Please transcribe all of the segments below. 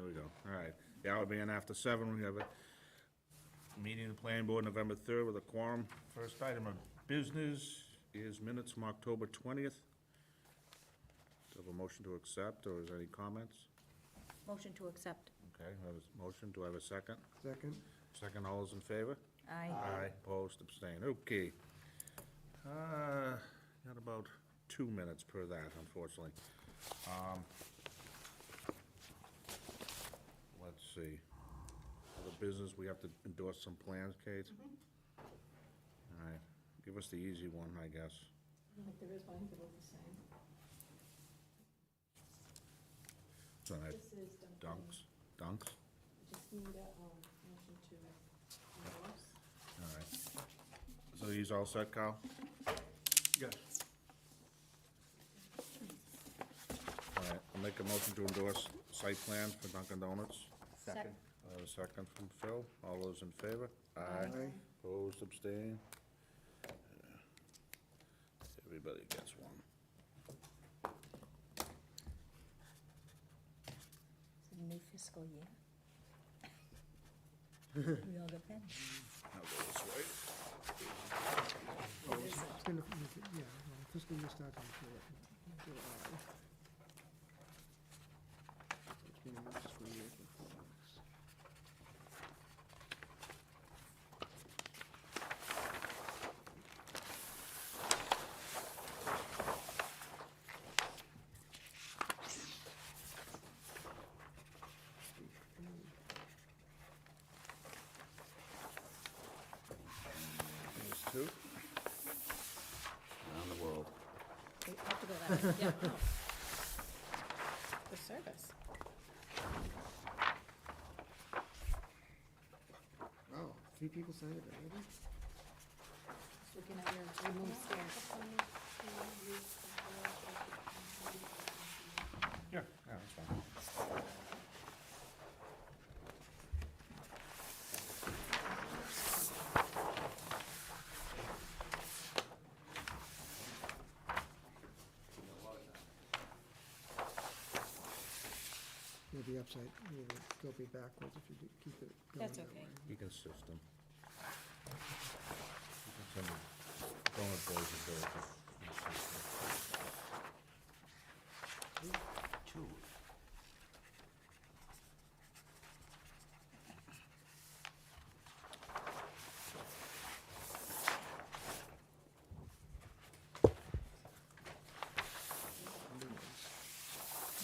we go. All right. The hour being after 7, we have a meeting of the planning board November 3rd with a quorum. First item of business is minutes from October 20th. Do you have a motion to accept, or is there any comments? Motion to accept. Okay, I have a motion. Do I have a second? Second. Second, all those in favor? Aye. Aye, opposed, abstained. Okay. Got about 2 minutes per that, unfortunately. Let's see. For the business, we have to endorse some plans, Kate? All right, give us the easy one, I guess. There is one, they're both the same. So that This is Dunkin'. Dunks? Just need a motion to endorse. All right. So he's all set, Kyle? Yes. All right, I'll make a motion to endorse site plan for Dunkin' Donuts. Second. I have a second from Phil. All those in favor? Aye. Opposed, abstained? Everybody gets one. It's a new fiscal year. We all got pens. I'll go this way. Oh, it's gonna, yeah, well, fiscal year starts in July. It's been a new fiscal year for 4 months. There's two. Around the world. We have to go that way, yeah. Oh. The service. Oh, 3 people signed it already? Just looking at your remove stamp. Yeah, that's fine. It'll be upside, it'll be backwards if you keep it going That's that okay. way. You can system. Some donut boys and girls. Two.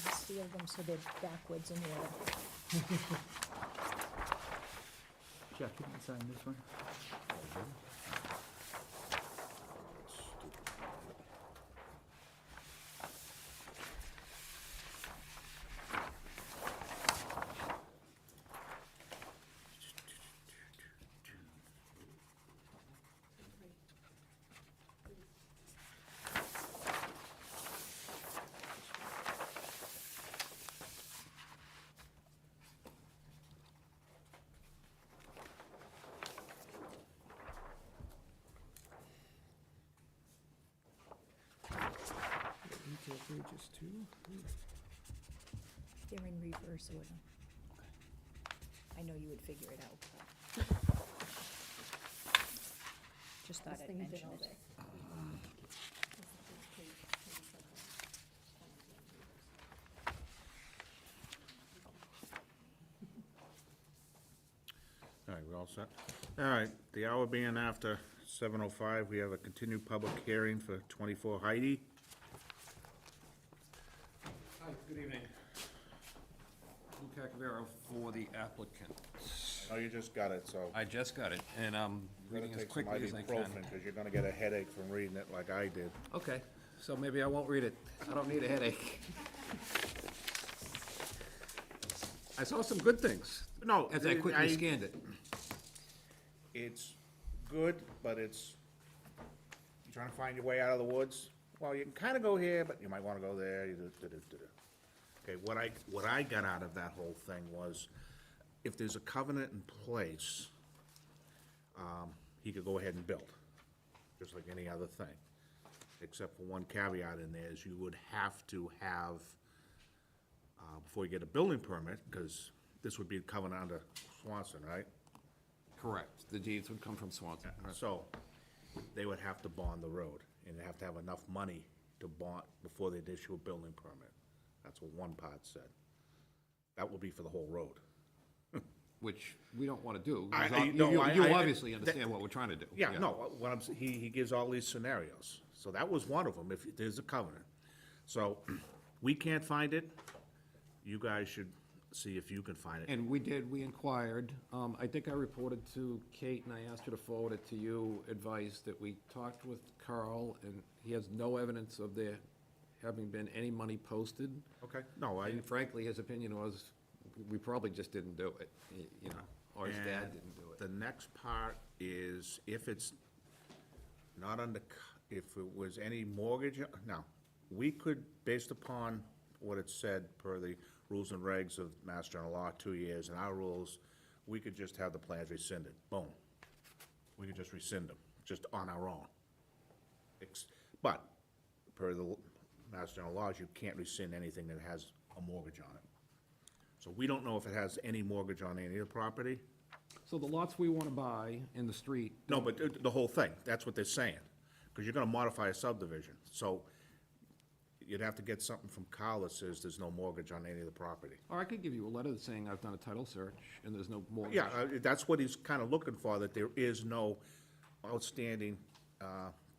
Just seal them so they're backwards in order. Jack, you can sign this one. Retail pages 2. They're in reverse order. I know you would figure it out, but just thought This I'd thing you did mention all it. day. All right, we all set? All right, the hour being after 7:05, we have a continued public hearing for 24 Heidi. Hi, good evening. Lou Cacavero for the applicant. Oh, you just got it, so. I just got it, and I'm reading as quickly as I can. Because you're gonna get a headache from reading it like I did. Okay, so maybe I won't read it. I don't need a headache. I saw some good things No. as I quickly scanned it. It's good, but it's, you trying to find your way out of the woods? Well, you can kinda go here, but you might wanna go there. Okay, what I got out of that whole thing was, if there's a covenant in place, he could go ahead and build, just like any other thing. Except for one caveat in there, is you would have to have, before you get a building permit, because this would be covenant under Swanson, right? Correct. The deeds would come from Swanson. Correct. So, they would have to bond the road, and they have to have enough money to bond before they'd issue a building permit. That's what one part said. That will be for the whole road. Which we don't want to do. I- because no, You I- obviously understand what we're trying to do. Yeah, no, what I'm, he gives all these scenarios. So that was one of them, if there's a covenant. So, we can't find it, you guys should see if you can find it. And we inquired. I think I reported to Kate, and I asked her to forward it to you, advice that we talked with Carl, and he has no evidence of there having been any money posted. Okay, no, And frankly, his opinion was, we probably just didn't do it, you know, or his dad And didn't do it. the next part is if it's not under, if it was any mortgage, now, we could, based upon what it said per the rules and regs of Mass General Law, 2 years, and our rules, we could just have the plans rescinded, boom. We could just rescind them, just on our own. But, per the Mass General laws, you can't rescind anything that has a mortgage on it. So we don't know if it has any mortgage on any of the property. So the lots we want to buy in the street, No, but the whole thing, that's what they're saying, because you're gonna modify a subdivision, so you'd have to get something from Kyle that says there's no mortgage on any of the property. or I could give you a letter saying I've done a title search and there's no mortgage. Yeah, that's what he's kinda looking for, that there is no outstanding,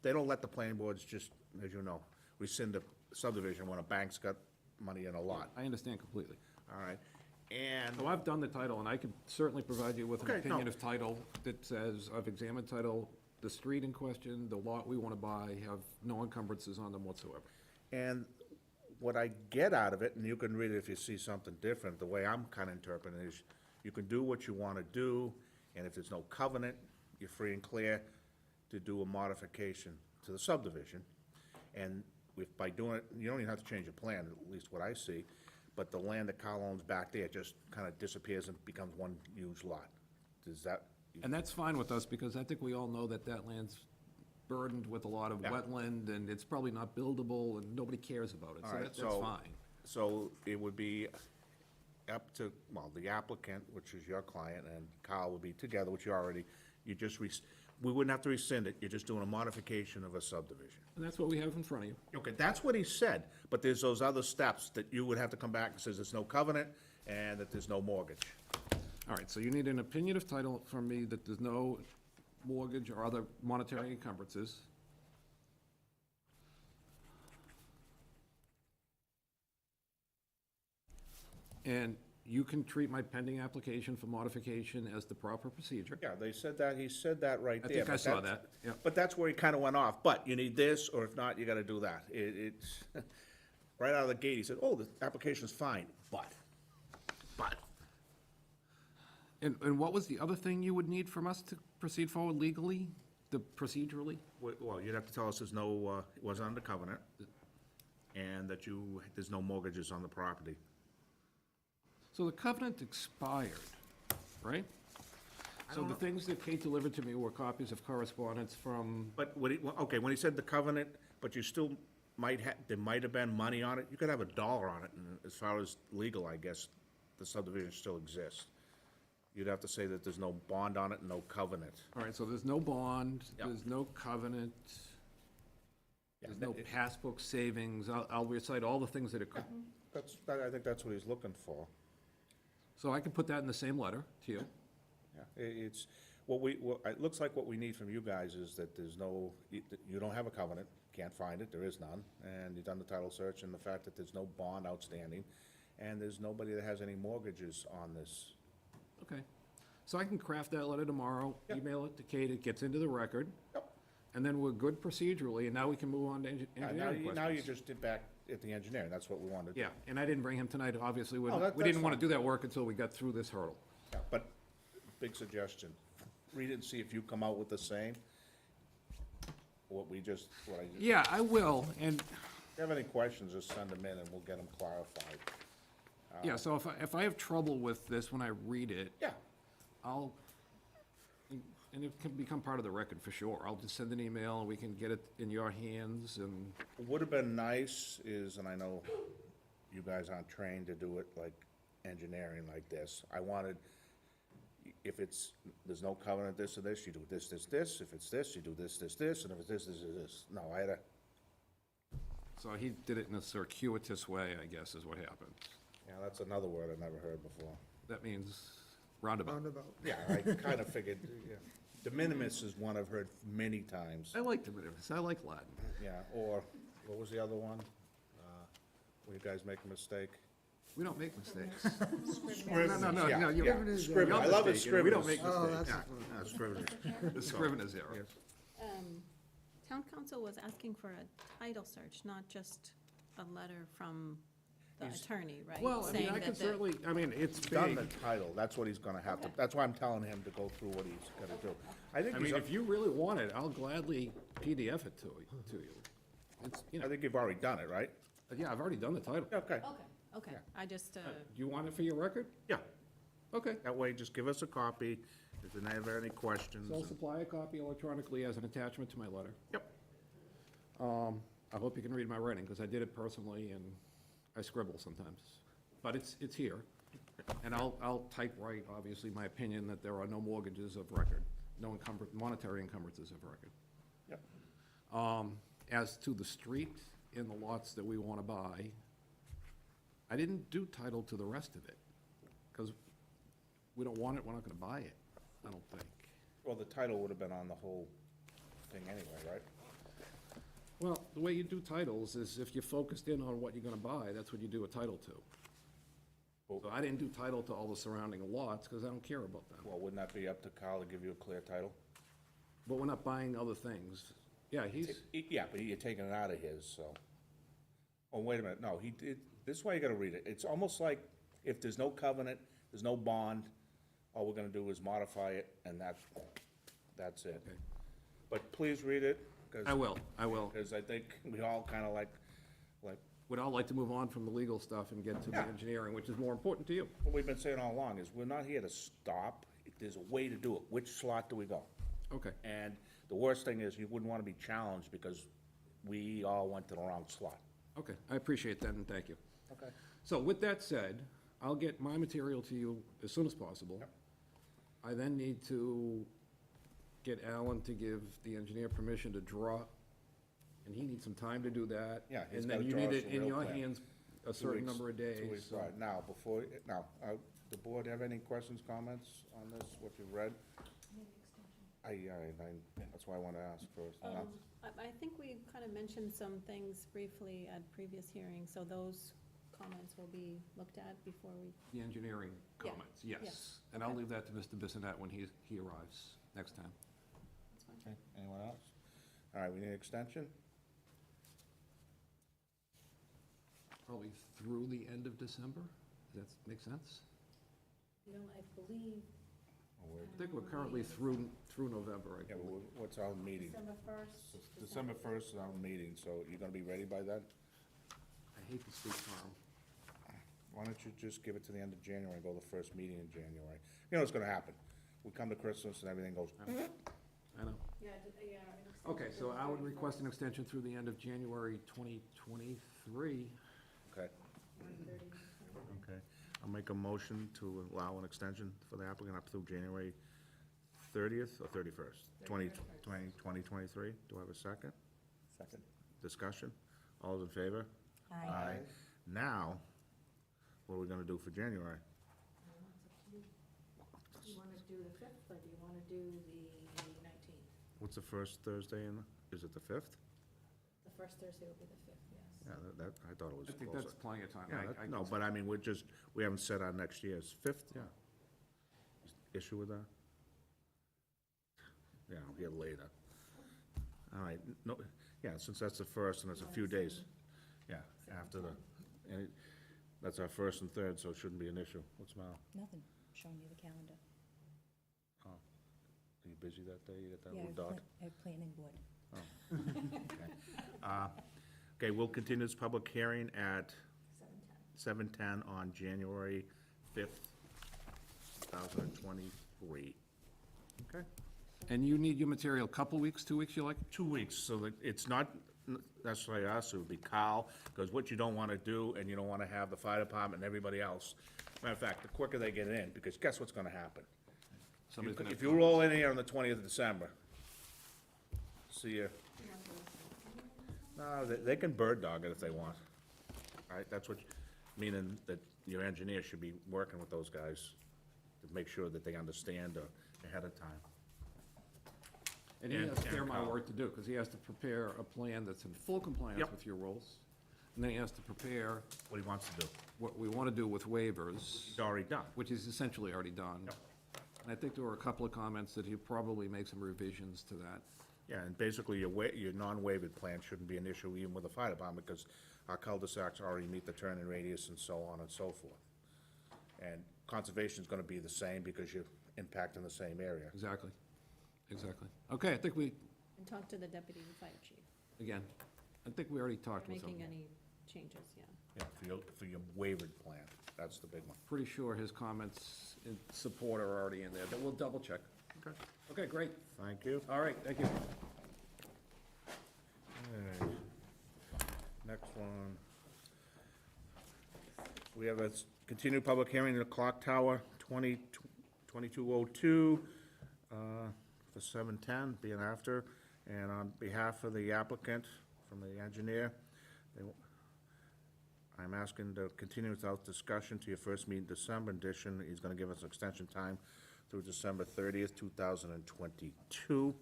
they don't let the planning boards just, as you know, rescind a subdivision when a bank's got money in a lot, I understand completely. all right? And, So I've done the title, and I could certainly provide you with an Okay, no. opinion of title that says, I've examined title, the street in question, the lot we want to buy have no encumbrances on them whatsoever. and what I get out of it, and you can read it if you see something different, the way I'm kinda interpreting it is, you can do what you wanna do, and if there's no covenant, you're free and clear to do a modification to the subdivision. And if by doing it, you don't even have to change your plan, at least what I see, but the land that Kyle owns back there just kinda disappears and becomes one huge lot. Does that, And that's fine with us, because I think we all know that that land's burdened with a lot of Yeah. wetland, and it's probably not buildable, and nobody cares about it, all so right, that's so, fine. so it would be up to, well, the applicant, which is your client, and Kyle would be together, which you already, you just, we wouldn't have to rescind it, you're just doing a modification of a subdivision. And that's what we have in front of you. Okay, that's what he said, but there's those other steps that you would have to come back and says there's no covenant and that there's no mortgage. All right, so you need an opinion of title from me that there's no mortgage or other monetary encumbrances. And you can treat my pending application for modification as the proper procedure. Yeah, they said that, he said that right I there. think I but saw that's- that, yeah. But that's where he kinda went off, but you need this, or if not, you gotta do that. It's, right out of the gate, he said, oh, the application's fine, but. And what was the other thing you would need from us to proceed forward legally, procedurally? Well, you'd have to tell us there's no, it wasn't under covenant, and that there's no mortgages on the property. So the covenant expired, right? So the things that Kate delivered to me were copies of correspondence from, But okay, when he said the covenant, but you still there might have been money on it, you could have $1 on it, and as far as legal, I guess, the subdivision still exists. You'd have to say that there's no bond on it and no covenant. all right, so there's no bond, Yeah. there's no covenant, Yeah, there's no passbook savings, I'll recite all the things that it could. I think that's what he's looking for. So I can put that in the same letter to you. Yeah, it's, it looks like what we need from you guys is that there's no, you don't have a covenant, can't find it, there is none, and you've done the title search, and the fact that there's no bond outstanding, and there's nobody that has any mortgages on this. Okay. So I can craft that letter tomorrow, Yep. email it to Kate, it gets into the record, Yep. and then we're good procedurally, and now we can move on to engineering questions. Now you just did back at the engineering, that's what we wanted. Yeah, and I didn't bring him tonight, obviously, we Oh, didn't that's want to fine. do that work until we got through this hurdle. Yeah, but, big suggestion, read it and see if you come out with the same, what I just. Yeah, I will, and, If you have any questions, just send them in and we'll get them clarified. yeah, so if I have trouble with this when I read it, Yeah, I'll, and it can become part of the record for sure, I'll just send an email and we can get it in your hands, and, what would have been nice is, and I know you guys aren't trained to do it like engineering like this. I wanted, if it's, there's no covenant this or this, you do this, this, this. If it's this, you do this, this, this, and if it's this, this, this. No, I had a, So he did it in a circuitous way, I guess, is what happened. yeah, that's another word I never heard before. That means roundabout. Roundabout. Yeah, I kind of figured, yeah. De minimis is one I've heard many times. I like the minimus, I like Latin. Yeah, or, what was the other one? Where you guys make a mistake? We don't make mistakes. Scrivener's, no, no, yeah, no, you're- yeah. Scrivener's, yeah. Scrivener, I love it, mistaken. We don't Scrivener's. make Oh, mistakes. that's, Scrivener's. The Scrivener's error. Yes. Town council was asking for a title search, not just a letter from the attorney, right? Well, I mean, Saying I that can the- certainly, I mean, it's Done the big. title, that's what he's gonna have to, that's why I'm telling him to go through what he's gotta do. I think I he's, mean, if you really want it, I'll gladly PDF it to you. It's, you I know, think you've already done it, right? yeah, I've already done the title. Do Okay, Okay, I just, you want it for your record? yeah, Okay. that way, just give us a copy, if you ever have any questions. So I'll supply a copy electronically as an attachment to my letter. Yep, I hope you can read my writing, because I did it personally, and I scribble sometimes. But it's here, and I'll typewrite, obviously, my opinion that there are no mortgages of record, no monetary encumbrances of record. yep. As to the street and the lots that we want to buy, I didn't do title to the rest of it, because we don't want it, we're not going to buy it, I don't think. Well, the title would have been on the whole thing anyway, right? Well, the way you do titles is if you're focused in on what you're gonna buy, that's what you do a title to. So I didn't do title to all the surrounding lots, because I don't care about them. Well, wouldn't that be up to Kyle to give you a clear title? But we're not buying other things. Yeah, he's, Yeah, but you're taking it out of his, so. Oh, wait a minute, no, he did, this is why you gotta read it. It's almost like if there's no covenant, there's no bond, all we're gonna do is modify it, and that's it. Okay. But please read it, I will. because I think we all kinda like, Would all like to move on from the legal stuff and get to the Yeah. engineering, which is more important to you. what we've been saying all along, is we're not here to stop. There's a way to do it. Which slot do we go? Okay, And the worst thing is, you wouldn't wanna be challenged because we all went to the wrong slot. okay, I appreciate that, and thank you. Okay. So with that said, I'll get my material to you as soon as possible. Yep. I then need to get Alan to give the engineer permission to draw, and he needs some time to do that. Yeah, he's And then gotta you draw need us it a in real your plan. hands a 2 certain weeks- number of 2 days. weeks, so- right. Now, the board have any questions, comments on this, what you've read? That's why I wanna ask first. I think we kind of mentioned some things briefly at previous hearings, so those comments will be looked at before we, The engineering Yeah, comments, yes. yes, And I'll leave that to Mr. Bissonette when he arrives next time. that's fine. Okay, anyone else? All right, we need an extension? Probably through the end of December? Does that make sense? You know, I believe I think we're currently through November, I Yeah, believe. what's our meeting? December 1st. December 1st is our meeting, so you're gonna be ready by then? I hate to speak for him. Why don't you just give it to the end of January and go the first meeting in January? You know what's gonna happen. We come to Christmas and everything goes, I know. Yeah, yeah. Okay, so I would request an extension through the end of January 2023. okay. Okay. I'll make a motion to allow an extension for the applicant up through January 30th or 31st? 2023. Do I have a second? Second. Discussion? All those in favor? Aye. Now, what are we gonna do for January? Do you want to do the 5th, or do you want to do the 19th? What's the first Thursday in, is it the 5th? The first Thursday will be the 5th, yes. Yeah, that, I thought it was I think closer. that's plenty of time. Yeah, no, but I mean, we haven't set our next year's 5th, yeah. Issue with that? Yeah, I'll get later. All right, no, yeah, since that's the first and it's a few days, yeah, after the, and that's our first and third, so it shouldn't be an issue. What's the matter? Nothing, showing you the calendar. Are you busy that day? You got that Yeah, little dog? I have planning board. Okay, we'll continue this public hearing at 7:10 on January 5th, 2023. Okay? And you need your material a couple weeks, 2 weeks, you like? 2 weeks, so that it's not, necessarily us, it would be Kyle, because what you don't wanna do, and you don't wanna have the fire department and everybody else. Matter of fact, the quicker they get in, because guess what's gonna happen? Somebody's gonna If you roll in here on the 20th of December, see ya. No, they can bird dog it if they want. All right, that's what, meaning that your engineer should be working with those guys to make sure that they understand ahead of time. And he And- has fair and my Kyle. work to do, because he has to prepare a plan that's in full compliance Yep. with your rules. And then he has to prepare What he wants to do. what we want to do with waivers, It's already done. which is essentially already done. Yep. And I think there were a couple of comments that he'll probably make some revisions to that. Yeah, and basically, your non-waived plan shouldn't be an issue even with the fire department, because our cul-de-sacs already meet the turning radius and so on and so forth. And conservation's gonna be the same, because you're impacting the same area. Exactly, exactly. Okay, I think we, And talk to the deputy fire chief, again, I think we already talked with him. making any changes, yeah. Yeah, for your waived plan, that's the big one. Pretty sure his comments in support are already in there, but we'll double check. Okay. Okay, great. Thank you. All right, thank you. Alright. Next one. We have a continued public hearing in the Clock Tower, 2202, for 710, being after, and on behalf of the applicant, from the engineer, I'm asking to continue without discussion to your first meeting in December. In addition, he's gonna give us extension time through December 30th, 2022.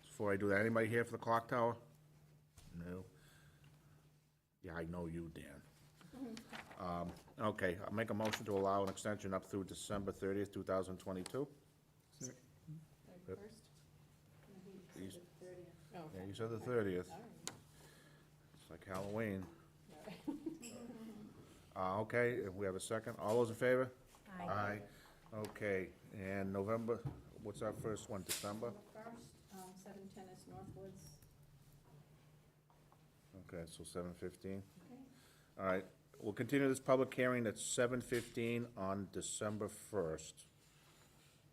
Before I do that, anybody here for the Clock Tower? No? Yeah, I know you, Dan. Okay, I'll make a motion to allow an extension up through December 30th, 2022. Thirty-first? He's- Oh, Yeah, you said the 30th. all right. It's like Halloween. Okay, if we have a second, all those in favor? Aye. Okay, and November, what's our first one, December? First, 710 is Northwoods. Okay, so 7:15. Okay. All right, we'll continue this public hearing at 7:15 on December 1st.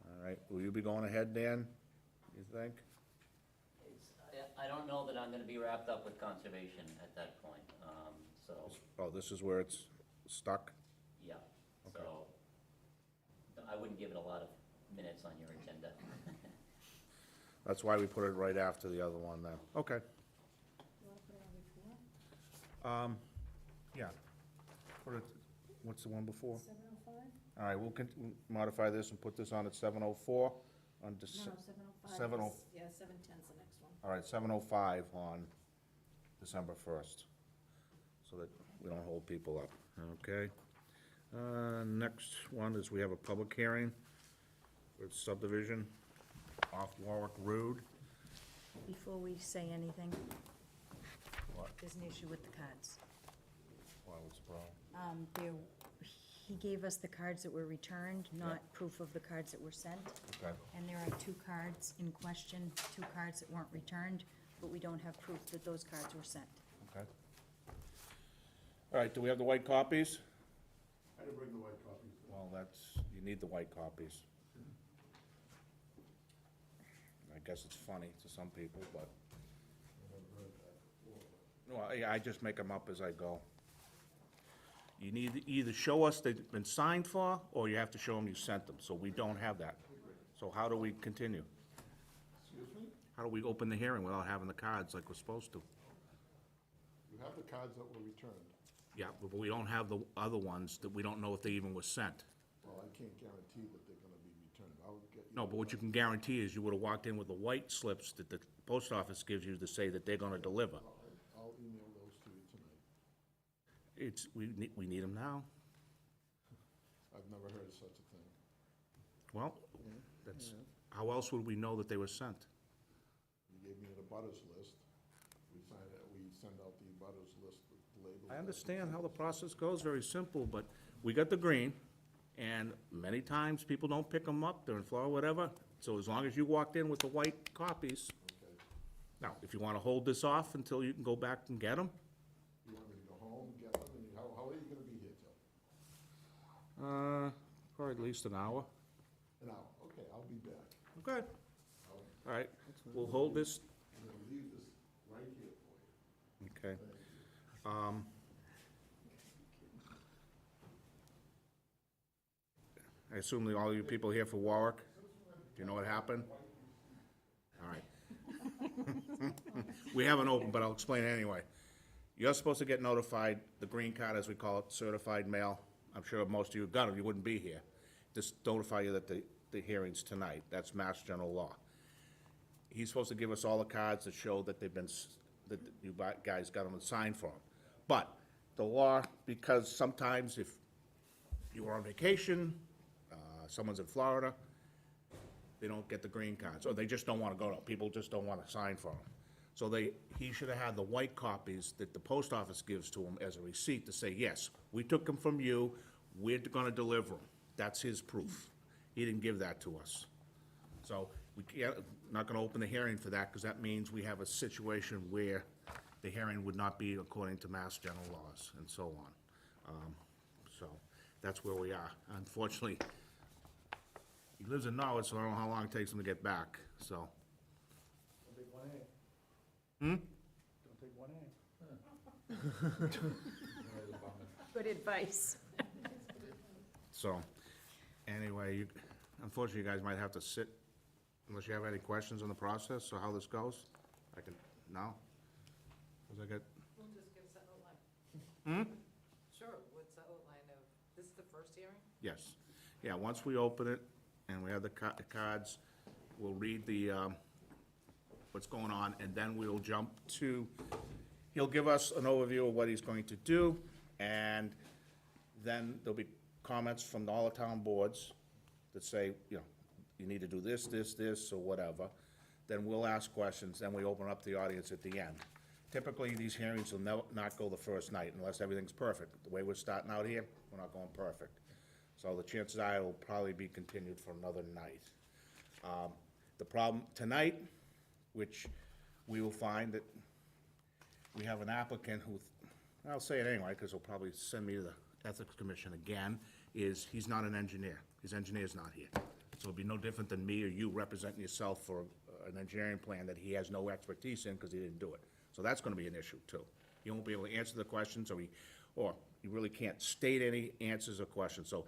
All right, will you be going ahead, Dan, you think? I don't know that I'm gonna be wrapped up with conservation at that point, so, Oh, this is where it's stuck? yeah, Okay. so I wouldn't give it a lot of minutes on your agenda. That's why we put it right after the other one then. Okay, You wanna put it on before? yeah. What's the one before? 7:05? All right, we'll modify this and put this on at 7:04 on No, December. 7:05. 7:00. Yeah, 7:10's the next one. All right, 7:05 on December 1st, so that we don't hold people up, okay? Next one is we have a public hearing with subdivision off Warwick Road. Before we say anything, What? there's an issue with the cards. What was the problem? He gave us the cards that were returned, not proof of the cards that were sent. Okay, And there are 2 cards in question, 2 cards that weren't returned, but we don't have proof that those cards were sent. okay. All right, do we have the white copies? I didn't bring the white copies. Well, you need the white copies. I guess it's funny to some people, but, well, I just make them up as I go. You need to either show us they've been signed for, or you have to show them you sent them, so we don't have that. So how do we continue? Excuse me? How do we open the hearing without having the cards like we're supposed to? You have the cards that were returned. Yeah, but we don't have the other ones that we don't know if they even were sent. Well, I can't guarantee that they're gonna be returned. I'll get you. No, but what you can guarantee is you would've walked in with the white slips that the post office gives you to say that they're gonna deliver. I'll email those to you tonight. We need them now. I've never heard of such a thing. Well, that's, how else would we know that they were sent? You gave me the butters list. We sign it, we send out the butters list with labels. I understand how the process goes, very simple, but we got the green, and many times people don't pick them up, they're in Florida, whatever. So as long as you walked in with the white copies, Okay. now, if you wanna hold this off until you can go back and get them, You want me to go home, get them, and how are you gonna be here till? probably at least an hour. An hour. Okay, I'll be back. Okay. All right, we'll hold this, I'm gonna leave this right here for you. Okay. I assume that all you people here for Warwick? Do you know what happened? All right. We haven't opened, but I'll explain it anyway. You're supposed to get notified, the green card, as we call it, certified mail. I'm sure most of you got it, you wouldn't be here. Just notify you that the hearing's tonight. That's Mass General Law. He's supposed to give us all the cards that show that they've been, that you guys got them and signed for them. But the law, because sometimes if you were on vacation, someone's in Florida, they don't get the green cards, or they just don't want to go to, people just don't want to sign for them. So he should have had the white copies that the post office gives to him as a receipt to say, yes, we took them from you, we're gonna deliver them. That's his proof. He didn't give that to us. So we can't, not gonna open the hearing for that, because that means we have a situation where the hearing would not be according to Mass General laws and so on. So that's where we are. Unfortunately, he lives in Norwich, so I don't know how long it takes him to get back, so. Don't take one A. Good advice. So, anyway, unfortunately, you guys might have to sit, unless you have any questions on the process or how this goes. I can, no? 'Cause I got, We'll just give us an outline. Sure, what's the outline of, this is the first hearing? yes. Yeah, once we open it and we have the cards, we'll read the, what's going on, and then we'll jump to, he'll give us an overview of what he's going to do, and then there'll be comments from all the town boards that say, you know, you need to do this, this, this, or whatever. Then we'll ask questions, then we open up the audience at the end. Typically, these hearings will not go the first night unless everything's perfect. The way we're starting out here, we're not going perfect. So the chances are it'll probably be continued for another night. The problem tonight, which we will find that we have an applicant who, I'll say it anyway, because he'll probably send me to the Ethics Commission again, is he's not an engineer. His engineer's not here. So it'll be no different than me or you representing yourself for an engineering plan that he has no expertise in because he didn't do it. So that's gonna be an issue too. He won't be able to answer the questions, or he really can't state any answers or questions. So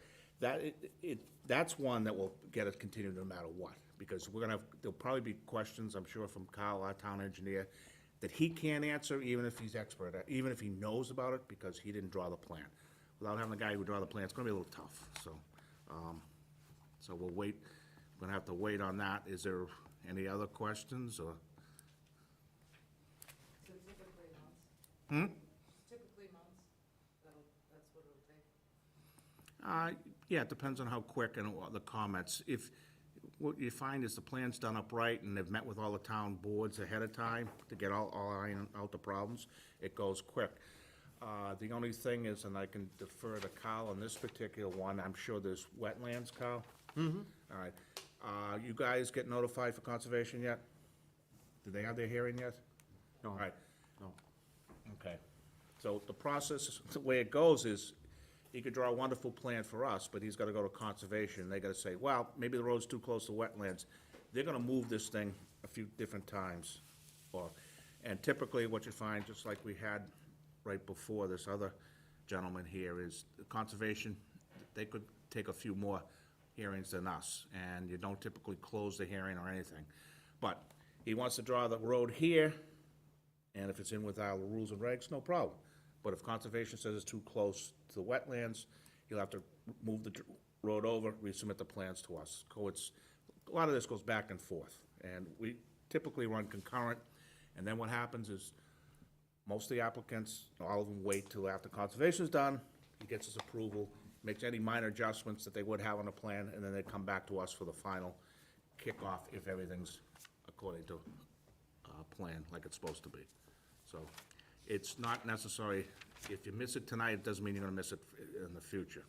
that's one that will get us continued no matter what, because there'll probably be questions, I'm sure, from Kyle, our town engineer, that he can't answer even if he's expert, even if he knows about it, because he didn't draw the plan. Without having the guy who draw the plan, it's gonna be a little tough, so, so we'll wait, we're gonna have to wait on that. Is there any other questions, or? So typically months? Typically months, that's what it'll take? Yeah, it depends on how quick and what the comments. If, what you find is the plan's done up right and they've met with all the town boards ahead of time to get all iron out the problems, it goes quick. The only thing is, and I can defer to Kyle on this particular one, I'm sure there's wetlands, Kyle? Mm-hmm. All right. You guys get notified for conservation yet? Did they have their hearing yet? No. All right. No. Okay. So the process, the way it goes is, he could draw a wonderful plan for us, but he's gotta go to conservation, and they gotta say, well, maybe the road's too close to wetlands. They're gonna move this thing a few different times, and typically what you find, just like we had right before this other gentleman here, is the conservation, they could take a few more hearings than us, and you don't typically close the hearing or anything. But he wants to draw the road here, and if it's in with our rules and regs, no problem. But if conservation says it's too close to the wetlands, you'll have to move the road over, resubmit the plans to us. A lot of this goes back and forth, and we typically run concurrent, and then what happens is, most of the applicants, all of them wait till after conservation's done, he gets his approval, makes any minor adjustments that they would have on the plan, and then they come back to us for the final kickoff if everything's according to plan, like it's supposed to be. So, it's not necessary, if you miss it tonight, it doesn't mean you're gonna miss it in the future.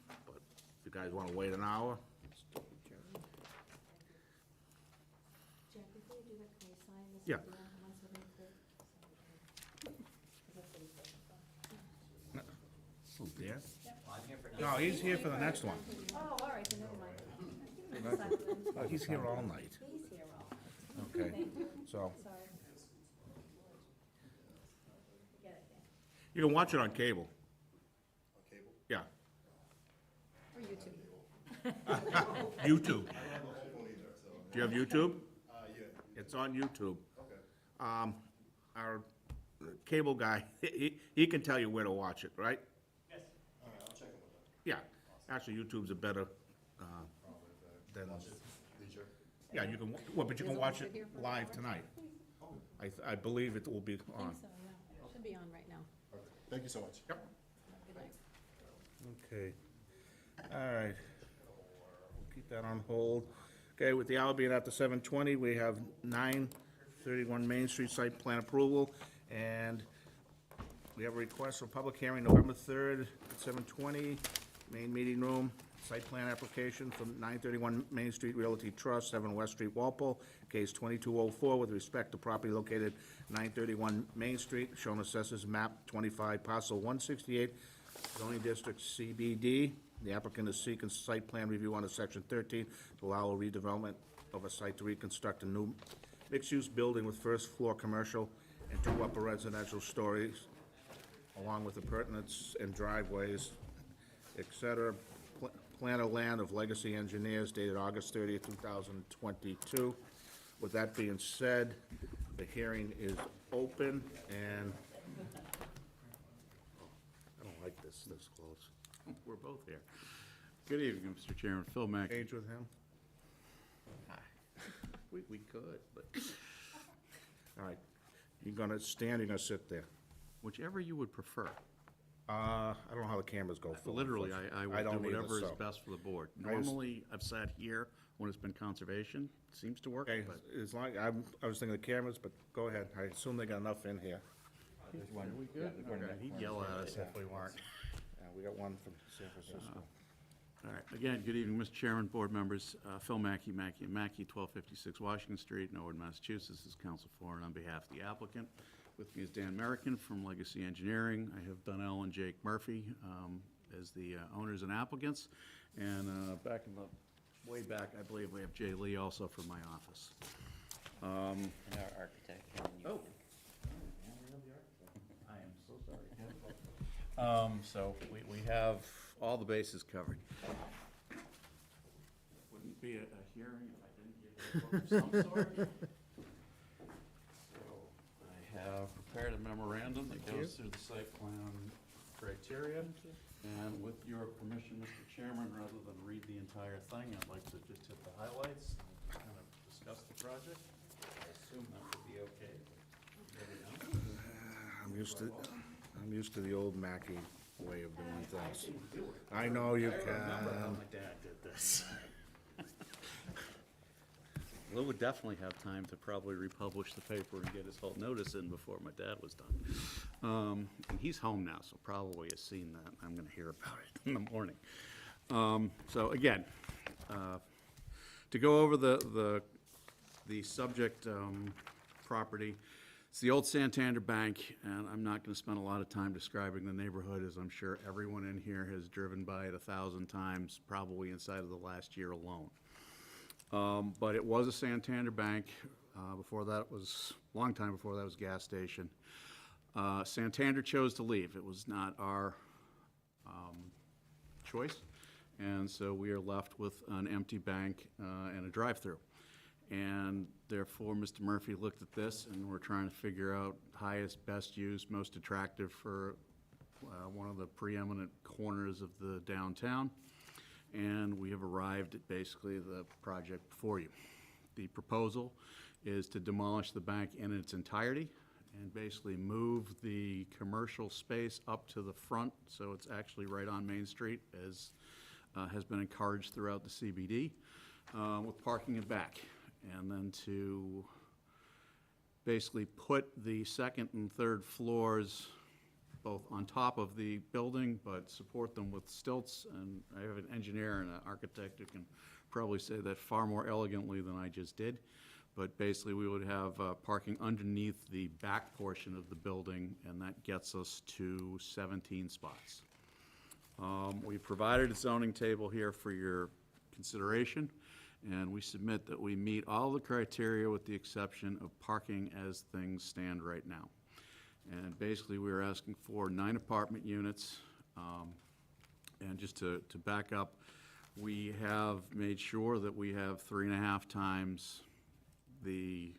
But if you guys wanna wait an hour, Jack, before you do that, can you sign this? Yeah. agreement once every clear? who's there? I'm here for now. No, he's here for the next one. Oh, all right, then never mind. Oh, he's here all night. He's here all. Okay, so, Sorry. You can watch it on cable. On cable? Yeah, Or YouTube. YouTube. I don't have a home phone either, so. Do you have YouTube? Yeah. It's on YouTube. Okay. Our cable guy, he can tell you where to watch it, right? All right, I'll check it with them. Yeah, actually, YouTube's a better, than, Leisure. yeah, you can, well, but you can Is it watch listed it here for an live hour? tonight. I believe it will be I on. think so, yeah. Should be on right now. Okay, thank you so much. Yep. Good night. Okay, all right. We'll keep that on hold. Okay, with the hour being after 7:20, we have 931 Main Street site plan approval, and we have a request for public hearing November 3rd at 7:20, main meeting room, site plan application from 931 Main Street Realty Trust, 7 West Street, Walpole, case 2204, with respect to property located 931 Main Street, shown assessors map 25, parcel 168, zoning district CBD. The applicant is seeking site plan review under section 13 to allow a redevelopment of a site to reconstruct a new mixed-use building with first floor commercial and 2 upper residential stories, along with appurtenances and driveways, et cetera. Plan of land of Legacy Engineers dated August 30th, 2022. With that being said, the hearing is open, and I don't like this close. We're both here. Good evening, Mr. Chairman. Phil Mack. Age with him? We could, but All right. You gonna stand, or you gonna sit there? whichever you would prefer. I don't know how the cameras go. Phil, Literally, I will do don't either, whatever is so. best for the board. I just- Normally, I've sat here when it's been conservation. Seems to work, Okay, but as long, I was thinking the cameras, but go ahead. I assume they got enough in here. we good? Okay, he'd yell at us if we weren't. Yeah, we got one from San Francisco. All right, again, good evening, Mr. Chairman, board members. Phil Mackey, Mackey and Mackey, 1256 Washington Street, Norwood, Massachusetts, is counsel for and on behalf of the applicant. With me is Dan Merrickin from Legacy Engineering. I have Donnell and Jake Murphy as the owners and applicants. And back in the, way back, I believe we have Jay Lee also from my office. And our architect, Kevin Oh. Eugen. I am so sorry. So we have all the bases covered. Wouldn't be a hearing if I didn't give you a book of some sort. So I have prepared a memorandum that goes through the site plan criteria. And with your permission, Mr. Chairman, rather than read the entire thing, I'd like to just hit the highlights and kind of discuss the project. I assume that would be okay. I'm used to the old Mackey way of doing things. I know you Remember how can. my dad did this. Lou would definitely have time to probably republish the paper and get his whole notice in before my dad was done. And he's home now, so probably has seen that. I'm gonna hear about it in the morning. So again, to go over the subject property, it's the old Santander Bank, and I'm not gonna spend a lot of time describing the neighborhood, as I'm sure everyone in here has driven by it 1,000 times, probably inside of the last year alone. But it was a Santander Bank. Before that was, long time before that was a gas station. Santander chose to leave. It was not our choice. And so we are left with an empty bank and a drive-through. And therefore, Mr. Murphy looked at this, and we're trying to figure out highest, best use, most attractive for one of the preeminent corners of the downtown. And we have arrived at basically the project before you. The proposal is to demolish the bank in its entirety and basically move the commercial space up to the front, so it's actually right on Main Street, as has been encouraged throughout the CBD, with parking in back. And then to basically put the second and third floors both on top of the building, but support them with stilts. And I have an engineer and an architect who can probably say that far more elegantly than I just did. But basically, we would have parking underneath the back portion of the building, and that gets us to 17 spots. We provided a zoning table here for your consideration, and we submit that we meet all the criteria with the exception of parking as things stand right now. And basically, we were asking for 9 apartment units. And just to back up, we have made sure that we have 3.5 times the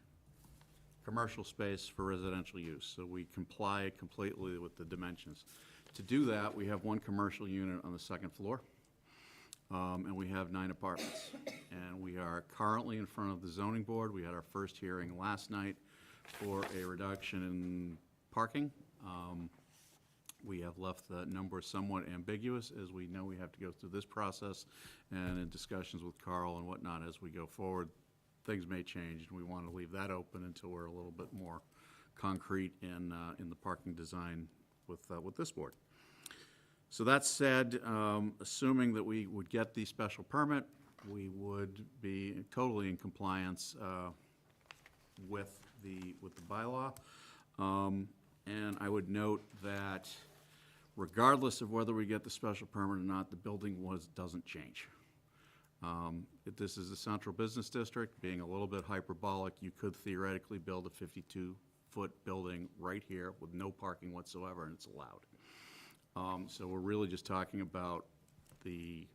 commercial space for residential use, so we comply completely with the dimensions. To do that, we have 1 commercial unit on the 2nd floor, and we have 9 apartments. And we are currently in front of the zoning board. We had our first hearing last night for a reduction in parking. We have left the number somewhat ambiguous, as we know we have to go through this process, and in discussions with Carl and whatnot as we go forward, things may change, and we want to leave that open until we're a little bit more concrete in the parking design with this board. So that said, assuming that we would get the special permit, we would be totally in compliance with the bylaw. And I would note that regardless of whether we get the special permit or not, the building doesn't change. This is a central business district. Being a little bit hyperbolic, you could theoretically build a 52-foot building right here with no parking whatsoever, and it's allowed. So we're really just talking about the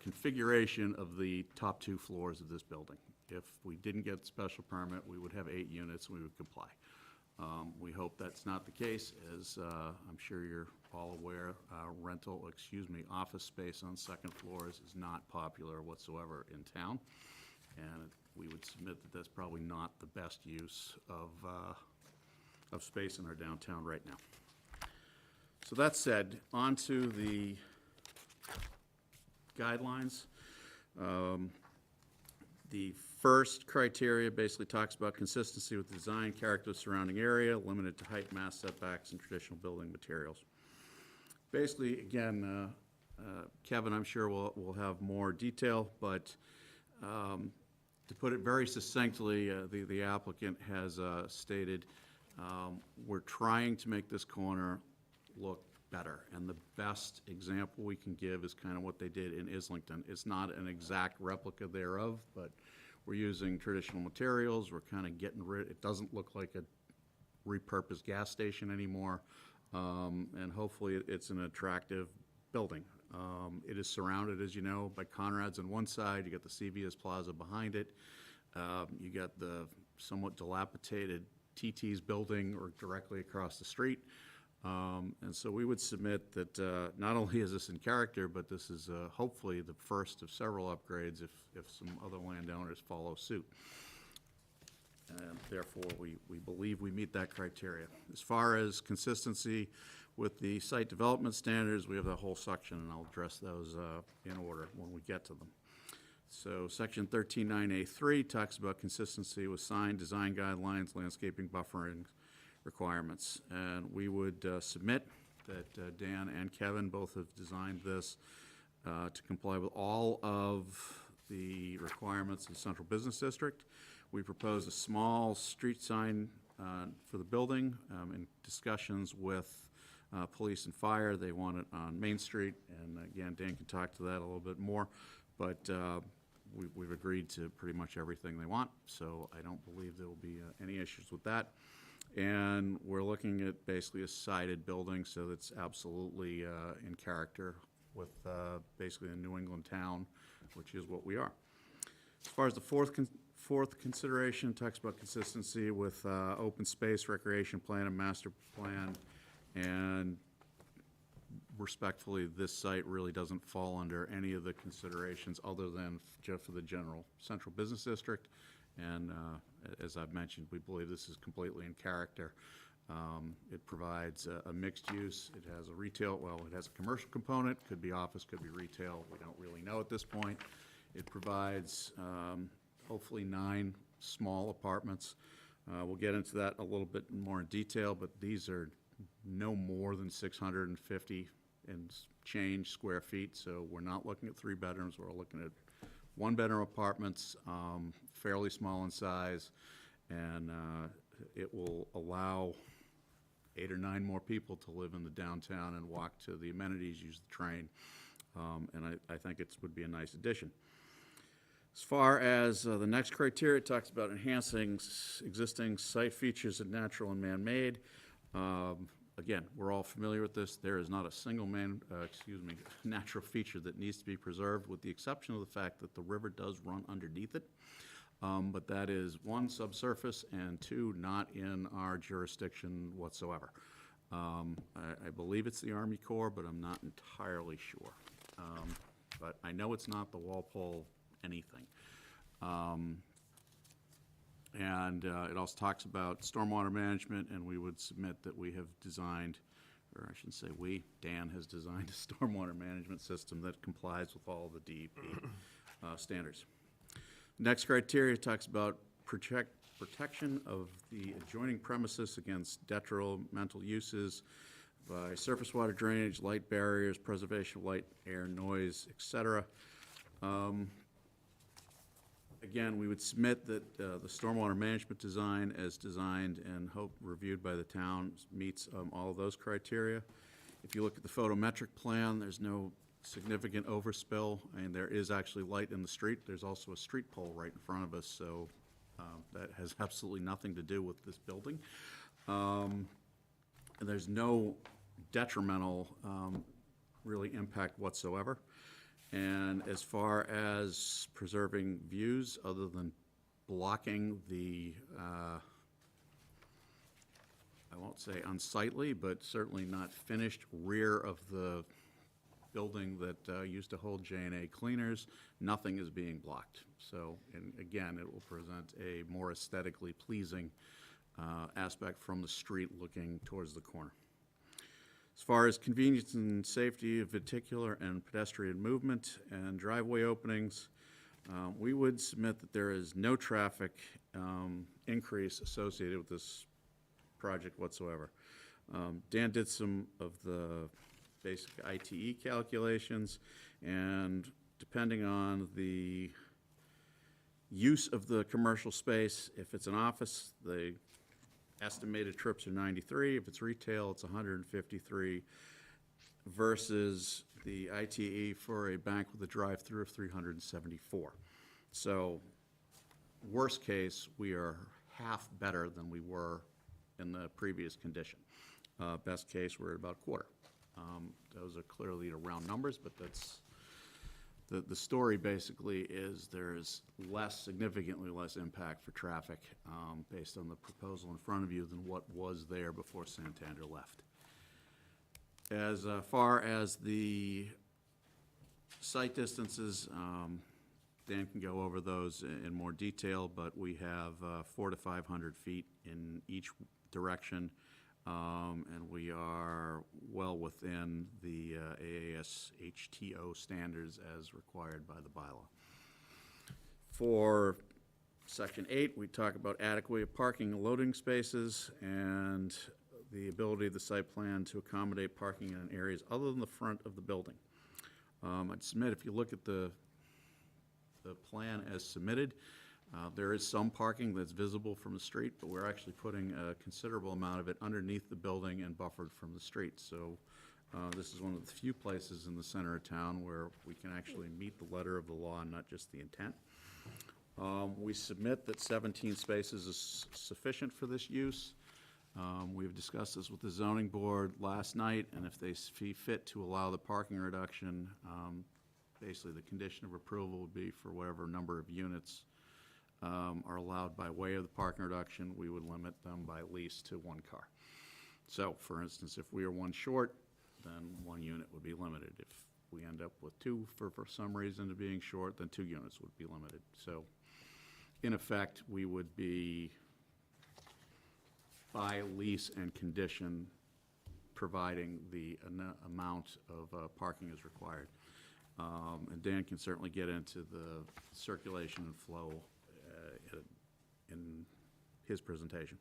configuration of the top 2 floors of this building. If we didn't get the special permit, we would have 8 units, and we would comply. We hope that's not the case, as I'm sure you're all aware, office space on 2nd floors is not popular whatsoever in town. And we would submit that that's probably not the best use of space in our downtown right now. So that said, on to the guidelines. The first criteria basically talks about consistency with design, character of surrounding area, limited to height, mass setbacks, and traditional building materials. Basically, again, Kevin, I'm sure will have more detail, but to put it very succinctly, the applicant has stated, we're trying to make this corner look better, and the best example we can give is kind of what they did in Islington. It's not an exact replica thereof, but we're using traditional materials. We're kind of getting it doesn't look like a repurposed gas station anymore, and hopefully it's an attractive building. It is surrounded, as you know, by Conrad's on one side. You got the CVS Plaza behind it. You got the somewhat dilapidated TT's building or directly across the street. And so we would submit that not only is this in character, but this is hopefully the first of several upgrades if some other landowners follow suit. And therefore, we believe we meet that criteria. As far as consistency with the site development standards, we have a whole section, and I'll address those in order when we get to them. So section 13.9A3 talks about consistency with sign design guidelines, landscaping, buffering requirements. And we would submit that Dan and Kevin both have designed this to comply with all of the requirements of the Central Business District. We propose a small street sign for the building. In discussions with police and fire, they want it on Main Street, and again, Dan can talk to that a little bit more, but we've agreed to pretty much everything they want, so I don't believe there will be any issues with that. And we're looking at basically a sided building, so that's absolutely in character with basically a New England town, which is what we are. As far as the fourth consideration, talks about consistency with open space, recreation plan, and master plan. And respectfully, this site really doesn't fall under any of the considerations other than just for the general Central Business District. And as I've mentioned, we believe this is completely in character. It provides a mixed use. It has a retail, it has a commercial component, could be office, could be retail. We don't really know at this point. It provides hopefully 9 small apartments. We'll get into that a little bit more in detail, but these are no more than 650 and change square feet. So we're not looking at 3 bedrooms. We're looking at 1-bedroom apartments, fairly small in size, and it will allow 8 or 9 more people to live in the downtown and walk to the amenities, use the train, and I think it would be a nice addition. As far as the next criteria, it talks about enhancing existing site features of natural and man-made. Again, we're all familiar with this. There is not a single natural feature that needs to be preserved, with the exception of the fact that the river does run underneath it. But that is, one, subsurface, and two, not in our jurisdiction whatsoever. I believe it's the Army Corps, but I'm not entirely sure. But I know it's not the Walpole anything. And it also talks about stormwater management, and we would submit that we have designed, or I shouldn't say we, Dan has designed a stormwater management system that complies with all the DEP standards. Next criteria talks about protection of the adjoining premises against detrimental uses by surface water drainage, light barriers, preservation of light, air, noise, etc. Again, we would submit that the stormwater management design as designed and reviewed by the town meets all of those criteria. If you look at the photometric plan, there's no significant overspill, and there is actually light in the street. There's also a street pole right in front of us, so that has absolutely nothing to do with this building. And there's no detrimental really impact whatsoever. And as far as preserving views, other than blocking the, I won't say unsightly, but certainly not finished rear of the building that used to hold J&A Cleaners, nothing is being blocked. So, and again, it will present a more aesthetically pleasing aspect from the street looking towards the corner. As far as convenience and safety of vehicular and pedestrian movement and driveway openings, we would submit that there is no traffic increase associated with this project whatsoever. Dan did some of the basic ITE calculations, and depending on the use of the commercial space, if it's an office, the estimated trips are 93. If it's retail, it's 153, versus the ITE for a bank with a drive-through of 374. So, worst case, we are half better than we were in the previous condition. Best case, we're at about a quarter. Those are clearly round numbers, but that's the story basically is there's significantly less impact for traffic based on the proposal in front of you than what was there before Santander left. As far as the site distances, Dan can go over those in more detail, but we have 400 to 500 feet in each direction, and we are well within the AAS HTO standards as required by the bylaw. For Section 8, we talk about adequate parking and loading spaces and the ability of the site plan to accommodate parking in areas other than the front of the building. I'd submit, if you look at the plan as submitted, there is some parking that's visible from the street, but we're actually putting a considerable amount of it underneath the building and buffered from the street. So this is one of the few places in the center of town where we can actually meet the letter of the law and not just the intent. We submit that 17 spaces is sufficient for this use. We've discussed this with the zoning board last night, and if they see fit to allow the parking reduction, basically the condition of approval would be for whatever number of units are allowed by way of the parking reduction, we would limit them by lease to one car. So, for instance, if we are one short, then one unit would be limited. If we end up with two for some reason to being short, then 2 units would be limited. So, in effect, we would be by lease and condition providing the amount of parking is required. And Dan can certainly get into the circulation and flow in his presentation.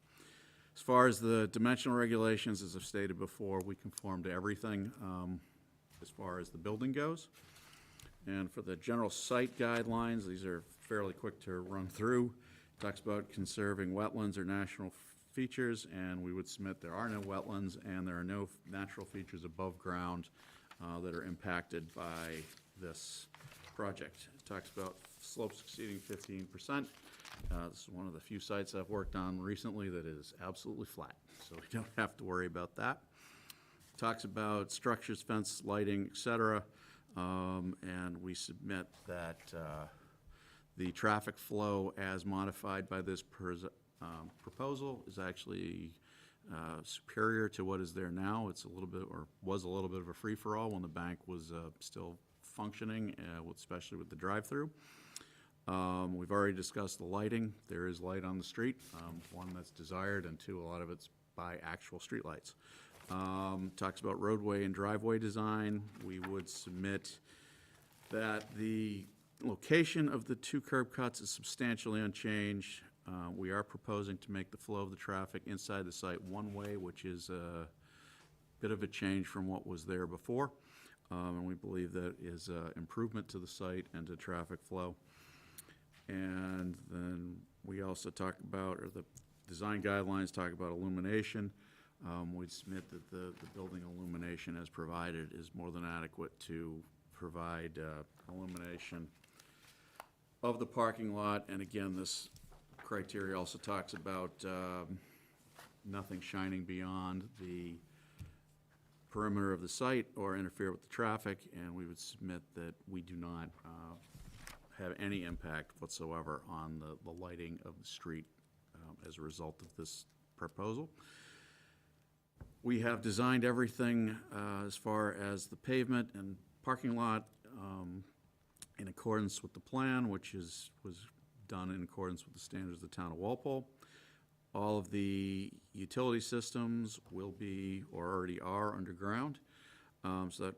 As far as the dimensional regulations, as I've stated before, we conform to everything as far as the building goes. And for the general site guidelines, these are fairly quick to run through. It talks about conserving wetlands or national features, and we would submit there are no wetlands and there are no natural features above ground that are impacted by this project. It talks about slopes exceeding 15%, This is one of the few sites I've worked on recently that is absolutely flat, so we don't have to worry about that. Talks about structures, fence, lighting, et cetera, and we submit that the traffic flow as modified by this proposal is actually superior to what is there now. It's a little bit, or was a little bit of a free-for-all when the bank was still functioning, especially with the drive-through. We've already discussed the lighting. There is light on the street, one that's desired, and two, a lot of it's by actual streetlights. Talks about roadway and driveway design. We would submit that the location of the two curb cuts is substantially unchanged. We are proposing to make the flow of the traffic inside the site one-way, which is a bit of a change from what was there before. And we believe that is an improvement to the site and to traffic flow. And then we also talk about, or the design guidelines talk about illumination. We'd submit that the building illumination as provided is more than adequate to provide illumination of the parking lot. And again, this criteria also talks about nothing shining beyond the perimeter of the site or interfere with the traffic, and we would submit that we do not have any impact whatsoever on the lighting of the street as a result of this proposal. We have designed everything as far as the pavement and parking lot in accordance with the plan, which was done in accordance with the standards of the town of Walpole. All of the utility systems will be, or already are, underground. So that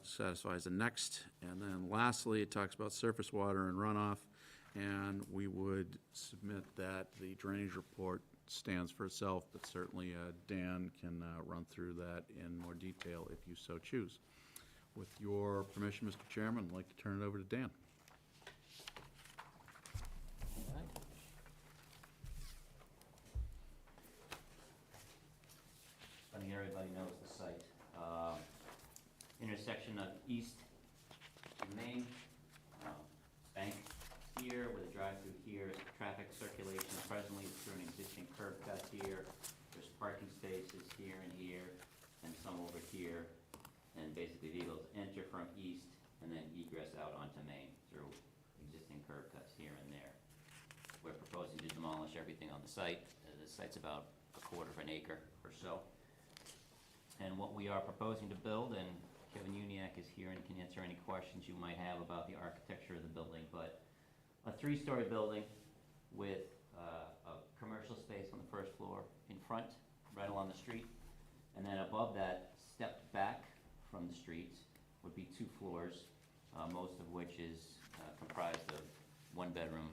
satisfies the next. And then lastly, it talks about surface water and runoff. And we would submit that the drainage report stands for itself, but certainly Dan can run through that in more detail if you so choose. With your permission, Mr. Chairman, I'd like to turn it over to Dan. I think everybody knows the site. Intersection of East and Main, bank here with a drive-through here, traffic circulation presently through an existing curb cut here. There's parking spaces here and here, and some over here. And basically vehicles enter from east and then egress out onto Main through existing curb cuts here and there. We're proposing to demolish everything on the site. The site's about 1/4 of an acre or so. And what we are proposing to build, and Kevin Uniac is here and can answer any questions you might have about the architecture of the building, but a 3-story building with a commercial space on the first floor in front, right along the street. And then above that, stepped back from the street, would be 2 floors, most of which is comprised of 1-bedroom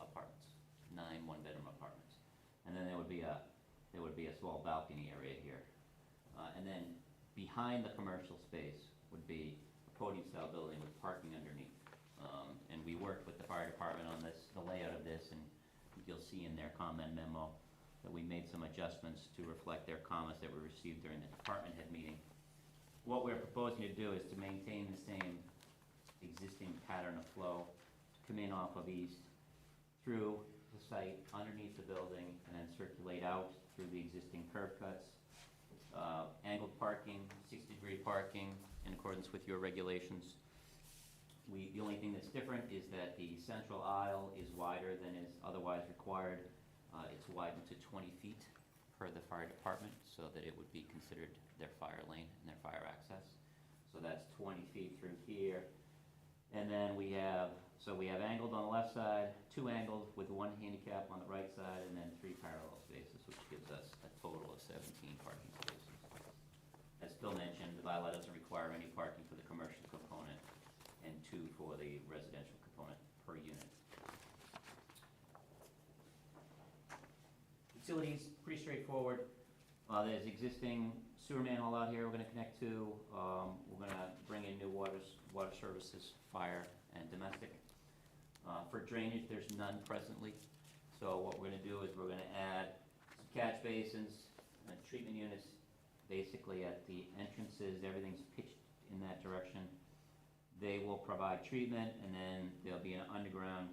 apartments, 9 1-bedroom apartments. And then there would be a small balcony area here. And then behind the commercial space would be a podium-style building with parking underneath. And we worked with the fire department on this, the layout of this, and you'll see in their comment memo that we made some adjustments to reflect their comments that were received during the department head meeting. What we're proposing to do is to maintain the same existing pattern of flow, come in off of East, through the site, underneath the building, and then circulate out through the existing curb cuts. Angled parking, 60-degree parking, in accordance with your regulations. The only thing that's different is that the central aisle is wider than is otherwise required. It's widened to 20 feet per the fire department, so that it would be considered their fire lane and their fire access. So that's 20 feet through here. And then we have angled on the left side, 2 angled with 1 handicap on the right side, and then 3 parallel spaces, which gives us a total of 17 parking spaces. As Phil mentioned, the bylaw doesn't require any parking for the commercial component and 2 for the residential component per unit. Utilities, pretty straightforward. There's existing sewer manhole out here we're gonna connect to. We're gonna bring in new water services, fire and domestic. For drainage, there's none presently. So what we're gonna do is we're gonna add some catch basins, treatment units, basically at the entrances. Everything's pitched in that direction. They will provide treatment, and then there'll be an underground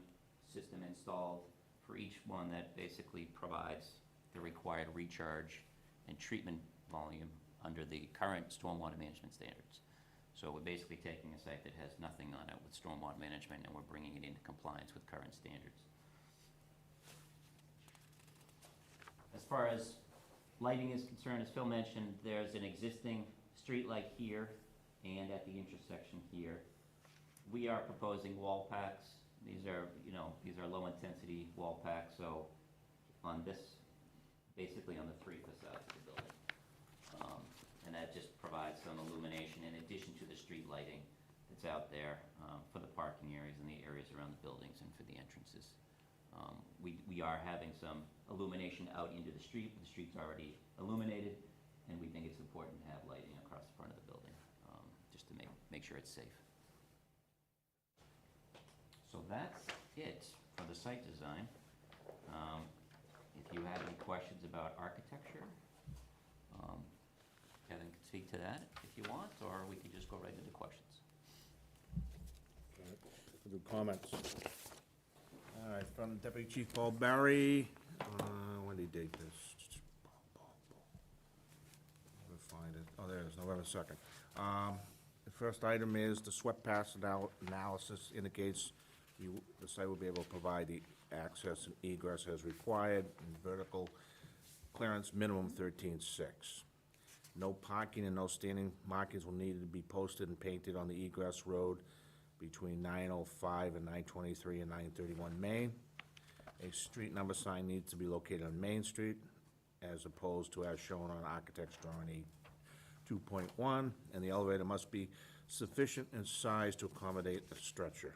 system installed for each one that basically provides the required recharge and treatment volume under the current stormwater management standards. So we're basically taking a site that has nothing on it with stormwater management, and we're bringing it into compliance with current standards. As far as lighting is concerned, as Phil mentioned, there's an existing street light here and at the intersection here. We are proposing wall packs. These are, these are low-intensity wall packs, so on this, basically on the three facades of the building. And that just provides some illumination in addition to the street lighting that's out there for the parking areas and the areas around the buildings and for the entrances. We are having some illumination out into the street. The street's already illuminated, and we think it's important to have lighting across the front of the building, just to make sure it's safe. So that's it for the site design. If you have any questions about architecture, Kevin can speak to that if you want, or we can just go right into questions. We'll do comments. All right, from Deputy Chief Paul Barry, when did he date this? Never find it, oh, there it is, November 2nd. The first item is the swept pass analysis indicates the site will be able to provide the access and egress as required, and vertical clearance minimum 13.6. No parking and no standing markings will need to be posted and painted on the egress road between 905 and 923 and 931 Main. A street number sign needs to be located on Main Street as opposed to as shown on architect's drawing 2.1, and the elevator must be sufficient in size to accommodate a stretcher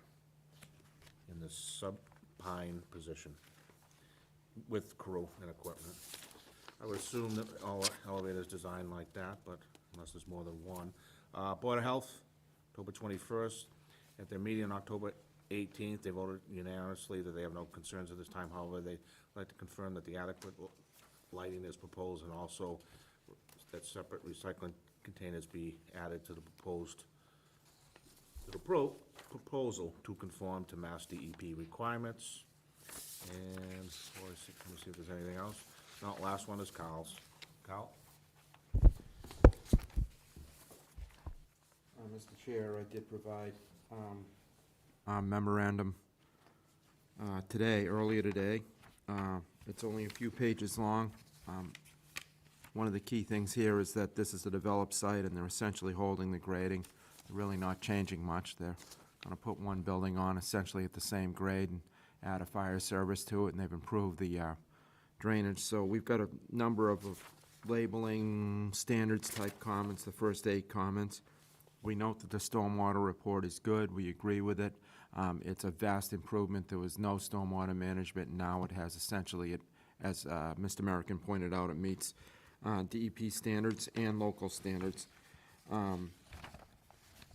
in the supine position with crew and equipment. I would assume that all elevators designed like that, but unless there's more than one. Board of Health, October 21st. At their meeting on October 18th, they voted unanimously that they have no concerns at this time. However, they'd like to confirm that the adequate lighting is proposed, and also that separate recycling containers be added to the proposal to conform to Mass DEP requirements. And, let me see if there's anything else. No, last one is Carl's. Carl? Mr. Chair, I did provide a memorandum earlier today. It's only a few pages long. One of the key things here is that this is a developed site, and they're essentially holding the grading. They're really not changing much. They're going to put one building on essentially at the same grade and add a fire service to it, and they've improved the drainage. So we've got a number of labeling standards type comments, the first 8 comments. We note that the stormwater report is good. We agree with it. It's a vast improvement. There was no stormwater management. Now it has essentially, as Mr. American pointed out, it meets DEP standards and local standards.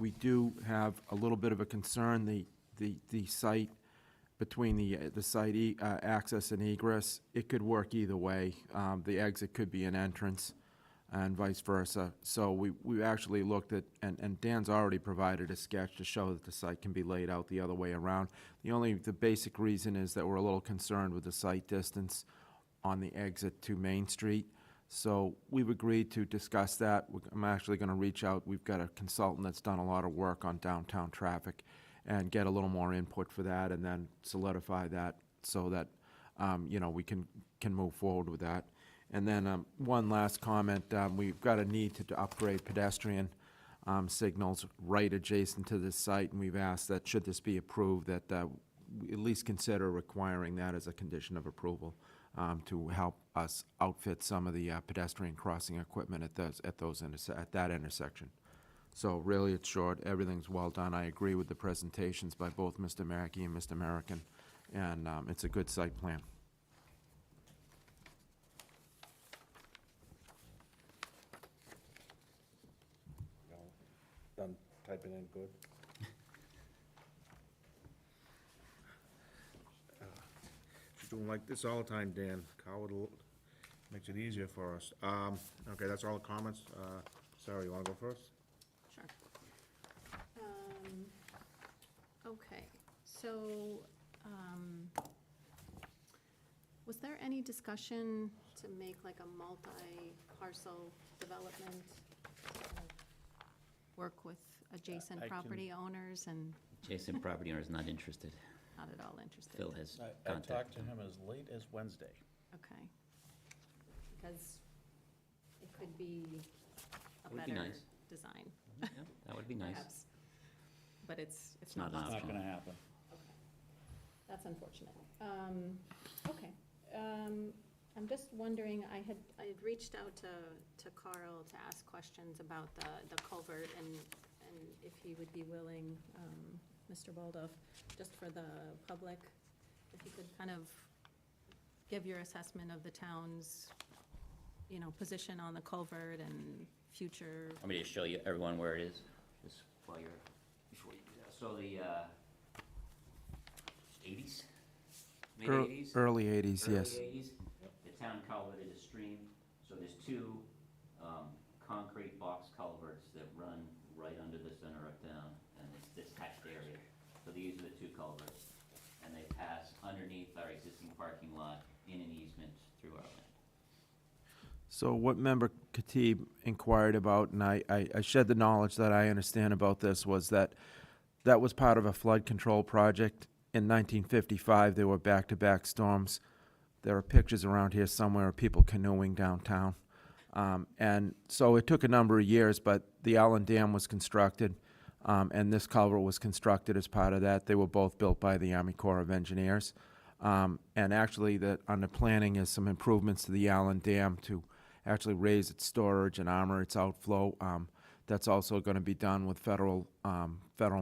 We do have a little bit of a concern. The site, between the site access and egress, it could work either way. The exit could be an entrance and vice versa. So we actually looked at, and Dan's already provided a sketch to show that the site can be laid out the other way around. The basic reason is that we're a little concerned with the site distance on the exit to Main Street. So we've agreed to discuss that. I'm actually going to reach out. We've got a consultant that's done a lot of work on downtown traffic and get a little more input for that, and then solidify that so that, we can move forward with that. And then one last comment, we've got a need to upgrade pedestrian signals right adjacent to this site, and we've asked that, should this be approved, that we at least consider requiring that as a condition of approval to help us outfit some of the pedestrian crossing equipment at that intersection. So really, it's short. Everything's well done. I agree with the presentations by both Mr. Mackey and Mr. American, and it's a good site plan. Done typing in good? She's doing like this all the time, Dan. Carl makes it easier for us. Okay, that's all the comments. Sarah, you want to go first? Sure. Okay, so Was there any discussion to make like a multi-parcel development? Work with adjacent I can- property owners and Jason, property owner is not interested. not at all interested? Phil has I talked contacted to him as late as Wednesday. Okay. Because it could be a Would be better nice. design, Yeah, that would be nice. perhaps. But it's It's not not an It's possible. not gonna happen. That's unfortunate. Okay. I'm just wondering, I had reached out to Carl to ask questions about the culvert and if he would be willing, Mr. Baldoff, just for the public, if you could kind of give your assessment of the town's, position on the culvert and future. Want me to show you everyone where it is, just while you're, before you do that. So the, 80s? Mid-80s? Early 80s, yes. Early 80s. The town culvert is a stream, so there's two concrete box culverts that run right under the center of town, and it's this hatched area. So these are the two culverts, and they pass underneath our existing parking lot in an easement through our land. So what Member Katib inquired about, and I shed the knowledge that I understand about this, was that that was part of a flood control project. In 1955, there were back-to-back storms. There are pictures around here somewhere of people canoeing downtown. And so it took a number of years, but the Allen Dam was constructed, and this culvert was constructed as part of that. They were both built by the Army Corps of Engineers. And actually, under planning is some improvements to the Allen Dam to actually raise its storage and armor its outflow. That's also going to be done with federal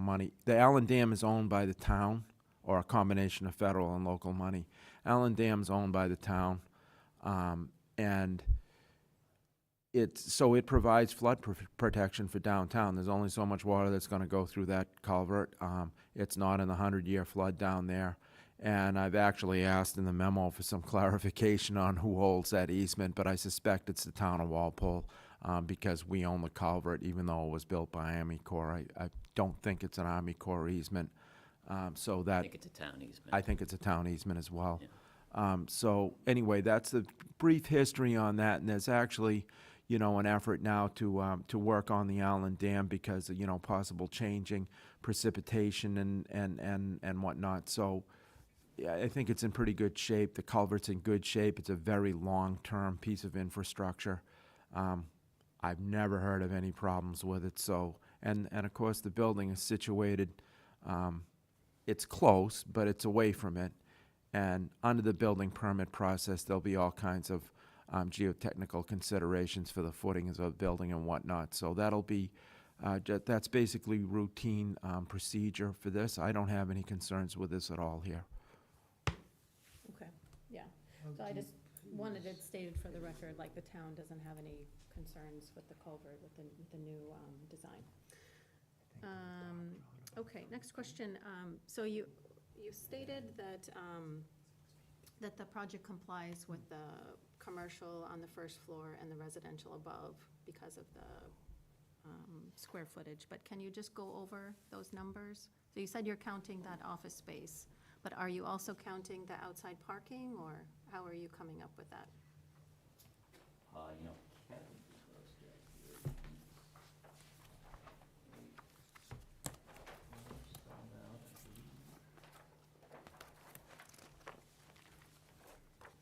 money. The Allen Dam is owned by the town, or a combination of federal and local money. Allen Dam is owned by the town, and so it provides flood protection for downtown. There's only so much water that's going to go through that culvert. It's not in the 100-year flood down there. And I've actually asked in the memo for some clarification on who holds that easement, but I suspect it's the town of Walpole, because we own the culvert, even though it was built by Army Corps. I don't think it's an Army Corps easement. So that, I think it's a town easement. I think it's a town easement as well. Yeah. So anyway, that's the brief history on that, and there's actually, an effort now to work on the Allen Dam because of, possible changing precipitation and whatnot. So yeah, I think it's in pretty good shape. The culvert's in good shape. It's a very long-term piece of infrastructure. I've never heard of any problems with it. So, and of course, the building is situated, it's close, but it's away from it. And under the building permit process, there'll be all kinds of geotechnical considerations for the footings of the building and whatnot. So that'll be, that's basically routine procedure for this. I don't have any concerns with this at all here. Okay, yeah. So I just wanted it stated for the record, like the town doesn't have any concerns with the culvert, with the new design. Okay, next question. So you stated that, that the project complies with the commercial on the first floor and the residential above because of the square footage, but can you just go over those numbers? So you said you're counting that office space, but are you also counting the outside parking, or how are you coming up with that? Kevin disclosed that here.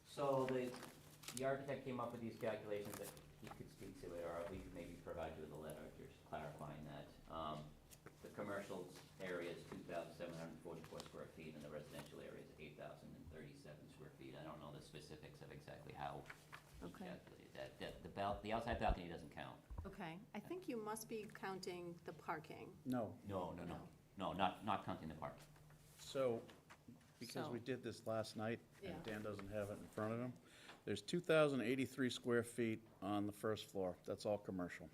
So the architect came up with these calculations that he could speak to it, or we could maybe provide you with a letter just clarifying that. The commercial area is 2,744 square feet, and the residential area is 8,037 square feet. I don't know the specifics of exactly how he Okay. calculated that. The outside balcony doesn't count. Okay, I think you must be counting the parking. No. No, not counting the parking. So, because So- we did this last night, and Yeah. Dan doesn't have it in front of him, there's 2,083 square feet on the first floor. That's all commercial.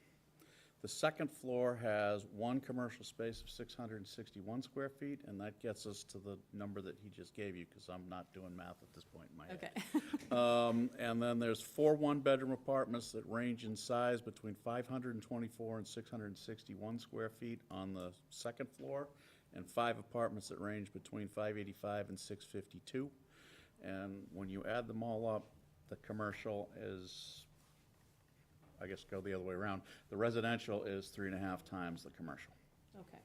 The second floor has one commercial space of 661 square feet, and that gets us to the number that he just gave you, because I'm not doing math at this point in my head. Okay. And then there's 4 one-bedroom apartments that range in size between 524 and 661 square feet on the second floor, and 5 apartments that range between 585 and 652. And when you add them all up, the commercial is, I guess go the other way around, the residential is 3.5 times the commercial. Okay.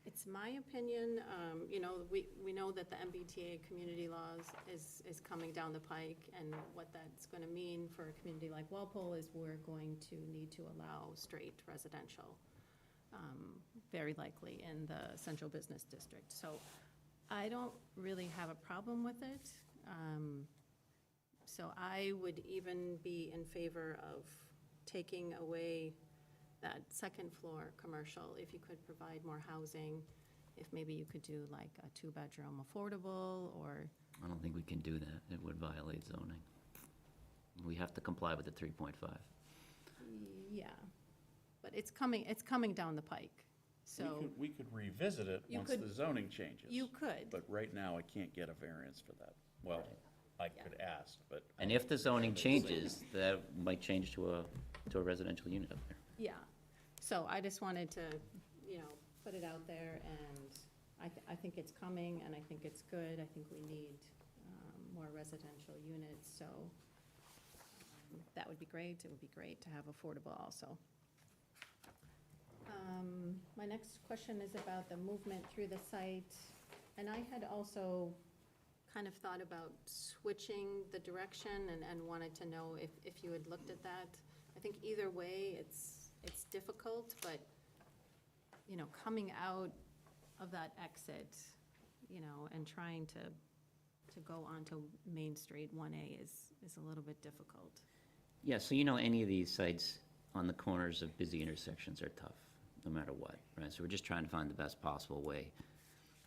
It's my opinion, you know, we know that the MBTA community laws is coming down the pike, and what that's gonna mean for a community like Walpole is we're going to need to allow straight residential, very likely in the central business district. So I don't really have a problem with it. So I would even be in favor of taking away that second floor commercial, if you could provide more housing, if maybe you could do like a 2-bedroom affordable, or, I don't think we can do that. It would violate zoning. We have to comply with the 3.5. yeah. But it's coming down the pike, so We could revisit it You once could- the zoning changes. you could. But right now, I can't get a variance for that. Well, I Yeah. could ask, but. And if the zoning changes, that might change to a residential unit up there. Yeah, so I just wanted to, you know, put it out there, and I think it's coming, and I think it's good. I think we need more residential units, so that would be great. It would be great to have affordable also. My next question is about the movement through the site, and I had also kind of thought about switching the direction and wanted to know if you had looked at that. I think either way, it's difficult, but, you know, coming out of that exit, you know, and trying to go onto Main Street 1A is a little bit difficult. Yeah, so you know, any of these sites on the corners of busy intersections are tough, no matter what, right? So we're just trying to find the best possible way.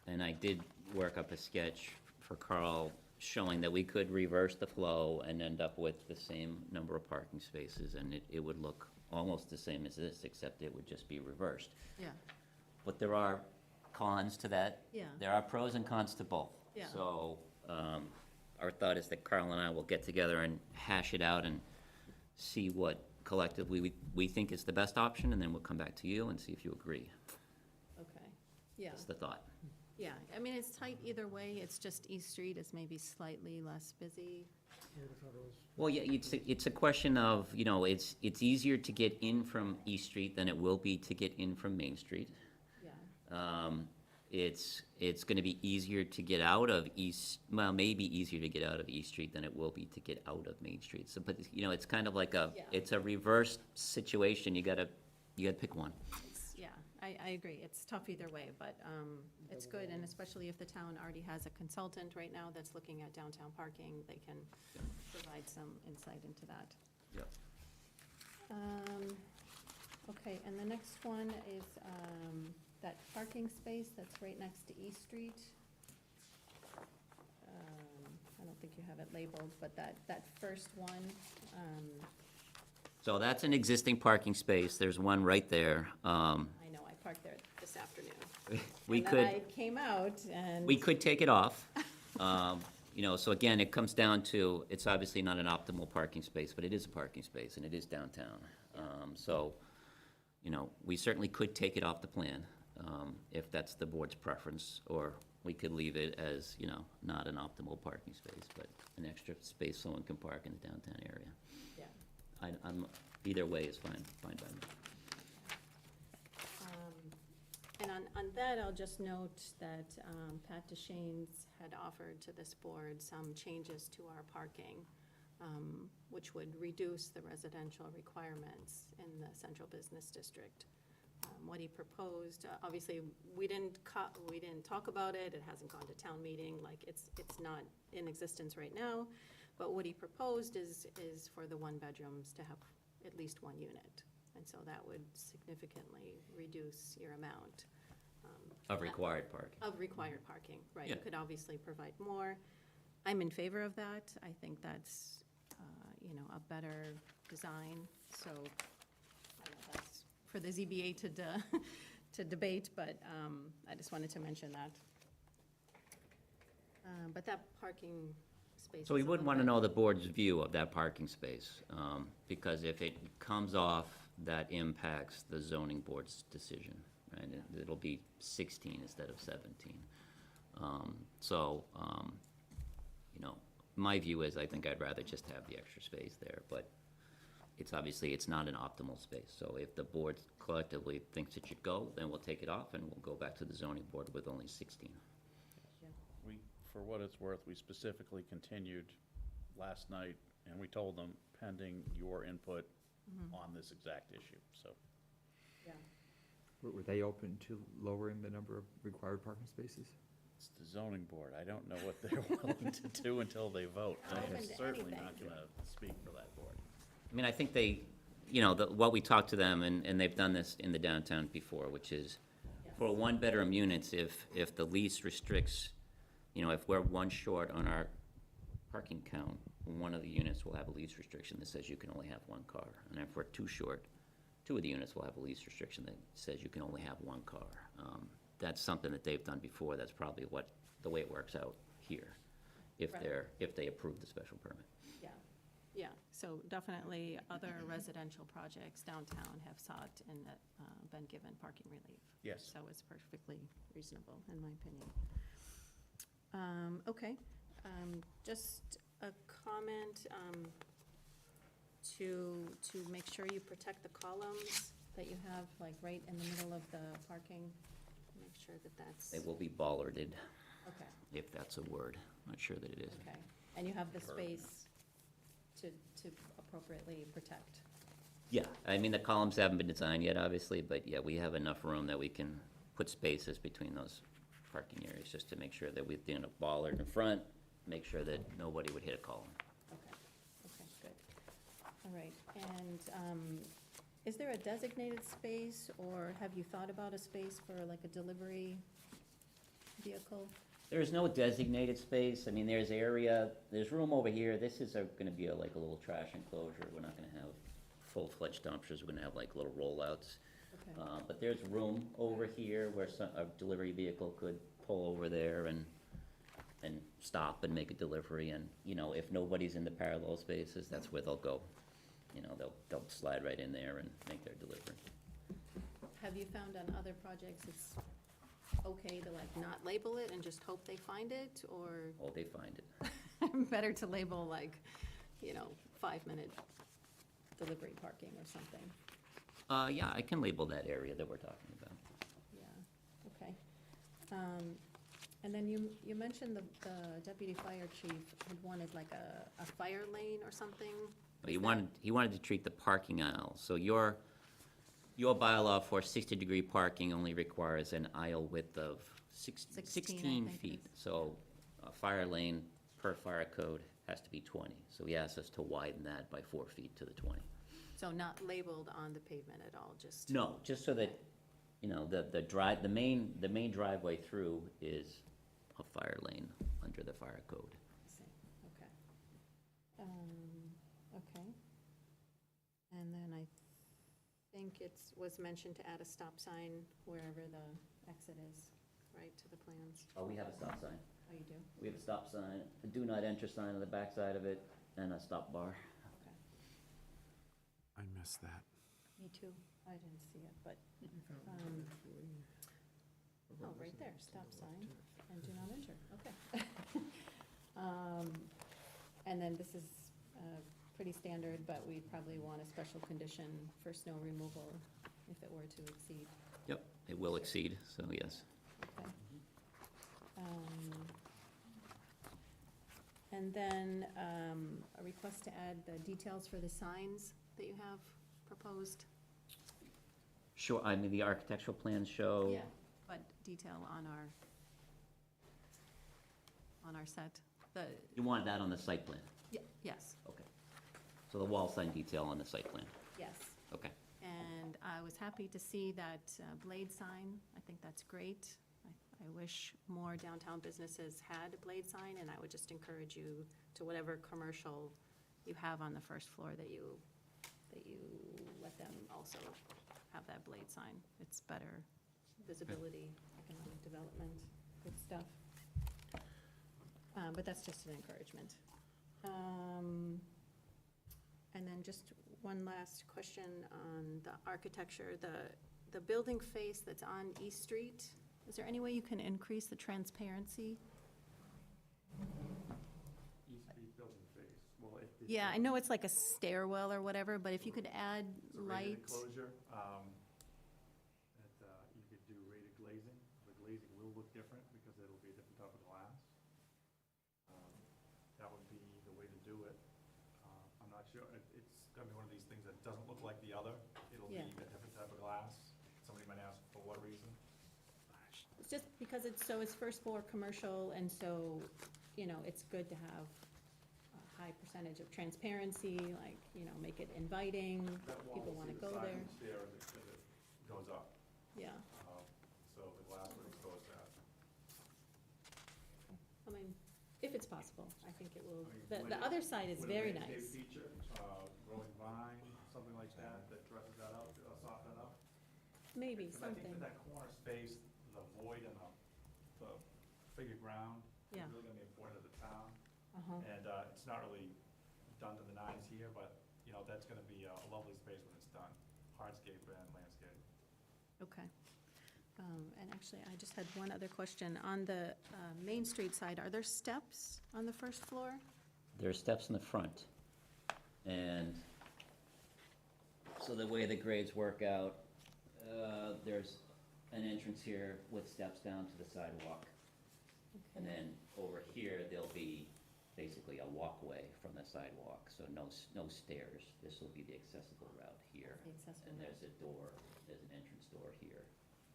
And I did work up a sketch for Carl showing that we could reverse the flow and end up with the same number of parking spaces, and it would look almost the same as this, except it would just be reversed. Yeah. But there are cons to that. Yeah. There are pros and cons to both. Yeah. So, our thought is that Carl and I will get together and hash it out and see what collectively we think is the best option, and then we'll come back to you and see if you agree. Okay, yeah, That's the thought. yeah. I mean, it's tight either way. It's just East Street is maybe slightly less busy. I would've thought it was- Well, yeah, it's a question of, you know, it's easier to get in from East Street than it will be to get in from Main Street. Yeah, It's gonna be easier to get out of maybe easier to get out of East Street than it will be to get out of Main Street. So, but, you know, it's kind of like Yeah. it's a reverse situation. You gotta pick one. yeah, I agree. It's tough either way, but it's good, and especially if the town already has a consultant right now that's looking at downtown parking, they can provide some insight into that. Yep. Okay, and the next one is that parking space that's right next to East Street. I don't think you have it labeled, but that first one, So that's an existing parking space. There's one right there. I know, I parked there this afternoon. We And could. then I came out and. We could take it off. You know, so again, it comes down to, it's obviously not an optimal parking space, but it is a parking space, and it is downtown. So, you know, we certainly could take it off the plan, if that's the board's preference, or we could leave it as, you know, not an optimal parking space, but an extra space someone can park in the downtown area. Yeah. Either way is fine by me. And on that, I'll just note that Pat DeShanes had offered to this board some changes to our parking, which would reduce the residential requirements in the central business district. What he proposed, obviously, we didn't talk about it, it hasn't gone to town meeting, like, it's not in existence right now, but what he proposed is for the 1-bedrooms to have at least 1 unit. And so that would significantly reduce your amount. Of required parking. Of required parking, right. You Yeah. could obviously provide more. I'm in favor of that. I think that's, you know, a better design, so I know that's for the ZBA to debate, but I just wanted to mention that. But that parking space. So we is a would little want to bit- know the board's view of that parking space, because if it comes off, that impacts the zoning board's decision. right? It'll be 16 instead of 17. So, you know, my view is I think I'd rather just have the extra space there, but it's obviously, it's not an optimal space. So if the board collectively thinks it should go, then we'll take it off and we'll go back to the zoning board with only 16. We, for what it's worth, we specifically continued last night, and we told them pending your input on this exact issue, so. Yeah. Were they open to lowering the number of required parking spaces? It's the zoning board. I don't know what they're willing to do until they vote. Open I'm to certainly anything. not gonna speak for that board. I mean, I think they, you know, what we talked to them, and they've done this in the downtown before, which is for one-bedroom units, if the lease restricts, you know, if we're one short on our parking count, one of the units will have a lease restriction that says you can only have one car. And if we're two short, two of the units will have a lease restriction that says you can only have one car. That's something that they've done before. That's probably the way it works out here, if Right. if they approve the special permit. Yeah, yeah, so definitely other residential projects downtown have sought and been given parking relief. Yes. So it's perfectly reasonable, in my opinion. Okay, just a comment, to make sure you protect the columns that you have, like, right in the middle of the parking. Make sure that that's, They will be bollarded, okay, if that's a word. I'm not sure that it is. okay. And you have the space to appropriately protect. Yeah, I mean, the columns haven't been designed yet, obviously, but yeah, we have enough room that we can put spaces between those parking areas, just to make sure that we've done a bollard in front, make sure that nobody would hit a column. Okay, okay, good. All right, and is there a designated space, or have you thought about a space for like a delivery vehicle? There is no designated space. I mean, there's room over here. This is gonna be like a little trash enclosure. We're not gonna have full-fledged dumpsters. We're gonna have like little rollouts. Okay, But there's room over here where a delivery vehicle could pull over there and stop and make a delivery. And, you know, if nobody's in the parallel spaces, that's where they'll go. You know, they'll slide right in there and make their delivery. have you found on other projects it's okay to like not label it and just hope they find it, or Oh, they find it. better to label like, 5-minute delivery parking or something? Yeah, I can label that area that we're talking about. Yeah, okay. And then you mentioned the deputy fire chief had wanted like a fire lane or something? But he wanted to treat the parking aisle. So your bylaw for 60-degree parking only requires an aisle width of 16, I 16 think it feet. is. So a fire lane per fire code has to be 20. So he asked us to widen that by 4 feet to the 20. So not labeled on the pavement at all, just? No, just so that, the main driveway through is a fire lane under the fire code. I see, okay. Okay. And then I think was mentioned to add a stop sign wherever the exit is, right, to the plans? Oh, we have a stop sign. Oh, you do? We have a stop sign, a do not enter sign on the back side of it, and a stop bar. Okay. I missed that. Me too. I didn't see it, but, oh, right there, stop sign and do not enter, okay. And then this is pretty standard, but we'd probably want a special condition for snow removal if it were to exceed. Yep, it will exceed, so yes. Okay. And then a request to add the details for the signs that you have proposed? Sure, I mean, the architectural plans show. Yeah, but detail on our set, You want that on the site plan? yes, Okay. So the wall sign detail on the site plan, yes. okay. And I was happy to see that blade sign. I think that's great. I wish more downtown businesses had a blade sign, and I would just encourage you to whatever commercial you have on the first floor that you let them also have that blade sign. It's better visibility, economic development, good stuff. But that's just an encouragement. And then just one last question on the architecture. the building face that's on East Street, is there any way you can increase the transparency? East Street building face, well, Yeah, I know it's like a stairwell or whatever, but if you could add light. enclosure, you could do rated glazing. The glazing will look different because it'll be a different type of glass. That would be the way to do it. I'm not sure, it's gonna be one of these things that doesn't look like the other. It'll be Yeah. a different type of glass. Somebody might ask for what reason. It's just because it's first floor commercial, and so, you know, it's good to have a high percentage of transparency, like, you know, make it inviting, That wall, people will wanna see go the side there. of the stair as it goes up. Yeah, So the glass would expose that. I mean, if it's possible, I think it will, I mean, the would it- other side is would a very landscape nice. feature, growing vine, something like that, that dresses that up, soften it up? Maybe, Because I think something, that that corner space, the void and the figured ground, is Yeah. really gonna be important to the town. uh-huh, And, it's not really done to the nines here, but, you know, that's gonna be a lovely space when it's done, hardscape and landscape. okay. And actually, I just had one other question. On the Main Street side, are there steps on the first floor? There are steps in the front, and so the way the grades work out, there's an entrance here with steps down to the sidewalk. And then over here, there'll be basically a walkway from the sidewalk, so no stairs. This will be the accessible route here. The accessible And route. there's a door, there's an entrance door here.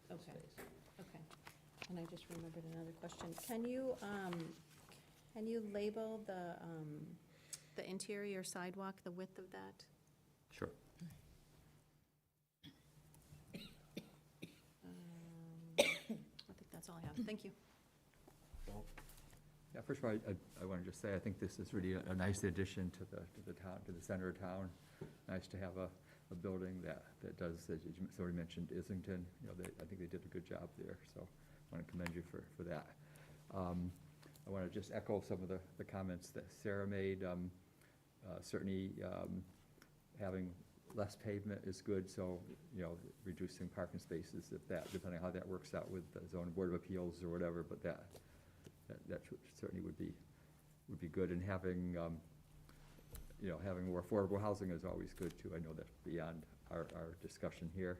to the Okay. space. Okay, and I just remembered another question. Can you label the interior sidewalk, the width of that? Sure. I think that's all I have. Thank you. Yeah, first of all, I want to just say, I think this is really a nice addition to the town, to the center of town. Nice to have a building that does, as you sort of mentioned, Islington, you know, I think they did a good job there, so I want to commend you for that. I want to just echo some of the comments that Sarah made. Certainly, having less pavement is good, so, you know, reducing parking spaces, if that, depending on how that works out with the zoning board of appeals or whatever, but that certainly would be good, and having, you know, having more affordable housing is always good too. I know that's beyond our discussion here.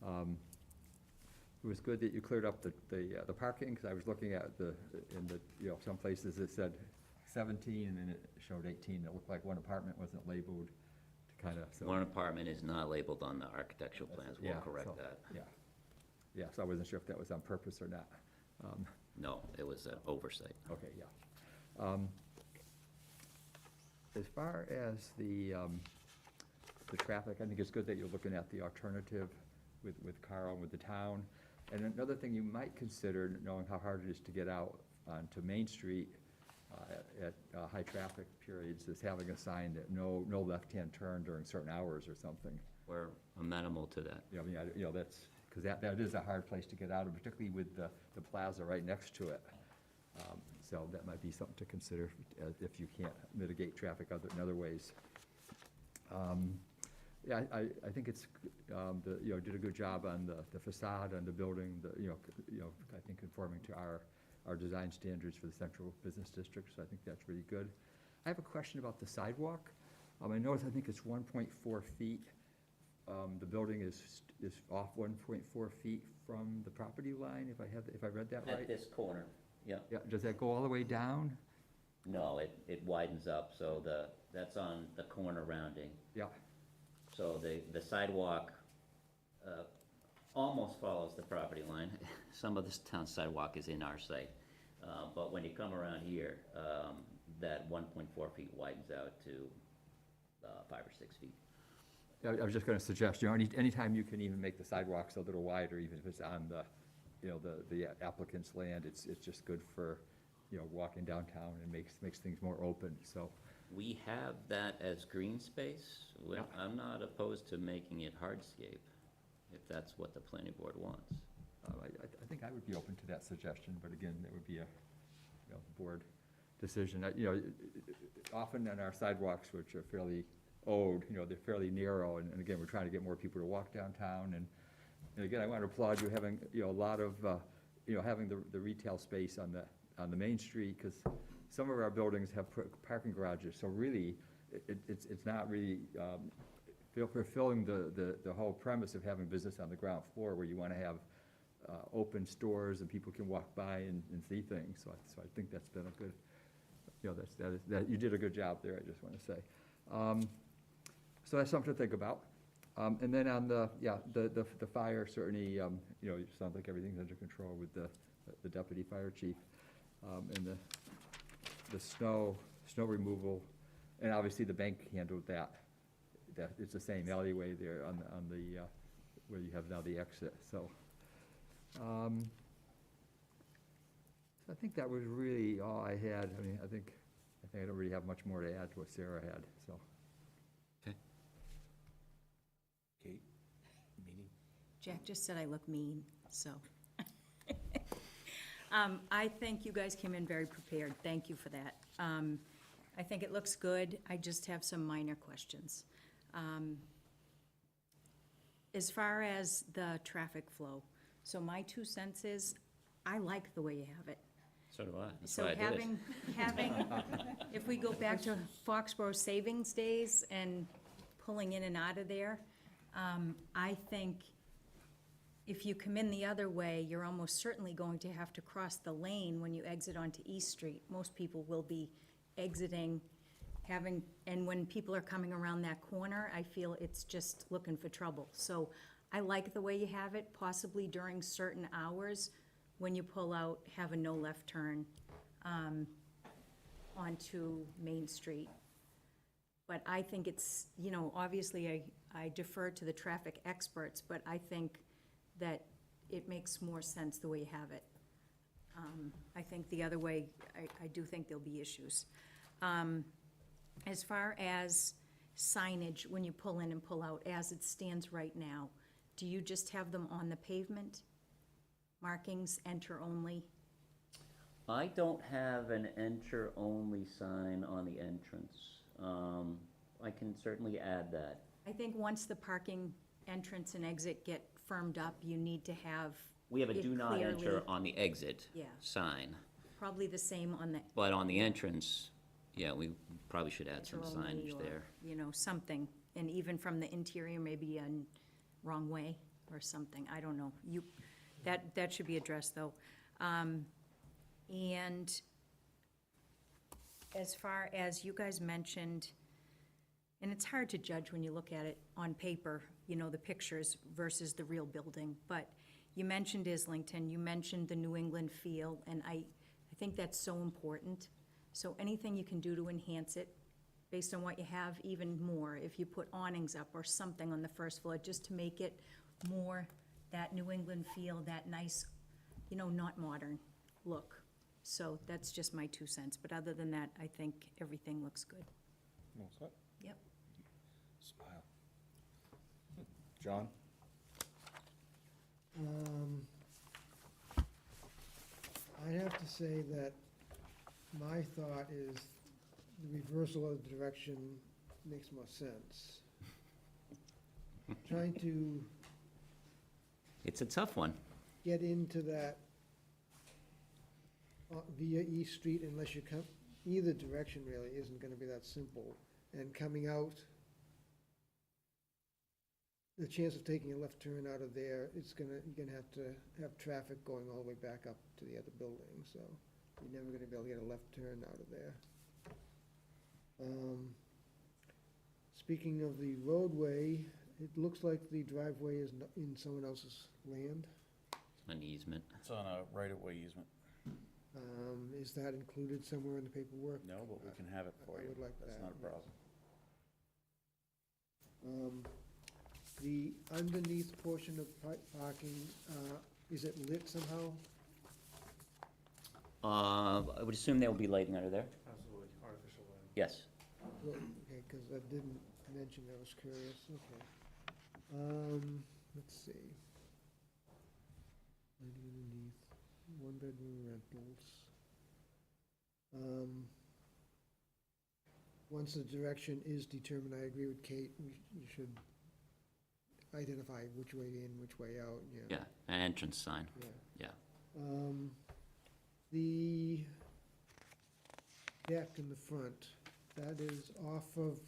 It was good that you cleared up the parking, because I was looking at you know, some places it said 17 and then it showed 18. It looked like one apartment wasn't labeled to kind of, so. One apartment is not labeled on the architectural plans. We'll Yeah, correct so- that. Yeah. Yeah, so I wasn't sure if that was on purpose or not. No, it was an oversight. Okay, yeah. As far as the traffic, I think it's good that you're looking at the alternative with Carl and with the town. And another thing you might consider, knowing how hard it is to get out onto Main Street at high traffic periods, is having a sign that no left-hand turn during certain hours or something. We're amenable to that. You know, I mean, you know, that's, because that is a hard place to get out of, particularly with the plaza right next to it. So that might be something to consider if you can't mitigate traffic in other ways. Yeah, I think it's, you know, did a good job on the facade, on the building, you know, I think conforming to our design standards for the central business district, so I think that's really good. I have a question about the sidewalk. I noticed, I think it's 1.4 feet. The building is off 1.4 feet from the property line, if I read that right? At this corner, yeah. Yeah, does that go all the way down? No, it widens up, so that's on the corner rounding. Yeah, So the sidewalk almost follows the property line. Some of this town sidewalk is in our site. But when you come around here, that 1.4 feet widens out to 5 or 6 feet. I was just gonna suggest, you know, anytime you can even make the sidewalks a little wider, even if it's on the, you know, the applicant's land, it's just good for, you know, walking downtown and makes things more open, so. We have that as green space. Yeah. I'm not opposed to making it hardscape, if that's what the planning board wants. I think I would be open to that suggestion, but again, that would be a, you know, board decision. You know, often on our sidewalks, which are fairly old, you know, they're fairly narrow, and again, we're trying to get more people to walk downtown, and And again, I want to applaud you having, you know, a lot of, you know, having the retail space on the main street, because some of our buildings have parking garages, so really, it's not really fulfilling the whole premise of having business on the ground floor, where you want to have open stores and people can walk by and see things. So I think that's been a good, you know, that you did a good job there, I just want to say. So that's something to think about. And then on the fire, certainly, you know, it sounds like everything's under control with the deputy fire chief, and the snow removal, and obviously the bank handled that. It's the same alleyway there on the where you have now the exit, so. I think that was really all I had. I mean, I think I don't really have much more to add to what Sarah had, so. Kate, meeting? Jack just said I look mean, so. I think you guys came in very prepared. Thank you for that. I think it looks good. I just have some minor questions. As far as the traffic flow, so my 2 cents is, I like the way you have it. So do I. That's So why I did it. having, if we go back to Foxborough savings days and pulling in and out of there, I think if you come in the other way, you're almost certainly going to have to cross the lane when you exit onto East Street. Most people will be exiting, and when people are coming around that corner, I feel it's just looking for trouble. So I like the way you have it, possibly during certain hours, when you pull out, have a no left turn onto Main Street. But I think it's, you know, obviously I defer to the traffic experts, but I think that it makes more sense the way you have it. I think the other way, I do think there'll be issues. As far as signage, when you pull in and pull out, as it stands right now, do you just have them on the pavement? Markings, enter only? I don't have an enter-only sign on the entrance. I can certainly add that. I think once the parking entrance and exit get firmed up, you need to have We have a it do not enter clearly- on the exit Yeah. sign, Probably the same on the but on the entrance, yeah, we probably should add some enter only signage or, there. you know, something. And even from the interior, maybe a wrong way or something, I don't know. That should be addressed, though. And as far as you guys mentioned, and it's hard to judge when you look at it on paper, you know, the pictures versus the real building, but you mentioned Islington, you mentioned the New England feel, and I think that's so important. So anything you can do to enhance it, based on what you have, even more, if you put awnings up or something on the first floor, just to make it more that New England feel, that nice, you know, not modern look. So that's just my 2 cents, but other than that, I think everything looks good. What's that? Yep. Smile. John? I'd have to say that my thought is the reversal of the direction makes more sense. Trying to It's a tough one. get into that via East Street unless you come, either direction really isn't gonna be that simple. And coming out, the chance of taking a left turn out of there, you're gonna have to have traffic going all the way back up to the other building, so you're never gonna be able to get a left turn out of there. Speaking of the roadway, it looks like the driveway is in someone else's land. An easement. It's on a right-of-way easement. Is that included somewhere in the paperwork? No, but we can have it for I you. would like That's that, not a yes. problem. The underneath portion of parking, is it lit somehow? I would assume there will be lighting under there. Absolutely, artificial lighting. Yes. Well, okay, because I didn't mention, I was curious, okay. Let's see. Lighting underneath, one-bedroom rentals. Once the direction is determined, I agree with Kate, you should identify which way in, which way out, yeah. Yeah, an entrance sign, Yeah. yeah. The deck in the front, that is off of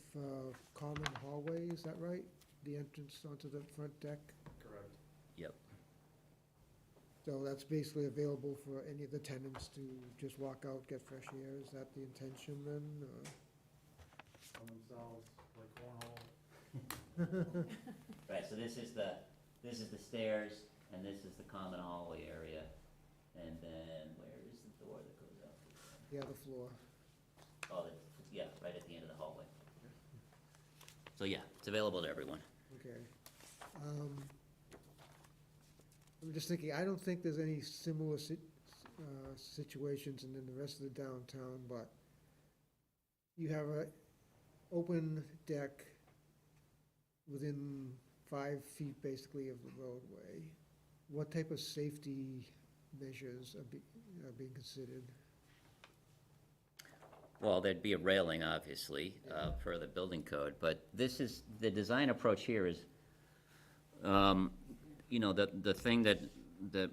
common hallway, is that right? The entrance onto the front deck? Correct. Yep. So that's basically available for any of the tenants to just walk out, get fresh air, is that the intention then? or- On themselves, like cornhole. Right, so this is the stairs, and this is the common hallway area, and then where is the door that goes out? The other floor. Oh, yeah, right at the end of the hallway. So yeah, it's available to everyone. Okay. I'm just thinking, I don't think there's any similar situations in the rest of the downtown, but you have a open deck within 5 feet basically of the roadway. What type of safety measures are being considered? Well, there'd be a railing, obviously, per the building code, but this is, the design approach here is, you know, the thing that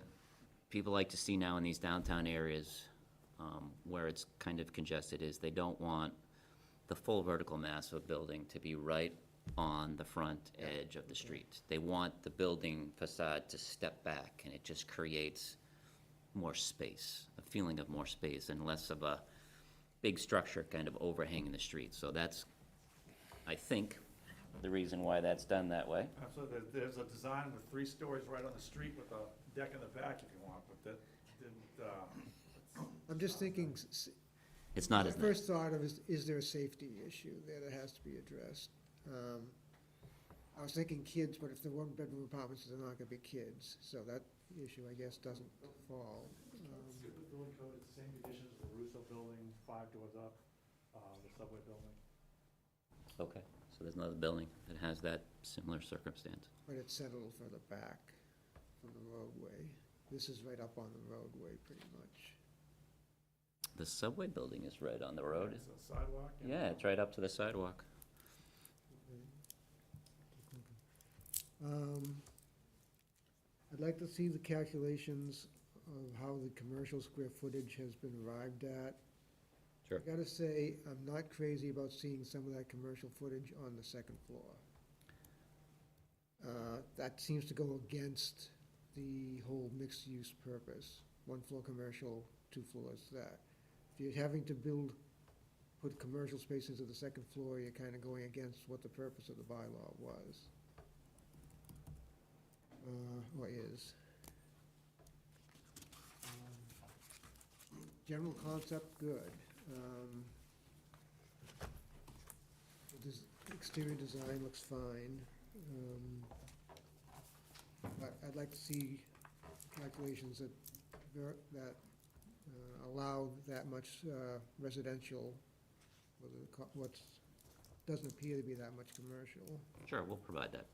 people like to see now in these downtown areas, where it's kind of congested, is they don't want the full vertical mass of a building to be right on the front edge of the street. They want the building facade to step back, and it just creates more space, a feeling of more space, and less of a big structure kind of overhanging the street. So that's, I think, the reason why that's done that way. Absolutely, there's a design with 3 stories right on the street with a deck in the back if you want, but that didn't, I'm just thinking, It's not as my nice. first thought of is there a safety issue there that has to be addressed? I was thinking kids, but if they're one-bedroom apartments, they're not gonna be kids, so that issue, I guess, doesn't fall. The building code is the same conditions as the Russo building, 5 doors up, the subway building. Okay, so there's another building that has that similar circumstance. But it's set a little further back from the roadway. This is right up on the roadway, pretty much. The subway building is right on the road. It's a sidewalk. Yeah, it's right up to the sidewalk. I'd like to see the calculations of how the commercial square footage has been arrived at. Sure. I gotta say, I'm not crazy about seeing some of that commercial footage on the second floor. That seems to go against the whole mixed-use purpose. 1 floor commercial, 2 floors that. If you're having to put commercial space into the second floor, you're kind of going against what the purpose of the bylaw was. Or is. General concept, good. This exterior design looks fine. But I'd like to see calculations that allow that much residential, what doesn't appear to be that much commercial. Sure, we'll provide that.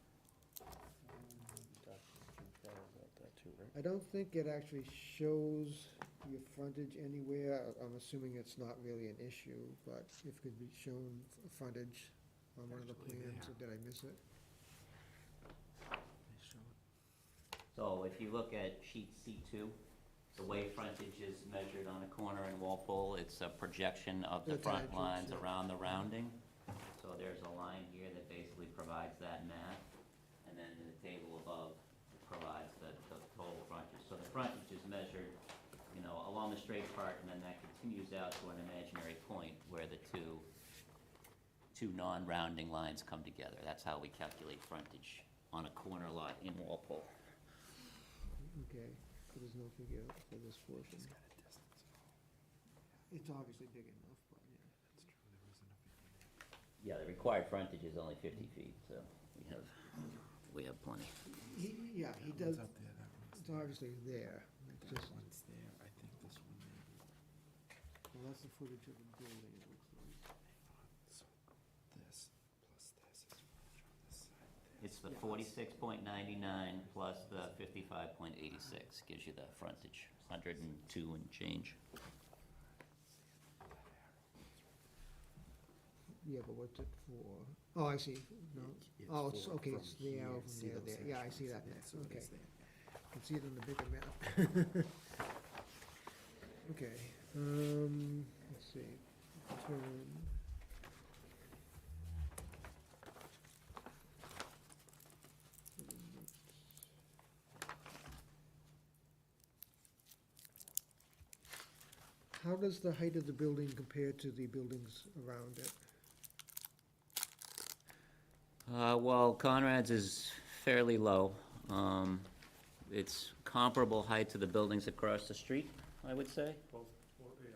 I don't think it actually shows your frontage anywhere. I'm assuming it's not really an issue, but if it could be shown frontage on one of the plans, or did I miss it? So if you look at sheet C2, the way frontage is measured on a corner in Walpole, it's a projection of the The front tangents, lines yeah. around the rounding. So there's a line here that basically provides that math, and then the table above provides the total frontage. So the frontage is measured, you know, along the straight part, and then that continues out to an imaginary point where the two non-rounding lines come together. That's how we calculate frontage on a corner lot in Walpole. Okay, so there's no figure for this portion. It's obviously big enough, but yeah. Yeah, the required frontage is only 50 feet, so we have plenty. Yeah, he does, it's obviously there. It's just, One's there, I think this one maybe. well, that's the footage of the building, it looks like. So this plus this is frontage on this side there. It's the 46.99 plus the 55.86, gives you the frontage, 102 and change. Yeah, but what's it for? Oh, I see, no, oh, it's, okay, it's the arrow from there, there, yeah, I see that, okay. Can see it on the bigger map. Okay, let's see, turn. How does the height of the building compare to the buildings around it? Well, Conrad's is fairly low. It's comparable height to the buildings across the street, I would say. Both, yeah,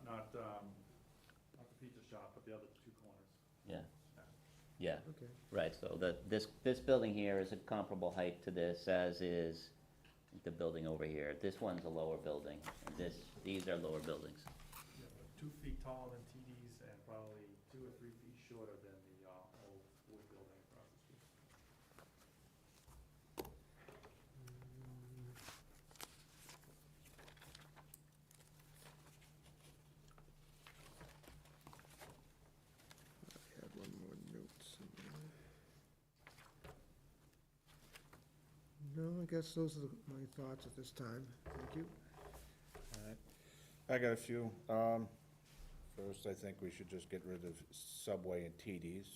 not the pizza shop, but the other two corners. Yeah. Yeah, Okay. right, so this building here is a comparable height to this, as is the building over here. This one's a lower building, and these are lower buildings. Yeah, 2 feet taller than TD's and probably 2 or 3 feet shorter than the old wood building across the street. I had one more note somewhere. No, I guess those are my thoughts at this time. Thank you. Alright. I got a few. First, I think we should just get rid of Subway and TD's.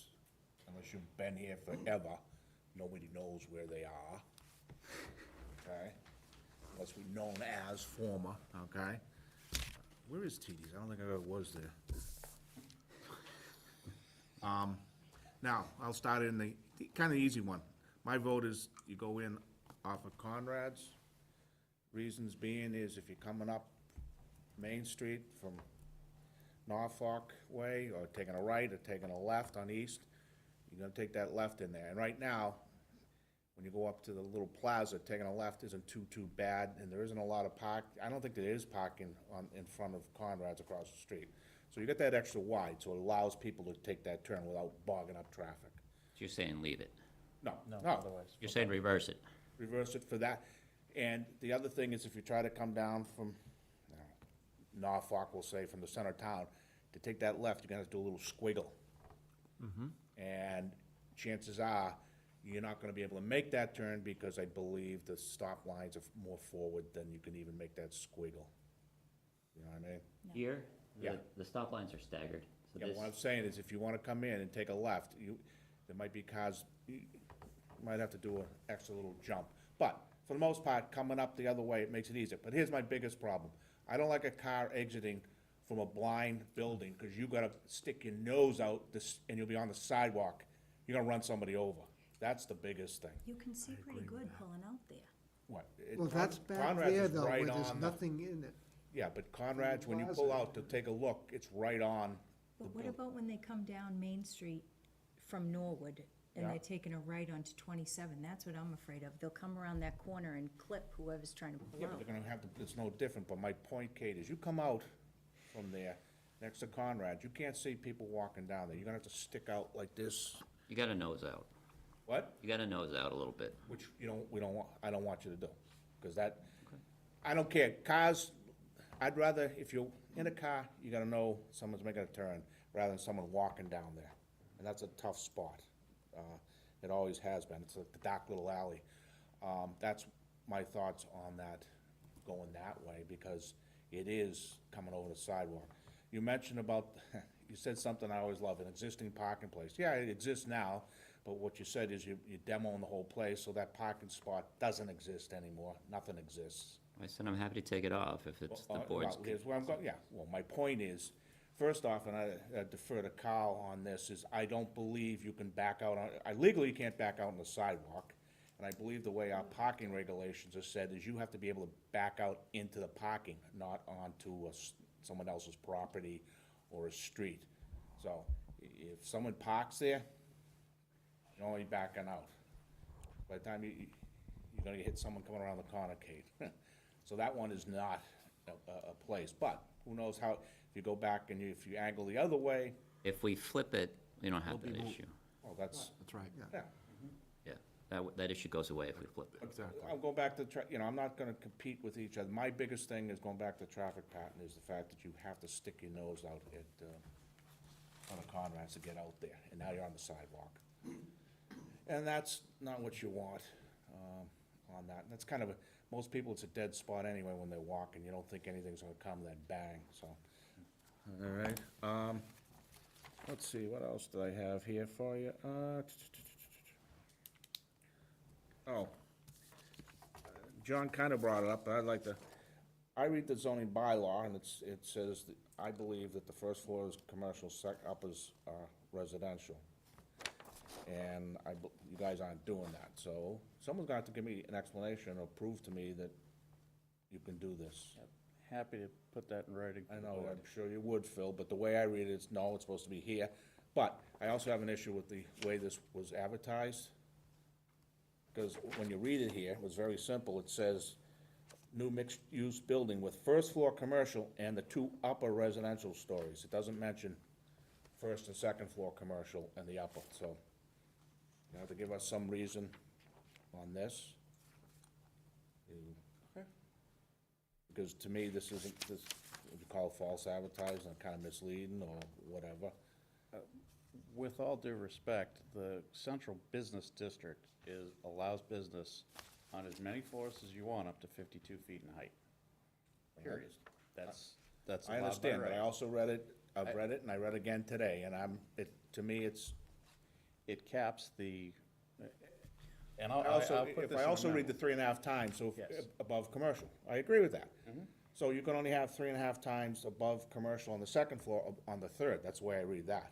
Unless you've been here forever, nobody knows where they are. Okay? Unless we're known as former, okay? Where is TD's? I don't think I ever was there. Now, I'll start in the kind of easy one. My vote is you go in off of Conrad's. Reasons being is if you're coming up Main Street from Norfolk Way, or taking a right or taking a left on East, you're gonna take that left in there. And right now, when you go up to the little plaza, taking a left isn't too bad, and there isn't a lot of I don't think there is parking in front of Conrad's across the street. So you get that extra wide, so it allows people to take that turn without bogging up traffic. So you're saying leave it? No. You're saying reverse it? Reverse it for that. And the other thing is if you try to come down from, Norfolk, we'll say, from the center of town, to take that left, you're gonna have to do a little squiggle. And chances are, you're not gonna be able to make that turn because I believe the stop lines are more forward than you can even make that squiggle. You know what I mean? Here? Yeah. The stop lines are staggered, so Yeah, this, what I'm saying is if you wanna come in and take a left, there might be cars, you might have to do an extra little jump. But for the most part, coming up the other way, it makes it easier. But here's my biggest problem. I don't like a car exiting from a blind building, cause you gotta stick your nose out and you'll be on the sidewalk. You're gonna run somebody over. That's the biggest thing. You can see pretty good pulling out there. What? Well, that's back Conrad's there is though, right where there's on the- nothing in it. Yeah, but Conrad's, when you plaza. pull out to take a look, it's right on. But what about when they come down Main Street from Norwood and Yeah. they're taking a right onto 27? That's what I'm afraid of. They'll come around that corner and clip whoever's trying to pull Yeah, but out. they're gonna have to, it's no different, but my point, Kate, is you come out from there, next to Conrad, you can't see people walking down there. You're gonna have to stick out like this. you got a nose out. What? You got a nose out a little bit. Which we don't want, I don't want you to do, because that, I don't care, cars, I'd rather, if you're in a car, you gotta know someone's making a turn, rather than someone walking down there, and that's a tough spot. It always has been, it's like the dark little alley. That's my thoughts on that, going that way, because it is coming over the sidewalk. You mentioned about, you said something I always love, an existing parking place. Yeah, it exists now, but what you said is you're demoing the whole place, so that parking spot doesn't exist anymore, nothing exists. I said I'm happy to take it off if it's the Well, board's. here's where I'm going, yeah, well, my point is, first off, and I defer to Carl on this, is I don't believe you can back out on, I legally can't back out on the sidewalk, and I believe the way our parking regulations are said is you have to be able to back out into the parking, not onto someone else's property or a street. So, if someone parks there, you're only backing out. By the time you're gonna hit someone coming around the corner, Kate. So that one is not a place, but who knows how, if you go back and if you angle the other way, If we flip it, we don't have that issue. well, that's, That's right. yeah. Yeah, that issue goes away if we flip it. Exactly. I'll go back to, I'm not gonna compete with each other. My biggest thing is going back to traffic pattern is the fact that you have to stick your nose out at, on the Conrads to get out there, and now you're on the sidewalk. And that's not what you want, on that. And that's kind of most people, it's a dead spot anyway when they're walking. You don't think anything's gonna come, then bang, so. All right, let's see, what else do I have here for you? John kind of brought it up, but I'd like to, I read the zoning bylaw, and it says, that I believe that the first floor is commercial, up is residential. And you guys aren't doing that, so someone's gonna have to give me an explanation or prove to me that you can do this. Happy to put that in writing. I know, I'm sure you would, Phil, but the way I read it is, no, it's supposed to be here. But I also have an issue with the way this was advertised. Because when you read it here, it was very simple. It says, new mixed-use building with first floor commercial and the 2 upper residential stories. It doesn't mention first and second floor commercial and the upper, so you have to give us some reason on this. Because to me, this isn't, this, what you call false advertising, kind of misleading or whatever. With all due respect, the central business district allows business on as many floors as you want, up to 52 feet in height. Period. That's allowed by I understand, but I right. also read it, I've read it, and I read it again today, and to me, it's, It caps the, and I I'll also, put if this I in a also read memo. the 3.5 times, so Yes. above commercial, I agree with that. Mm-hmm. So you can only have 3.5 times above commercial on the second floor, on the third, that's the way I read that.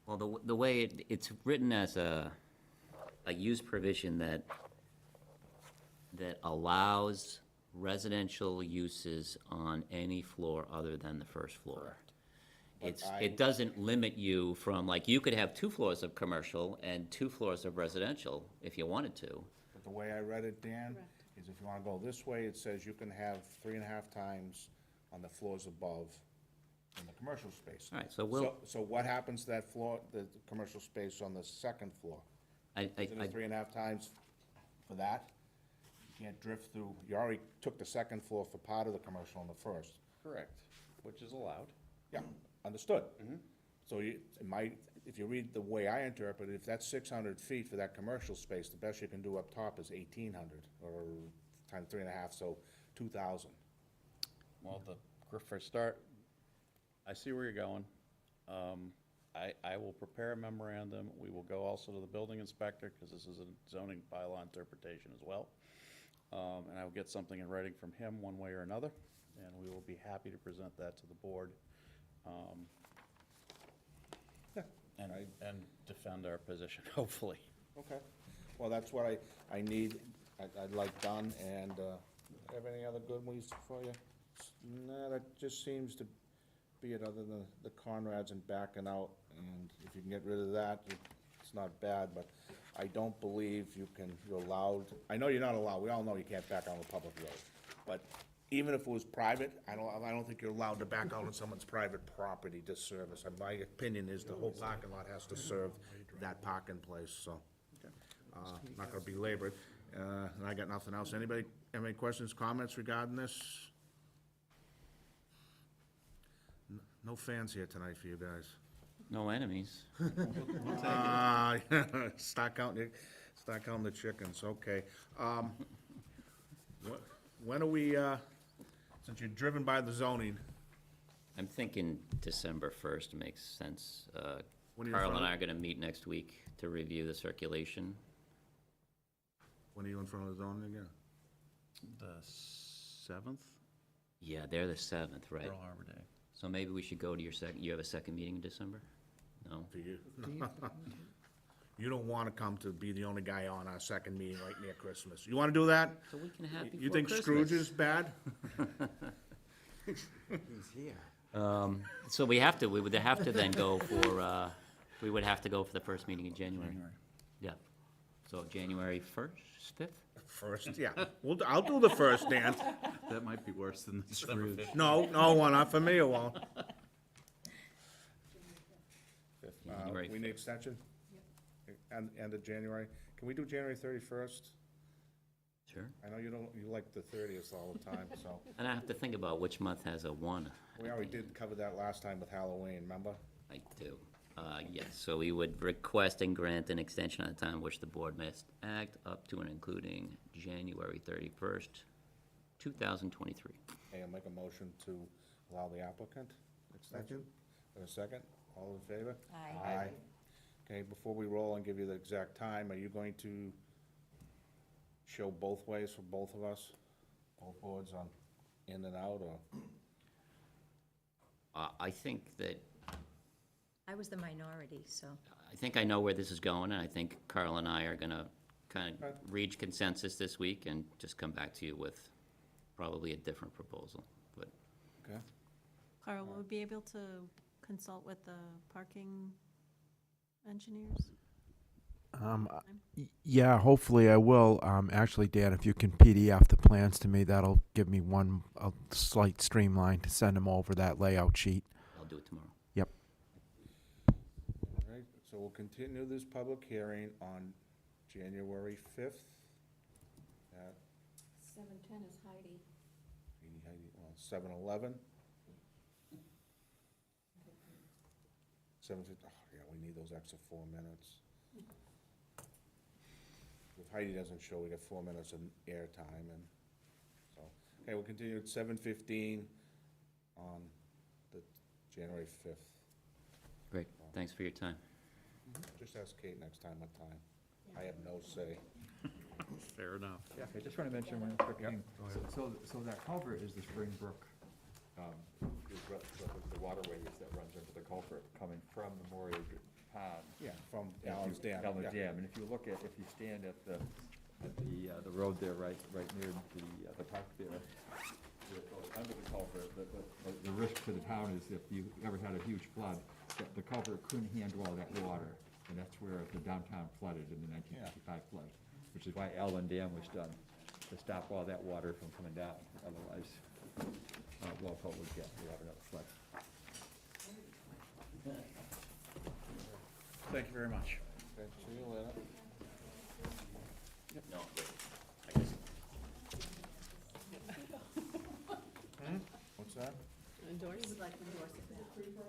Well, the way it's written as a use provision that allows residential uses on any floor other than the first floor. It doesn't limit you from, like, you could have 2 floors of commercial and 2 floors of residential if you wanted to. But the way I read it, Dan, is if you wanna go this way, it says you can have 3.5 times on the floors above in the commercial space. All right, so we'll, So what happens to that floor, the commercial space on the second floor? Isn't it 3.5 times for that? You can't drift through, you already took the second floor for part of the commercial on the first. Correct, which is allowed. Yeah, understood. So if you read the way I interpret it, if that's 600 feet for that commercial space, the best you can do up top is 1,800, or times 3.5, so 2,000. Well, for start, I see where you're going. I will prepare a memorandum. We will go also to the building inspector, because this is a zoning bylaw interpretation as well. And I will get something in writing from him one way or another, and we will be happy to present that to the board. And defend our position, hopefully. Okay. Well, that's what I need, I'd like done, and, have any other good ones for you? No, that just seems to be it, other than the Conrads and backing out, and if you can get rid of that, it's not bad, but I don't believe you're allowed, I know you're not allowed, we all know you can't back out on a public road, but even if it was private, I don't think you're allowed to back out on someone's private property to service. And my opinion is the whole parking lot has to serve that parking place, so. Not gonna be labored, and I got nothing else. Anybody have any questions, comments regarding this? No fans here tonight for you guys. no enemies. Start counting the chickens, okay. When are we, since you're driven by the zoning, I'm thinking December 1st makes sense. When are you Carl and from? I are gonna meet next week to review the circulation. when are you in front of the zoning again? The 7th, Yeah, they're the 7th, right? Pearl Harbor Day. So maybe we should go to you have a second meeting in December? No? For you? You don't wanna come to be the only guy on our second meeting right near Christmas. You wanna do that? So we can have before You think Christmas. Scrooge is bad? He's here. So we would have to then go for, we would have to go for the first meeting in January. Yeah. So January 1st, 5th? First, yeah. I'll do the first, Dan. That might be worse than the December 5th. No, not for me, it won't. January We need extension? End of January. Can we do January 31st? Sure. I know you like the 30th all the time, so. And I have to think about which month has a 1. We already did cover that last time with Halloween, remember? I do. Yes, so we would request and grant an extension on the time which the board must act up to and including January 31st, 2023. Okay, I'll make a motion to allow the applicant extension. In a second, all in favor? Aye. Aye. Okay, before we roll and give you the exact time, are you going to show both ways for both of us? Both boards on in and out, or? I think that, I was the minority, so. I think I know where this is going, and I think Carl and I are gonna kind of Okay. reach consensus this week and just come back to you with probably a different proposal, but Okay. Carl, will we be able to consult with the parking engineers? Yeah, hopefully I will. Actually, Dan, if you can PDF the plans to me, that'll give me a slight streamline to send them over that layout sheet. I'll do it tomorrow. All right, so we'll continue this public hearing on January 5th at 7:10 is Heidi. 7:11. 7:50, oh, yeah, we need those extra 4 minutes. If Heidi doesn't show, we got 4 minutes of airtime, and so, okay, we'll continue at 7:15 on the January 5th. Great, thanks for your time. Just ask Kate next time what time. I have no say. Fair enough. Yeah, I just want to mention one quick Yep, thing. go ahead. So that culvert is the Springbrook, the waterway that runs into the culvert coming from Memorial Pond. Yeah, from Allen's Dam. Allen's yeah. Dam, and if you look at, if you stand at the road there, right near the park there, that goes under the culvert, the risk to the town is if you ever had a huge flood, that the culvert couldn't handle all that water, and that's where the downtown flooded in the 1955 flood, which is why Allen Dam was done, to stop all that water from coming down, otherwise, Walpole would have another flood. Thank you very much. Okay, see you later. No, I guess, What's that? Endorse?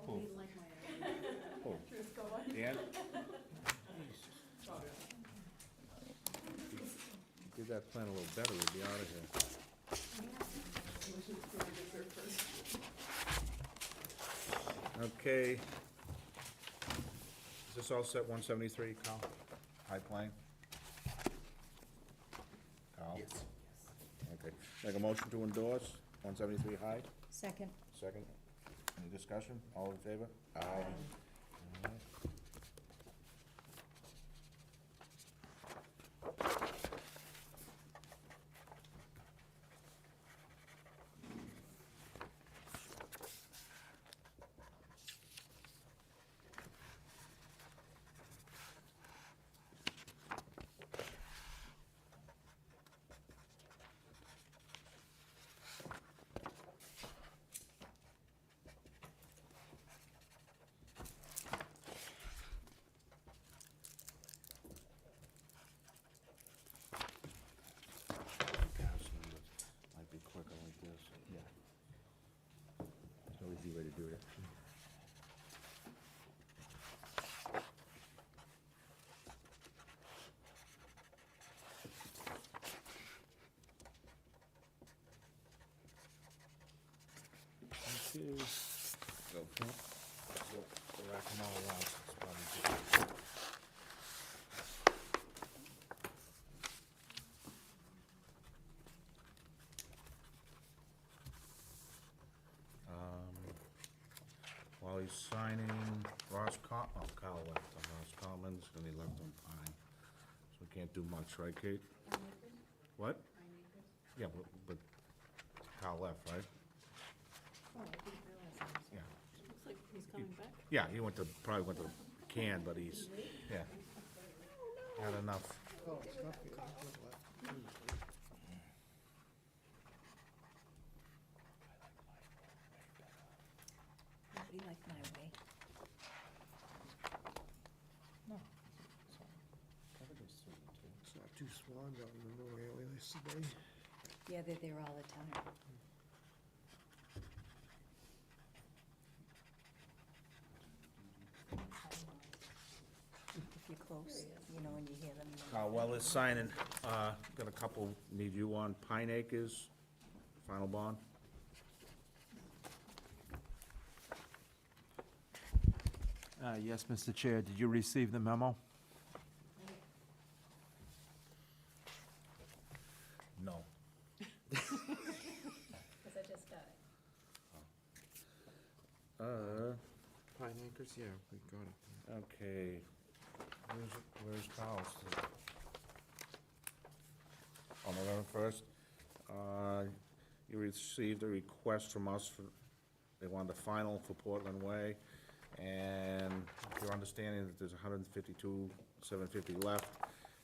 Who? Who? Dan? Did that plan a little better, we'd be out of here. Okay. Is this all set, 173, Carl? High Plain? Carl? Yes. Okay, make a motion to endorse, 173 High? Second. Second. Any discussion? All in favor? Aye. All right. Might be quicker like this. Yeah. There's no easy way to do it. Go. We'll rack 'em all around. It's probably good. While he's signing, Kyle left on Ross Commons, and he left on Pine. So we can't do much, right, Kate? What? Yeah, but Kyle left, right? Oh, I didn't realize that. Yeah. Looks like he's coming back. Yeah, he probably went to Cannes, but he's, yeah. Had enough. Oh, it's not good. It's not left. Nobody liked my way. No. It's not too Swans out in the memorial yesterday. Yeah, they're there all the time. If you're close, you know, when you hear them. While they're signing, got a couple, need you on Pine Acres, final bond? Yes, Mr. Chair, did you receive the memo? No. Because I just got it. Pine Acres, yeah, we got it. Okay, where's Carl's? On November 1st, you received a request from us for, they wanted the final for Portland Way, and you're understanding that there's 152,750 left,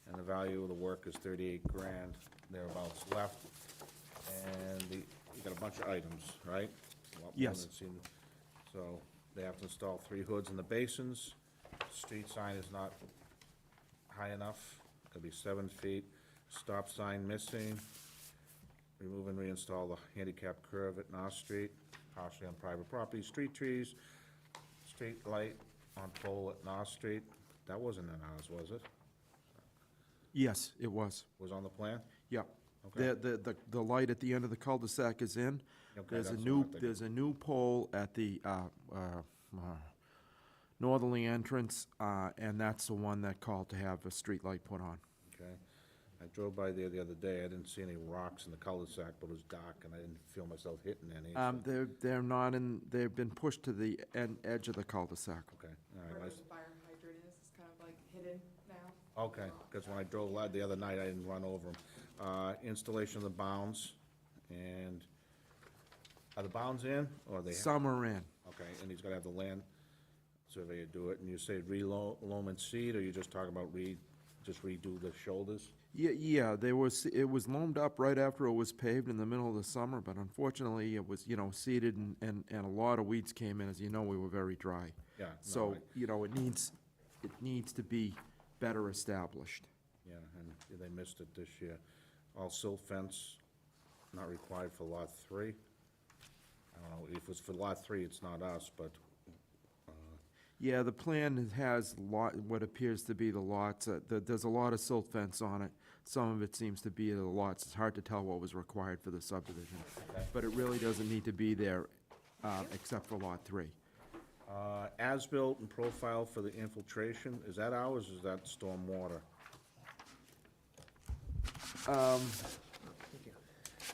and the value of the work is 38 grand thereabouts left, and you got a bunch of items, right? A lot more Yes. than it seemed. So they have to install 3 hoods in the basins. Street sign is not high enough, could be 7 feet. Stop sign missing. Remove and reinstall the handicap curve at North Street, partially on private property. Street trees, street light on pole at North Street. That wasn't in ours, was it? Yes, it was. Was on the plan? Yep. Okay. The light at the end of the cul-de-sac is in. Okay, There's a that's what new, I'm thinking. there's a new pole at the northerly entrance, and that's the one that called to have a street light put on. Okay. I drove by there the other day. I didn't see any rocks in the cul-de-sac, but it was dark, and I didn't feel myself hitting any. so- They're not in, they've been pushed to the edge of the cul-de-sac. Okay, all Where right. the fire hydrant is, it's kind of like hidden now. Okay, because when I drove the other night, I didn't run over them. Installation of the bounds, and are the bounds in, or they? Some are in. Okay, and he's gotta have the land surveyor do it, and you say loam and seed, or you just talk about just redo the shoulders? Yeah, it was loamed up right after it was paved in the middle of the summer, but unfortunately, it was, seeded and a lot of weeds came in. As you know, we were very dry. Yeah. no, So, I- it needs to be better established. Yeah, and they missed it this year. All silt fence, not required for lot 3. I don't know, if it's for lot 3, it's not us, but, Yeah, the plan has what appears to be the lots, there's a lot of silt fence on it. Some of it seems to be the lots. It's hard to tell what was required for the subdivision. Okay. But it really doesn't need to be there, except for lot 3. as-built and profile for the infiltration, is that ours, or is that stormwater?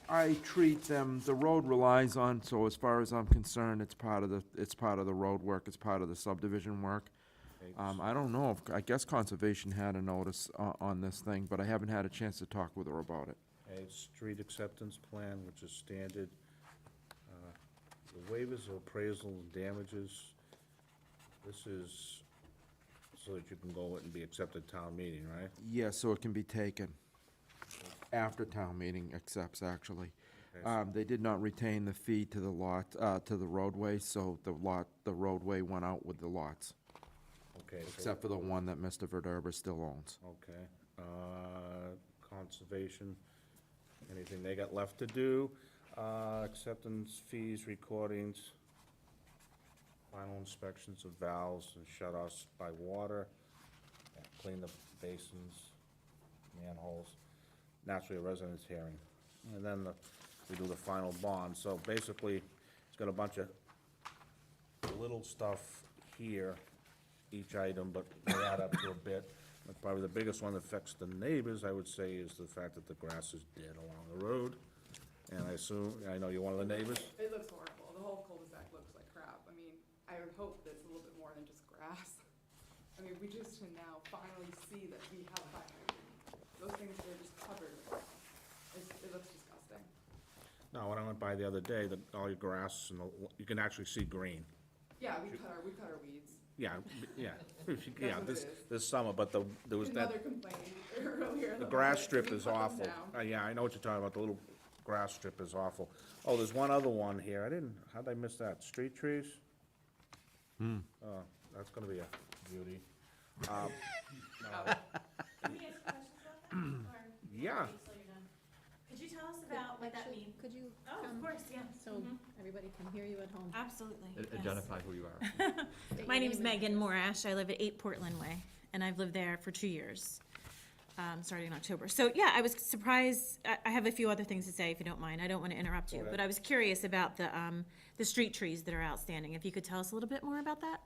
I treat them, the road relies on, so as far as I'm concerned, it's part of the road work, it's part of the subdivision work. Okay, I don't know, I guess Conservation had a notice on this thing, but I haven't had a chance to talk with her about it. Okay, street acceptance plan, which is standard. The waivers of appraisal and damages, this is so that you can go and be accepted town meeting, right? Yeah, so it can be taken after town meeting accepts, actually. Okay, so- They did not retain the fee to the lot, to the roadway, so the roadway went out with the lots, Okay, so- except for the one that Mr. Verderber still owns. Okay, conservation, anything they got left to do? Acceptance fees, recordings, final inspections of valves and shut-offs by water, clean the basins, manholes, naturally a residence hearing. And then we do the final bond, so basically, it's got a bunch of little stuff here, each item, but they add up to a bit. But probably the biggest one that affects the neighbors, I would say, is the fact that the grass is dead along the road. And I know you're one of the neighbors. It looks horrible. The whole cul-de-sac looks like crap. I mean, I would hope that it's a little bit more than just grass. I mean, we just can now finally see that we have fire hydrant. Those things are just covered with grass. It looks disgusting. No, when I went by the other day, all your grass and you can actually see green. Yeah, we cut our weeds. Yeah, yeah, yeah, what it this summer, but there was that, Another complaint earlier. the that grass like, strip we is cut them awful. down. Yeah, I know what you're talking about, the little grass strip is awful. Oh, there's one other one here, how'd I miss that? Street trees? Oh, that's gonna be a beauty. No. Yeah. Could you tell us about what that means? Could you Oh, come, of course, yeah. so everybody can hear you at home? Absolutely. Identify who you are. State My your name's name and Megan address. Morash. I live at 8 Portland Way, and I've lived there for 2 years, starting in October. So, yeah, I was surprised. I have a few other things to say, if you don't mind. I don't want to interrupt you, Go ahead. but I was curious about the street trees that are outstanding. If you could tell us a little bit more about that?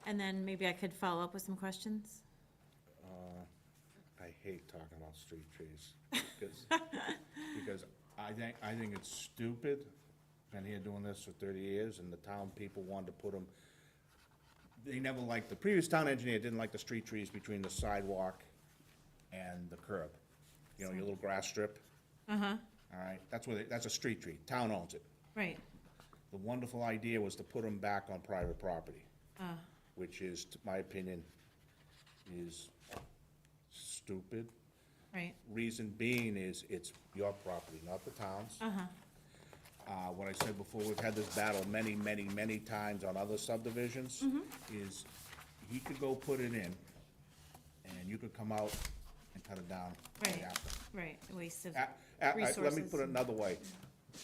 And then maybe I could follow up with some questions. I hate talking about street trees, because I think it's stupid. Been here doing this for 30 years, and the town people wanted to put them, they never liked, the previous town engineer didn't like the street trees between the sidewalk and the curb. You know, your little grass strip, Uh-huh, all right? That's a street tree. Town owns it. right. The wonderful idea was to put them back on private property, which is, to my opinion, is stupid. Right. Reason being is it's your property, not the town's. What I said before, we've had this battle many, many, many times on other subdivisions, is he could go put it in, and you could come out and cut it down right Right. after. Right, a waste of Let me resources. put it another way.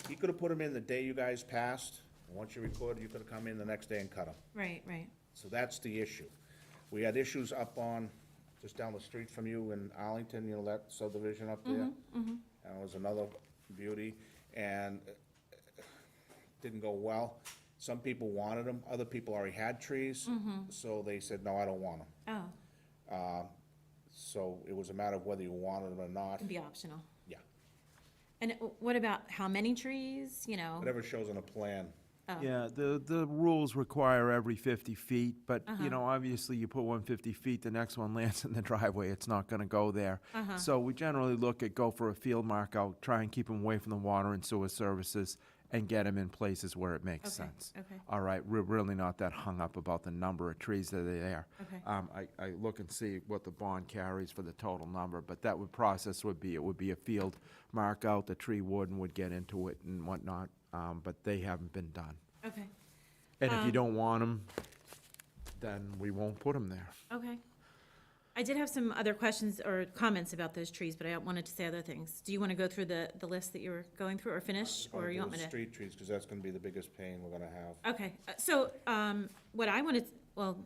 He could have put them in the day you guys passed, and once you recorded, you could have come in the next day and cut them. Right, right. So that's the issue. We had issues up on, just down the street from you in Arlington, you know, that subdivision up there? That was another beauty, and didn't go well. Some people wanted them, other people already had trees, so they said, no, I don't want them. Oh, So it was a matter of whether you wanted them or not. it'd be optional. Yeah, And what about how many trees, you know? whatever shows on a plan. Yeah, the rules require every 50 feet, but, you know, obviously you put one 50 feet, the next one lands in the driveway, it's not gonna go there. So we generally go for a field mark out, try and keep them away from the water and sewer services, and get them in places where it makes Okay, sense. okay. All right, we're really not that hung up about the number of trees that are there. Okay. I look and see what the bond carries for the total number, but that process would be, it would be a field mark out, the tree warden would get into it and whatnot, but they haven't been done. Okay, And if you don't want them, then we won't put them there. okay. I did have some other questions or comments about those trees, but I wanted to say other things. Do you want to go through the list that you were going through, or finish, or you want me to? Street trees, because that's gonna be the biggest pain we're gonna have. Okay, so, what I wanted, well,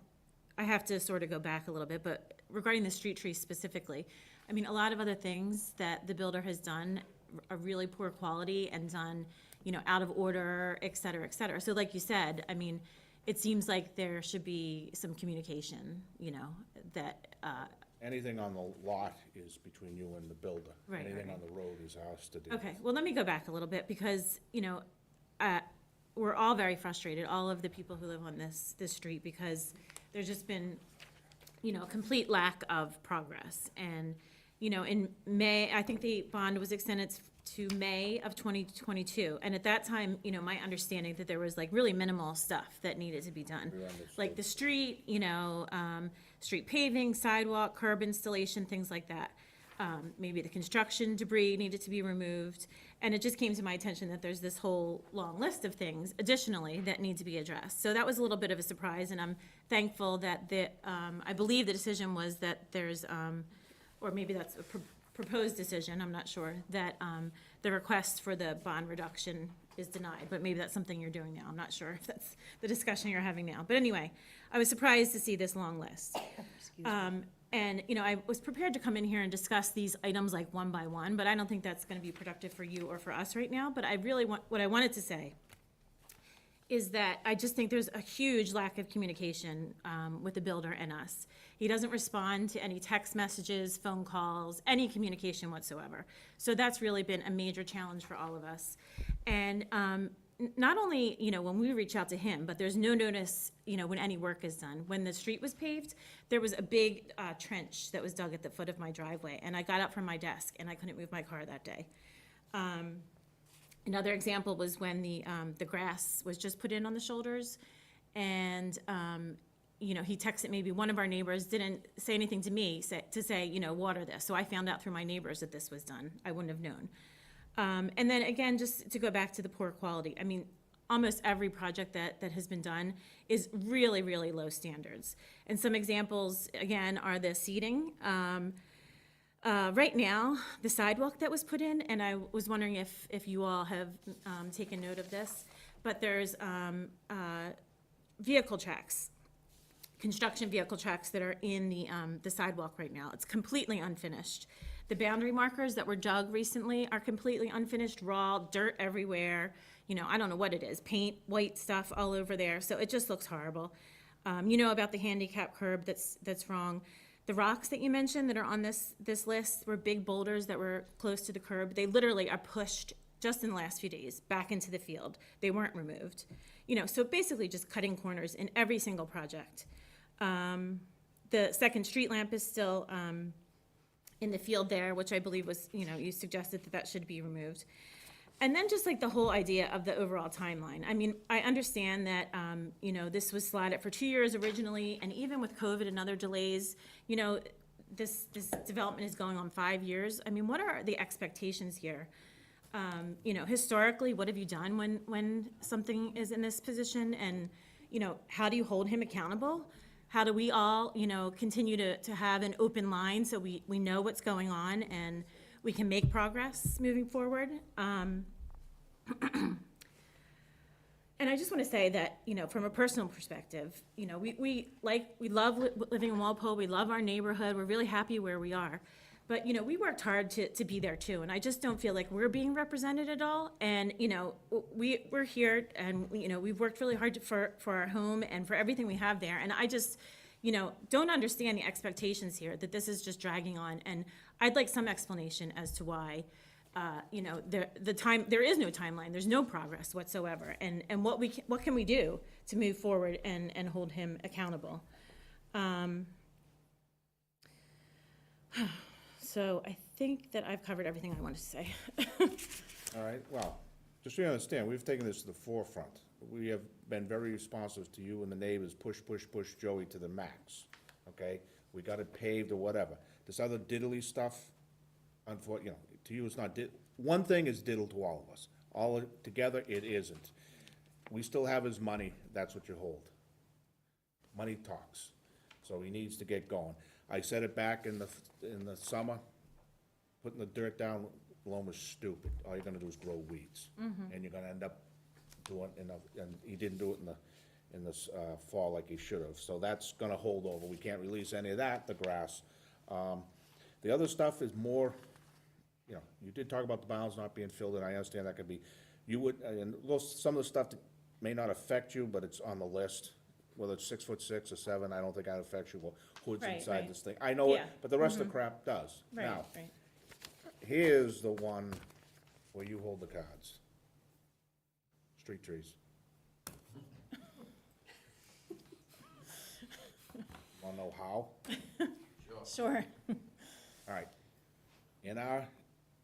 I have to sort of go back a little bit, but regarding the street trees specifically, I mean, a lot of other things that the builder has done are really poor quality and done, you know, out of order, et cetera, et cetera. So like you said, I mean, it seems like there should be some communication, you know, that, Anything on the lot is between you and the builder. Right, Anything right. on the road is ours to do with. okay, well, let me go back a little bit, because, you know, we're all very frustrated, all of the people who live on this street, because there's just been, you know, a complete lack of progress. And, you know, in May, I think the bond was extended to May of 2022. And at that time, you know, my understanding that there was like really minimal stuff that needed to be done. We understood. Like the street, you know, street paving, sidewalk, curb installation, things like that. Maybe the construction debris needed to be removed. And it just came to my attention that there's this whole long list of things additionally that need to be addressed. So that was a little bit of a surprise, and I'm thankful that I believe the decision was that there's, or maybe that's a proposed decision, I'm not sure, that the request for the bond reduction is denied, but maybe that's something you're doing now. I'm not sure if that's the discussion you're having now. But anyway, I was surprised to see this long list. And, you know, I was prepared to come in here and discuss these items like one by one, but I don't think that's gonna be productive for you or for us right now. But I really what I wanted to say is that I just think there's a huge lack of communication with the builder and us. He doesn't respond to any text messages, phone calls, any communication whatsoever. So that's really been a major challenge for all of us. And not only, you know, when we reach out to him, but there's no notice, you know, when any work is done. When the street was paved, there was a big trench that was dug at the foot of my driveway, and I got up from my desk and I couldn't move my car that day. Another example was when the grass was just put in on the shoulders, and, you know, he texted, maybe one of our neighbors didn't say anything to me to say, you know, water this. So I found out through my neighbors that this was done. I wouldn't have known. And then again, just to go back to the poor quality, I mean, almost every project that has been done is really, really low standards. And some examples, again, are the seating. Right now, the sidewalk that was put in, and I was wondering if you all have taken note of this, but there's vehicle tracks, construction vehicle tracks that are in the sidewalk right now. It's completely unfinished. The boundary markers that were dug recently are completely unfinished, raw, dirt everywhere. You know, I don't know what it is, paint, white stuff all over there, so it just looks horrible. You know about the handicap curb that's wrong. The rocks that you mentioned that are on this list were big boulders that were close to the curb. They literally are pushed just in the last few days back into the field. They weren't removed. You know, so basically just cutting corners in every single project. The second street lamp is still in the field there, which I believe was, you know, you suggested that should be removed. And then just like the whole idea of the overall timeline. I mean, I understand that, you know, this was slotted for 2 years originally, and even with COVID and other delays, you know, this development is going on 5 years. I mean, what are the expectations here? You know, historically, what have you done when something is in this position? And, you know, how do you hold him accountable? How do we all, you know, continue to have an open line so we know what's going on and we can make progress moving forward? And I just want to say that, you know, from a personal perspective, you know, we love living in Walpole. We love our neighborhood. We're really happy where we are. But, you know, we worked hard to be there too. And I just don't feel like we're being represented at all. And, you know, we're here and, you know, we've worked really hard for our home and for everything we have there. And I just, you know, don't understand the expectations here, that this is just dragging on. And I'd like some explanation as to why, you know, there is no timeline, there's no progress whatsoever. And what can we do to move forward and hold him accountable? So I think that I've covered everything I wanted to say. All right, well, just so you understand, we've taken this to the forefront. We have been very responsive to you and the neighbors, push Joey to the max, okay? We got it paved or whatever. This other diddly stuff, you know, to you it's not one thing is diddle to all of us. All together, it isn't. We still have his money, that's what you hold. Money talks, so he needs to get going. I said it back in the summer, putting the dirt down alone was stupid. All you're gonna do is grow weeds. And you're gonna end up doing, and he didn't do it in the fall like he should have. So that's gonna hold over. We can't release any of that, the grass. The other stuff is more, you know, you did talk about the bounds not being filled in. I understand that could be, and some of the stuff that may not affect you, but it's on the list. Whether it's 6'6" or 7, I don't think that affects you. Well, hood's Right, inside right. this thing. I know it, Yeah. but the rest of the crap does. Right, Now, right. here's the one where you hold the cards. Street trees. Wanna know how? Sure. All right.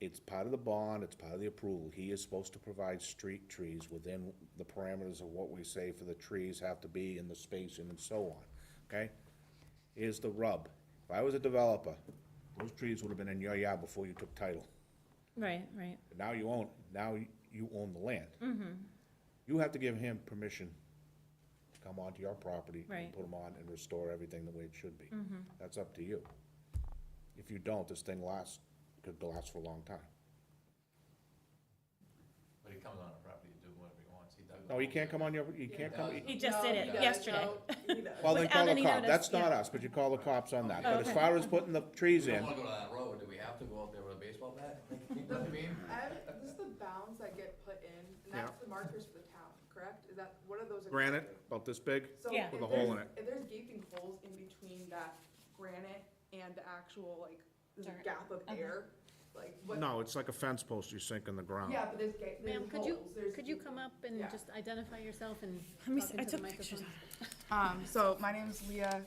It's part of the bond, it's part of the approval. He is supposed to provide street trees within the parameters of what we say for the trees have to be in the spacing and so on, okay? Here's the rub. If I was a developer, those trees would have been in your yard before you took title. Right, right. But now you own the land. You have to give him permission to come onto your property and Right. put them on and restore everything the way it should be. That's up to you. If you don't, this thing could last for a long time. But he comes on a property to do whatever he wants, he does. No, he can't come on he can't come. He just did it yesterday. Well, then Without call the any cop. notice, That's not yeah. us, but you call the cops on that. But as Okay. far as putting the trees We in, don't wanna go to that road, do we have to go out there with a baseball bat? You know what I mean? This is the bounds that get put in, and that's the markers for the town, correct? Is that, what are those? granite, about this big, So Yeah. with if a hole in there's- it. If there's gaping holes in between that granite and the actual, like, there's a Dirt. gap of air, like, what? No, it's like a fence post you sink in the ground. Yeah, but there's Ma'am, holes, there's. could you come up and Yeah. just identify yourself and Let me talk see, I into the took pictures microphone? So my name's Leah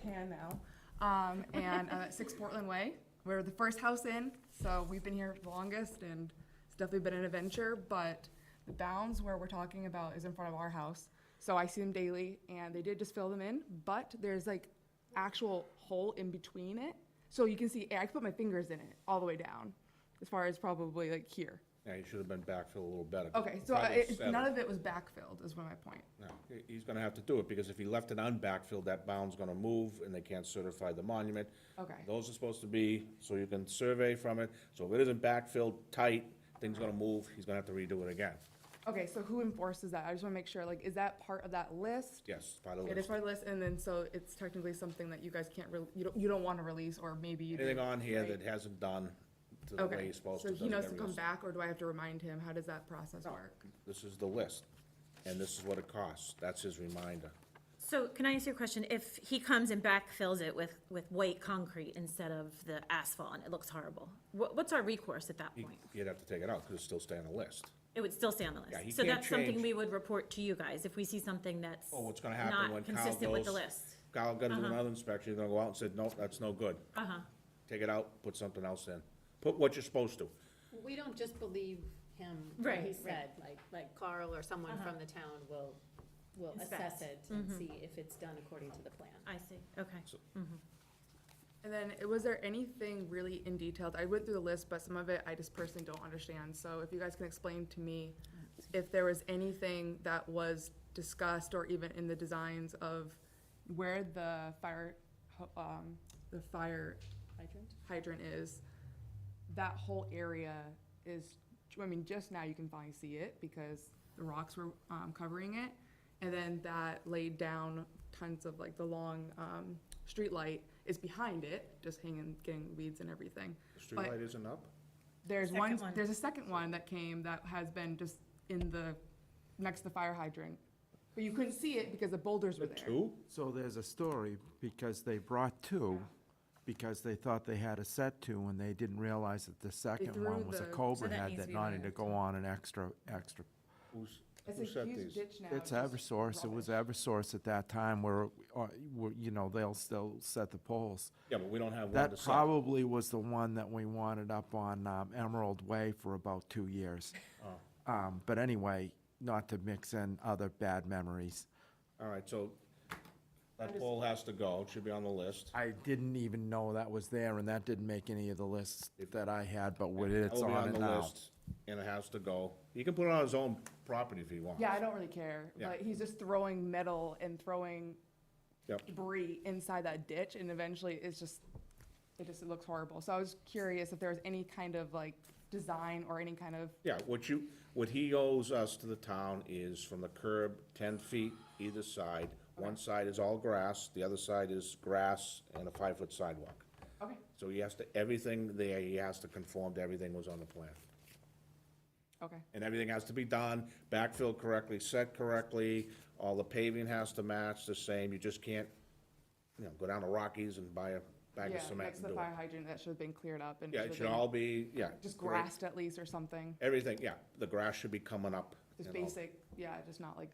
Pan now, and I'm at 6 Portland Way. We're the first house in, so we've been here the longest, and it's definitely been an adventure, but the bounds where we're talking about is in front of our house. So I see them daily, and they did just fill them in, but there's like actual hole in between it. So you can see, I can put my fingers in it all the way down, as far as probably like here. Yeah, he should have been backfilled a little better. Okay, so Probably settled. none of it was backfilled, is what my point. No, he's gonna have to do it, because if he left it unbackfilled, that bound's gonna move, and they can't certify the monument. Okay, Those are supposed to be, so you can survey from it, so if it isn't backfilled tight, things gonna move, he's gonna have to redo it again. okay, so who enforces that? I just wanna make sure, like, is that part of that list? Yes, part of the It is list. part of the list, and then, so it's technically something that you guys can't you don't wanna release, or maybe you do. Anything on here right? that hasn't done to the way Okay, he's supposed so to. he doesn't knows get to come released. back, or do I have to remind him? How does that process work? This is the list, and this is what it costs, that's his reminder. So can I ask you a question? If he comes and backfills it with white concrete instead of the asphalt and it looks horrible, what's our recourse at that point? You'd have to take it out, because it'll still stay on the list. It would still stay on the Yeah, he list. So can't that's something change- we would report to you guys if we see something that's Oh, what's gonna happen not when Kyle consistent with the goes- list. Kyle got to do another inspection, he's gonna go out and say, nope, that's no good. Uh-huh. Take it out, put something else in. Put what you're supposed to. We don't just believe him, what Right, he right. said, like Carl or someone Uh-huh. from the town will assess it and see if it's done according to the plan. I see, okay. And then, was there anything really in detail? I went through the list, but some of it I just personally don't understand. So if you guys can explain to me if there was anything that was discussed or even in the designs of where the fire hydrant is, that whole area is, I mean, just now you can finally see it because the rocks were covering it. And then that laid down tons of like the long street light is behind it, just hanging, getting weeds and everything. The But- streetlight isn't up? There's Second one. there's a second one that came that has been just in the, next to the fire hydrant. But you couldn't see it because the boulders were The there. two? So there's a story, because they brought two, because they thought they had a set two, and they didn't realize that the second threw one was a the- Cobra So that head needs to that be needed to removed. go on an extra. It's Who a set huge these? ditch now. It's just Eversource, it was rubbish. Eversource at that time where, you know, they'll still set the poles. Yeah, but we don't have one That to set. probably was the one that we wanted up on Emerald Way for about 2 years. But anyway, not to mix in other bad memories. All right, so that pole has to go, it should be on the list. I didn't even know that was there, and that didn't make any of the lists that I had, but That it's will be on it the now. list, and it has to go. He can put it on his own property if he wants. Yeah, I don't really care, Yeah. but he's just throwing metal and throwing Yep. debris inside that ditch, and eventually it looks horrible. So I was curious if there was any kind of like design or any kind of, Yeah, what he owes us to the town is from the curb, 10 feet either side. One side is all grass, the other side is grass and a 5-foot sidewalk. okay, So he has to, everything there, he has to conform to everything was on the plan. okay, And everything has to be done, backfilled correctly, set correctly, all the paving has to match the same. You just can't, go down to Rockies and buy a bag yeah, of cement next to and the do it. fire hydrant, that should have been cleared up and Yeah, should it have should been all be, just great. grassed at least or something. Everything, yeah, the grass should be coming up. Just and all. basic, yeah, just not like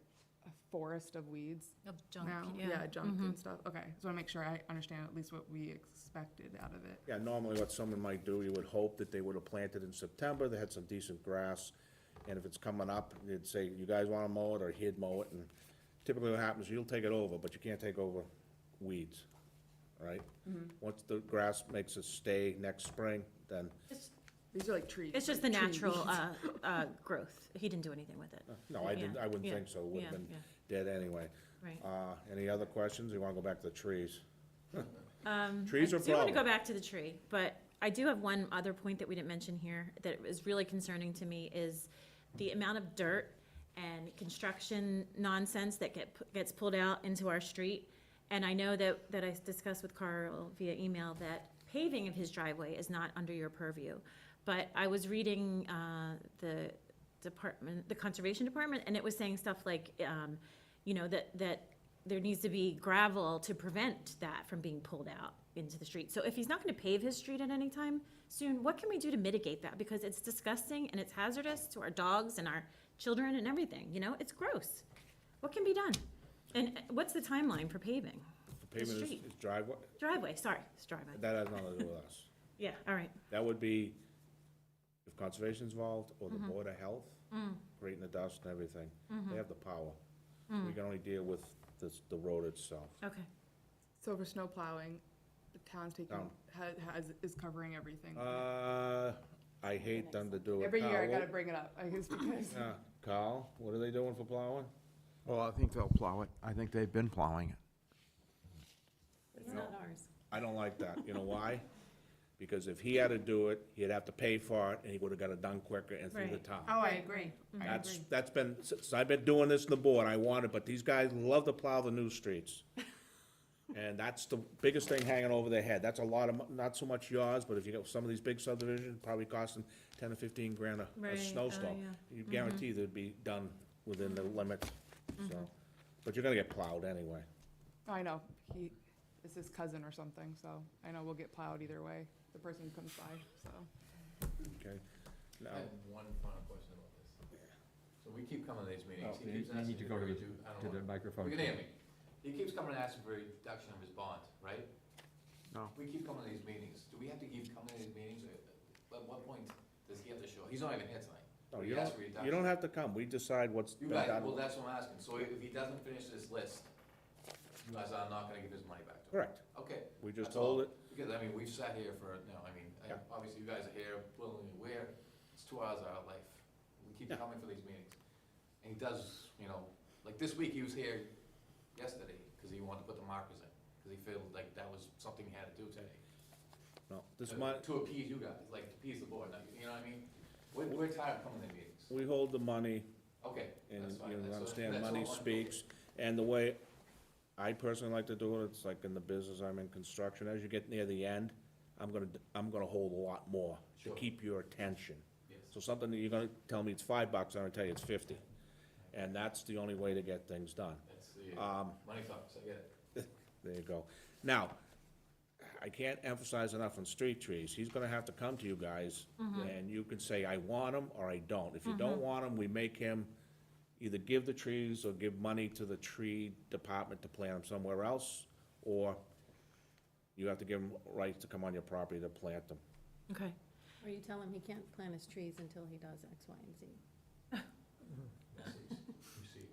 a forest of weeds. Of junk, now. yeah. Junk and stuff. Okay, so I make sure I understand at least what we expected out of it. Yeah, normally what someone might do, you would hope that they would have planted in September, they had some decent grass, and if it's coming up, they'd say, you guys wanna mow it, or he'd mow it, and typically what happens, you'll take it over, but you can't take over weeds, right? Once the grass makes it stay next spring, then, These are like trees. It's just the like tree natural weeds. growth. He didn't do anything with it. no, I didn't, I wouldn't Yeah, think so, it would've yeah, been yeah. dead anyway. Right. Any other questions, you wanna go back to the trees? I Trees are do want to go problem. back to the tree, but I do have one other point that we didn't mention here that is really concerning to me is the amount of dirt and construction nonsense that gets pulled out into our street. And I know that I discussed with Carl via email that paving of his driveway is not under your purview. But I was reading the Conservation Department, and it was saying stuff like, that there needs to be gravel to prevent that from being pulled out into the street. So if he's not gonna pave his street at any time soon, what can we do to mitigate that? Because it's disgusting and it's hazardous to our dogs and our children and everything, it's gross. What can be done? And what's the timeline for paving? The pavement street. is driveway, Driveway, sorry, it's driveway. that has nothing to do with us. Yeah, all right. That would be if conservation's involved, or the Mm-hmm. Board of Health, creating the dust and everything. They have the power. We can only deal with the road itself. Okay. So for snow plowing, the town's taking, Town. is covering everything. I hate them to do it. Every year I Carl, gotta bring it up, I guess, because, yeah, Carl, what are they doing for plowing? Well, I think they'll plow it. I think they've been plowing it. It's not ours. I don't like that. You know why? Because if he had to do it, he'd have to pay for it, and he would've got it done quicker and through the Right. town. oh, I agree, I That's, agree. that's been, since I've been doing this in the board, I want it, but these guys love to plow the new streets. And that's the biggest thing hanging over their head. That's a lot of, not so much yours, but if you got some of these big subdivisions, probably costing 10 or 15 grand a Right. Oh, snowstorm. yeah. You guarantee they'd be done within the limits, so. But you're gonna get plowed anyway. I know, it's his cousin or something, so I know we'll get plowed either way, the person who comes by, so. Okay. Now, I have one final question about this. So we keep coming to these meetings, Oh, he you keeps you asking need to go to for the, I to don't the know. microphone. You can hear me. He keeps coming and asking for a reduction of his bond, right? No. We keep coming to these meetings. Do we have to keep coming to these meetings? At what point does he have to show? He's not even here tonight. no, He you asked don't, for a you don't reduction. have to come. We decide what's You been guys, done. well, that's what I'm asking. So if he doesn't finish this list, you guys are not gonna give his money back to him? Correct. Okay. We just That's all. hold it. Because, I mean, we've sat here for, I mean, Yeah. obviously you guys are here willingly aware, it's 2 hours of our life. We keep Yeah. coming for these meetings. And he does, like this week, he was here yesterday, because he wanted to put the markers in, because he felt like that was something he had to do today. No, this month, To appease you guys, like, to appease the board, like, you know what I mean? We're tired of coming to meetings. we hold the money, Okay, and that's fine. you That's what- understand, that's all money I wanted. speaks. And the way I personally like to do it, it's like in the business, I'm in construction, as you get near the end, I'm gonna hold a lot more to Sure. keep your attention. Yes. So something that you're gonna tell me it's $5, I'm gonna tell you it's 50. And that's the only way to get things done. That's the, Um, money talks, I get it. There you go. Now, I can't emphasize enough on street trees. He's gonna have to come to you guys, and you can say, I want them, or I don't. If you don't want them, we make him either give the trees or give money to the tree department to plant them somewhere else, or you have to give him rights to come on your property to plant them. Okay. Or you tell him he can't plant his trees until he does X, Y, and Z.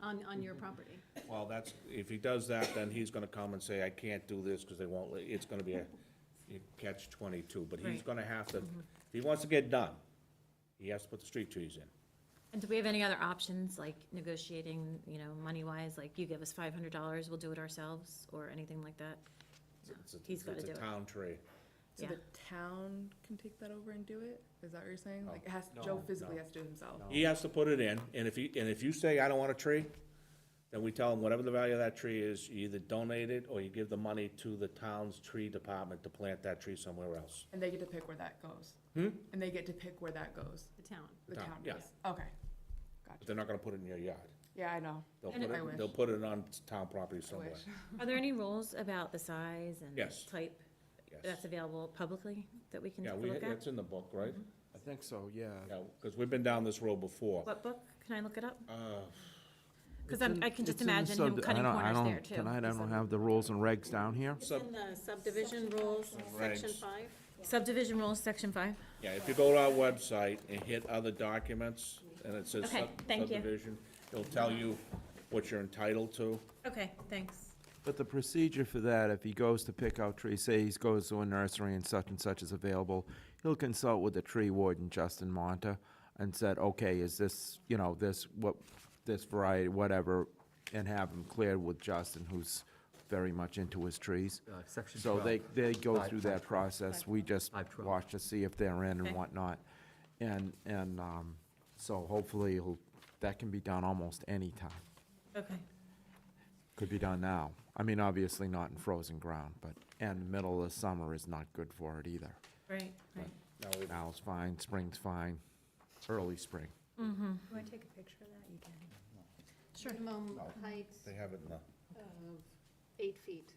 On your property. Well, that's, if he does that, then he's gonna come and say, I can't do this, because they won't, it's gonna be a catch-22. But he's Right. gonna have to, if he wants to get done, he has to put the street trees in. And do we have any other options, like negotiating, money-wise, like you give us $500, we'll do it ourselves, or anything like that? He's gotta do It's it. a town tree. So Yeah. the town can take that over and do it? Is that what you're saying? No. Like, Joe physically has to do it himself? He has to put it in, and if you say, I don't want a tree, then we tell him whatever the value of that tree is, you either donate it, or you give the money to the town's tree department to plant that tree somewhere else. And they get to pick where that goes? Hmm? And they get to pick where that goes? The town. The The town, town yeah. does? Okay, But gotcha. they're not gonna put it in your yard. Yeah, I know. They'll And put I wish. it, they'll put it on town property I somewhere. wish. Are there any rules about the size and Yes. type Yes. that's available publicly that we can Yeah, take a look at? it's in the book, right? I think so, yeah. Yeah, because we've been down this road before. What book? Can I look it up? Because It's in- I can just it's in the imagine him sub- cutting I don't- corners there too. Tonight, I don't have the rules and regs down here. It's Sub- in the subdivision rules, section Regs. 5. Subdivision rules, section 5. Yeah, if you go to our website and hit other documents, and it says Okay, thank you. subdivision, it'll tell you what you're entitled to. Okay, thanks. But the procedure for that, if he goes to pick out trees, say he goes to a nursery and such is available, he'll consult with the tree warden, Justin Monta, and said, okay, is this, this variety, whatever, and have him cleared with Justin, who's very much into his trees. Section So 12. they go Five- through that process, we just 512. watch to see if they're in and Okay. whatnot. And, so hopefully that can be done almost any time. Okay. Could be done now. I mean, obviously not in frozen ground, but, and middle of the summer is not good for it either. Right, right. Now, we've- Now's fine, spring's fine, early spring. You want to take a picture of that? You can. Sure. Minimum No. height They have it in the, of 8 feet,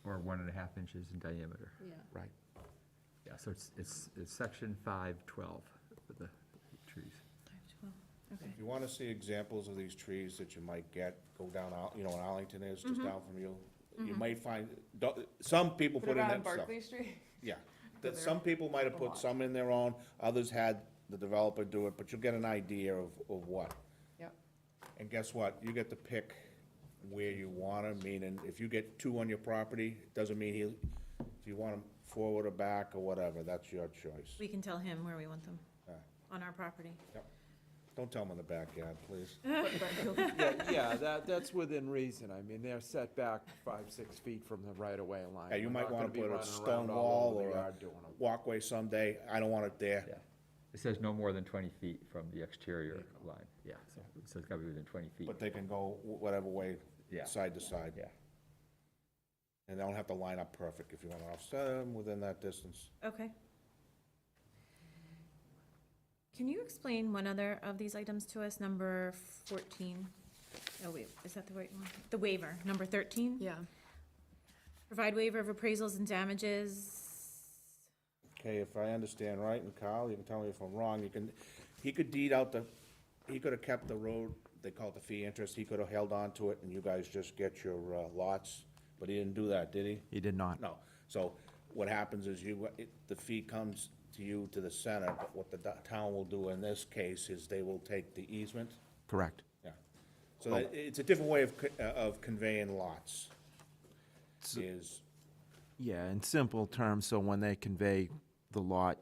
Or 1.5 inches in diameter. yeah. Right. Yeah, so it's section 512 for the trees. Okay. if you want to see examples of these trees that you might get, go down, where Arlington is, just down from you. You might find, some people Put put it in on themselves. Berkeley Street? Yeah, there some people might have a put lot. some in their own, others had the developer do it, but you'll get an idea of what. Yep. And guess what? You get to pick where you want them, meaning if you get 2 on your property, it doesn't mean if you want them forward or back or whatever, that's your choice. We can tell him where we want them, Yeah. on our property. Don't tell them in the backyard, please. Yeah, that's within reason. I mean, they're set back 5-6 feet from the right-of-way line. Yeah, you We're might not wanna gonna be put a running stone around all wall over the or a yard doing it. walkway someday, I don't want it there. Yeah. It says no more than 20 feet from the exterior line, yeah, so it's gotta be within 20 feet. But they can go whatever way, Yeah. side to side. Yeah. And they don't have to line up perfect if you want to offset them within that distance. Okay. Can you explain one other of these items to us, number 14? Oh, wait, is that the right one? The waiver, number 13? Yeah. Provide waiver of appraisals and damages. Okay, if I understand right, and Kyle, you can tell me if I'm wrong, he could deed out he could have kept the road, they call it the fee interest, he could have held on to it and you guys just get your lots, but he didn't do that, did he? He did not. No. So what happens is the fee comes to you to the center, but what the town will do in this case is they will take the easement. Correct. Yeah. So it's a different way of conveying lots. Is, Yeah, in simple terms, so when they convey the lot,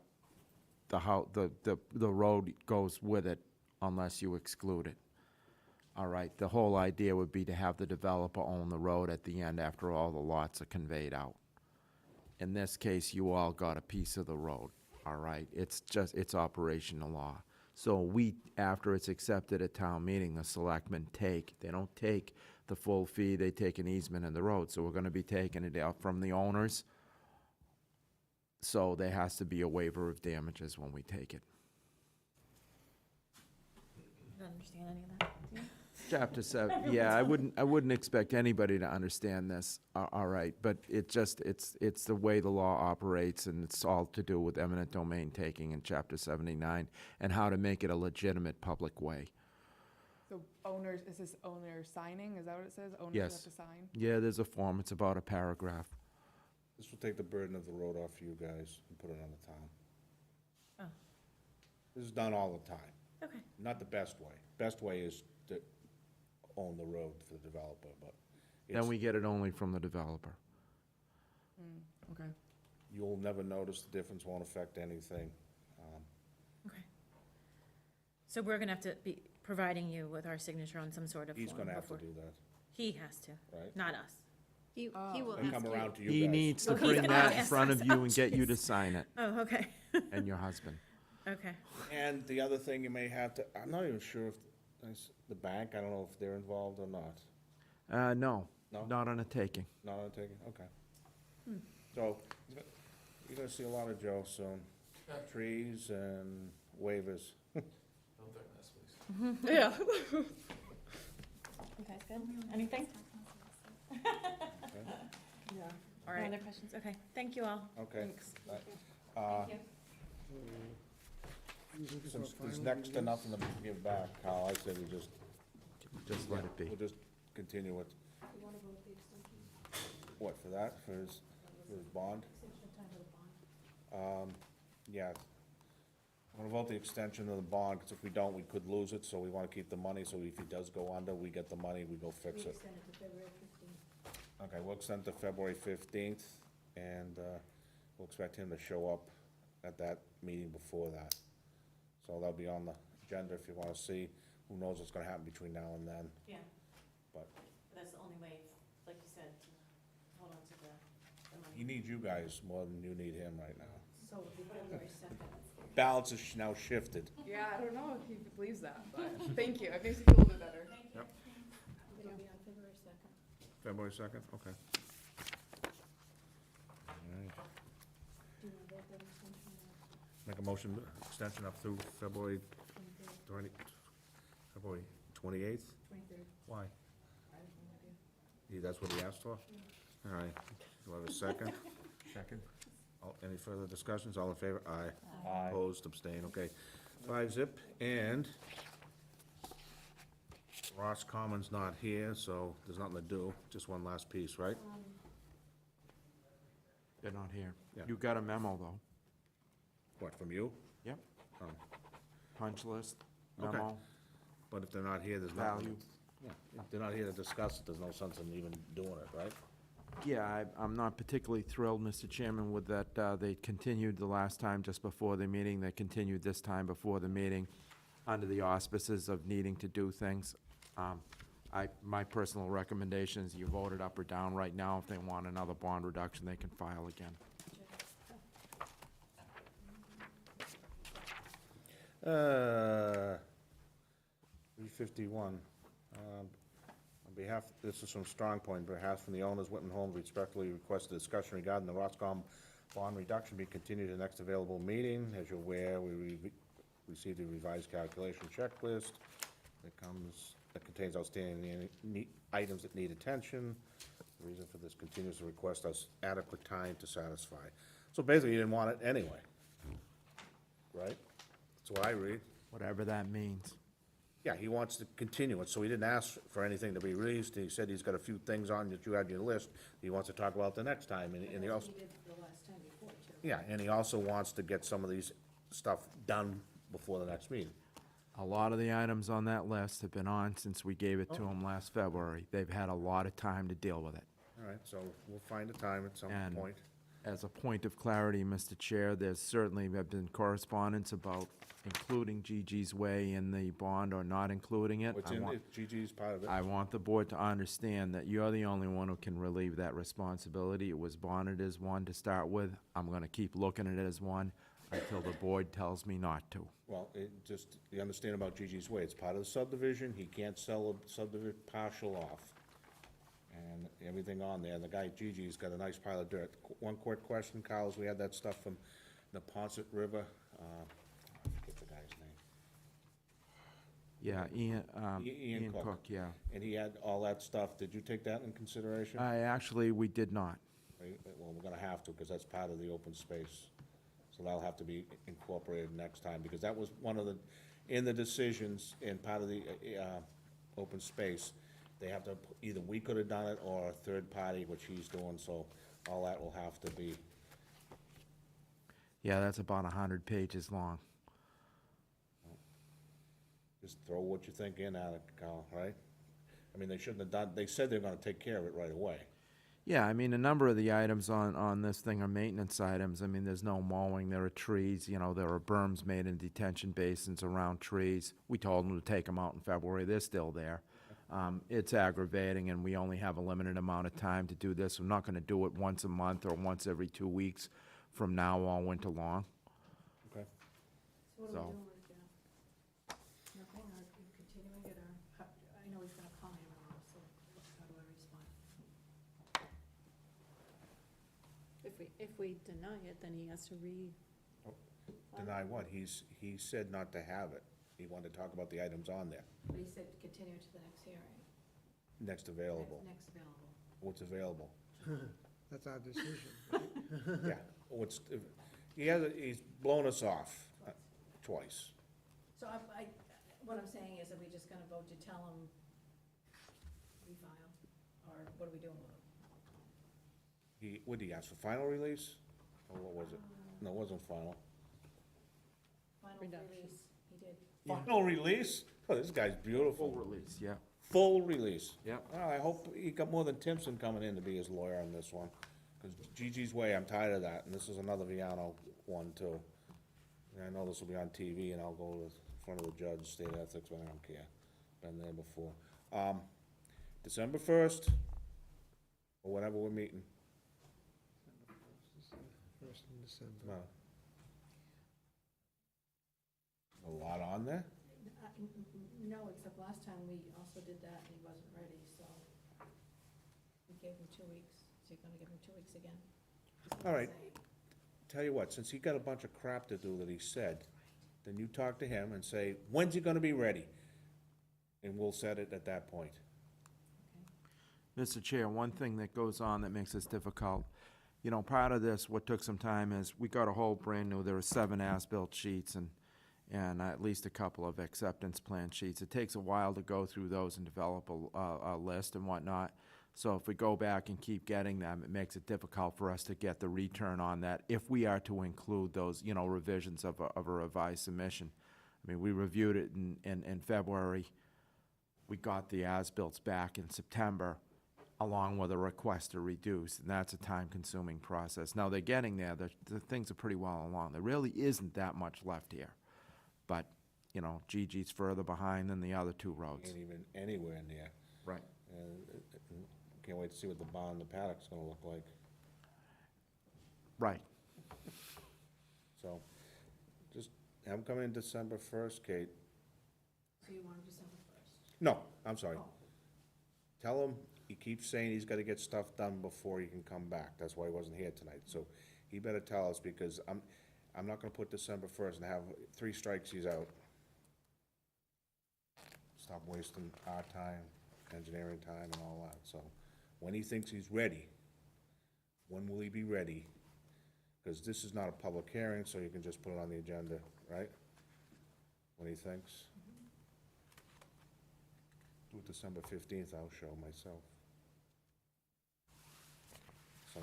the road goes with it unless you exclude it. All right, the whole idea would be to have the developer own the road at the end after all the lots are conveyed out. In this case, you all got a piece of the road, all right? It's operational law. So we, after it's accepted at town meeting, the selectmen they don't take the full fee, they take an easement in the road. So we're gonna be taking it out from the owners. So there has to be a waiver of damages when we take it. I don't understand any of that. Do you? Chapter 7, yeah, I wouldn't expect anybody to understand this, all right, but it's the way the law operates, and it's all to do with eminent domain taking in Chapter 79, and how to make it a legitimate public way. So owners, is this owner signing? Is that what it says? Owners Yes. have to sign? Yeah, there's a form, it's about a paragraph. this will take the burden of the road off you guys and put it on the town. Oh. This is done all the time. Okay. Not the best way. Best way is to own the road for the developer, but Then we get it only from the developer. Okay. you'll never notice the difference, won't affect anything. Okay. So we're gonna have to be providing you with our signature on some sort of form He's gonna have to before- do that, He has to, right? not us. He will They'll come ask around you. to you guys. He needs to Oh, he's bring gonna that in ask front us. of you Oh, and get you to jeez. sign it, Oh, okay, and your husband. okay. And the other thing you may have to, I'm not even sure if, the bank, I don't know if they're involved or not. No, No? not on a taking. Not on taking, okay. So, you're gonna see a lot of Joe soon. Trees and waivers. Don't threaten us, please. Yeah. You guys good? Anything? Yeah. No All right. other questions? Okay, thank you all. Okay. Thanks. Since there's next to nothing to give back, Kyle, I say we just Let it be. we'll just continue it. What, for that, for his bond? Yeah. I'm gonna vote the extension of the bond, because if we don't, we could lose it, so we wanna keep the money, so if he does go under, we get the money, we go fix it. Okay, we'll extend to February 15th, and, we'll expect him to show up at that meeting before that. So that'll be on the agenda if you wanna see, who knows what's gonna happen between now and then, Yeah. but That's the only way, like you said, to hold on to the money. he needs you guys more than you need him right now. So February 2nd. Balance is now shifted. Yeah, I don't know if he believes that, but thank you. It makes me feel a little bit better. It'll be on February 2nd. February 2nd, okay. All right. Do you want to vote that extension or- Make a motion, extension up through February 28th? 23rd. Why? That's what he asked for? All right, do I have a second? Second? Any further discussions, all in favor? Aye. Aye. Opposed, abstain, okay. 5-zip, and Ross Commons not here, so there's nothing to do, just one last piece, right? They're not here. Yeah. You got a memo, though. What, from you? Yep. Oh, Punch list, Okay. memo, but if they're not here, there's nothing. value. Yeah, if they're not here to discuss it, there's no sense in even doing it, right? Yeah, I'm not particularly thrilled, Mr. Chairman, with that, they continued the last time just before the meeting, they continued this time before the meeting, under the auspices of needing to do things. My personal recommendation is you vote it up or down right now. If they want another bond reduction, they can file again. 351. On behalf, this is from Strong Point, on behalf from the owners, Whitman Homes respectfully request a discussion regarding the Roscom bond reduction be continued to the next available meeting. As you're aware, we received a revised calculation checklist that contains outstanding items that need attention. The reason for this continues to request us adequate time to satisfy. So basically, you didn't want it anyway, right? That's what I read. Whatever that means. Yeah, he wants to continue it, so he didn't ask for anything to be released. He said he's got a few things on that you had on your list he wants to talk about the next time, and he also. did the last time before, too. Yeah, and he also wants to get some of these stuff done before the next meeting. A lot of the items on that list have been on since we gave it to them last February. They've had a lot of time to deal with it. All right, so we'll find a time at some And point. as a point of clarity, Mr. Chair, there's certainly have been correspondence about including Gigi's Way in the bond or not including it. What's I in want- it, Gigi's part of it. I want the board to understand that you're the only one who can relieve that responsibility. It was bonded as one to start with. I'm gonna keep looking at it as one until the board tells me not to. Well, you understand about Gigi's Way, it's part of the subdivision, he can't sell a subdivision partial off. And everything on there, the guy Gigi's got a nice pile of dirt. One quick question, Carl, is we had that stuff from the Ponset River, I forget the guy's name. Yeah, Ian Cook. yeah. And he had all that stuff, did you take that in consideration? We did not. Right, well, we're gonna have to, because that's part of the open space. So that'll have to be incorporated next time, because that was one of the, in the decisions, and part of the, open space, they have to, either we could have done it, or a third party, which he's doing, so all that will have to be, Yeah, that's about 100 pages long. just throw what you think in at it, Carl, right? I mean, they shouldn't have done, they said they're gonna take care of it right away. Yeah, I mean, a number of the items on this thing are maintenance items. I mean, there's no mowing, there are trees, there are berms made in detention basins around trees. We told them to take them out in February, they're still there. It's aggravating, and we only have a limited amount of time to do this. We're not gonna do it once a month or once every 2 weeks from now all winter long. Okay. So what So- are we doing with, nothing, or are we continuing it, or, I know he's gonna call me tomorrow, so how do I respond? If we deny it, then he has to Deny what? He said not to have it. He wanted to talk about the items on there, but he said continue to the next hearing, next available. next available. What's available? That's our decision. Yeah, he's blown us off twice. So what I'm saying is, are we just gonna vote to tell him refile, or what are we doing with him? What did he ask for, final release? Or what was it? No, it wasn't final. Final release, he did. Final release? Oh, this guy's beautiful. Full release, yeah. Full release. Yep. Well, I hope he got more than Timpson coming in to be his lawyer on this one. Because Gigi's Way, I'm tired of that, and this is another Viano one too. And I know this will be on TV, and I'll go to the front of the judge, state ethics, but I don't care. Been there before. December 1st, or whenever we're meeting. First in December. No. A lot on there? No, except last time we also did that, and he wasn't ready, so we gave him 2 weeks. Is he gonna give him 2 weeks again? All right. Tell you what, since he got a bunch of crap to do that he said, then you talk to him and say, when's he gonna be ready? And we'll set it at that point. Mr. Chair, one thing that goes on that makes this difficult, part of this, what took some time is, we got a whole brand new, there were 7 as-built sheets and at least a couple of acceptance plan sheets. It takes a while to go through those and develop a list and whatnot. So if we go back and keep getting them, it makes it difficult for us to get the return on that, if we are to include those, revisions of a revised submission. I mean, we reviewed it in February. We got the as-bills back in September. along with a request to reduce, and that's a time-consuming process. Now, they're getting there, the things are pretty well along. There really isn't that much left here. But, you know, Gigi's further behind than the other two roads. Ain't even anywhere near. Right. And can't wait to see what the barn and the paddock's gonna look like. Right. So, just have him come in December 1st, Kate. So you want December 1st? No, I'm sorry. Tell him, he keeps saying he's gotta get stuff done before he can come back. That's why he wasn't here tonight. So he better tell us, because I'm not gonna put December 1st and have 3 strikes, he's out. Stop wasting our time, engineering time and all that. So when he thinks he's ready, when will he be ready? Because this is not a public hearing, so you can just put it on the agenda, right? When he thinks. Do it December 15th, I'll show myself. So,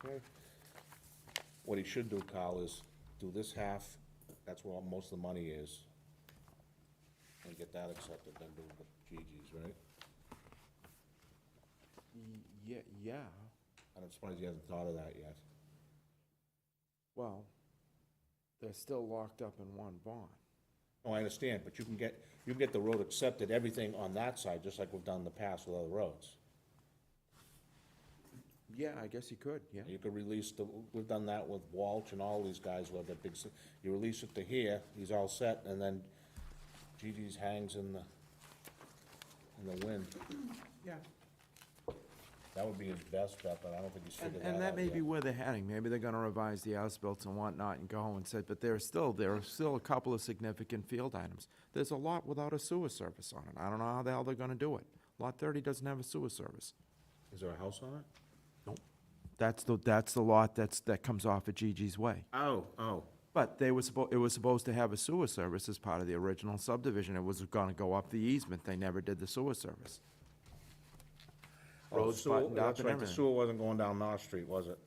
okay. What he should do, Kyle, is do this half, that's where most of the money is, and get that accepted, then do the Gigi's, right? Yeah, I'm surprised he hasn't thought of that yet. well, they're still locked up in one bond. Oh, I understand, but you can get the road accepted, everything on that side, just like we've done in the past with other roads. Yeah, I guess you could, yeah. You could release we've done that with Walsh and all these guys who have the big, you release it to here, he's all set, and then Gigi's hangs in the wind. Yeah. That would be his best bet, but I don't think he's figured that out And that may yet. be where they're heading. Maybe they're gonna revise the as-built and whatnot and go and say, but there are still a couple of significant field items. There's a lot without a sewer service on it. I don't know how the hell they're gonna do it. Lot 30 doesn't have a sewer service. Is there a house on it? That's the lot that comes off of Gigi's Way. Oh. But it was supposed to have a sewer service as part of the original subdivision. It was gonna go up the easement. They never did the sewer service. Roads buttoned up That's and right, the everything. sewer wasn't going down North Street, was it?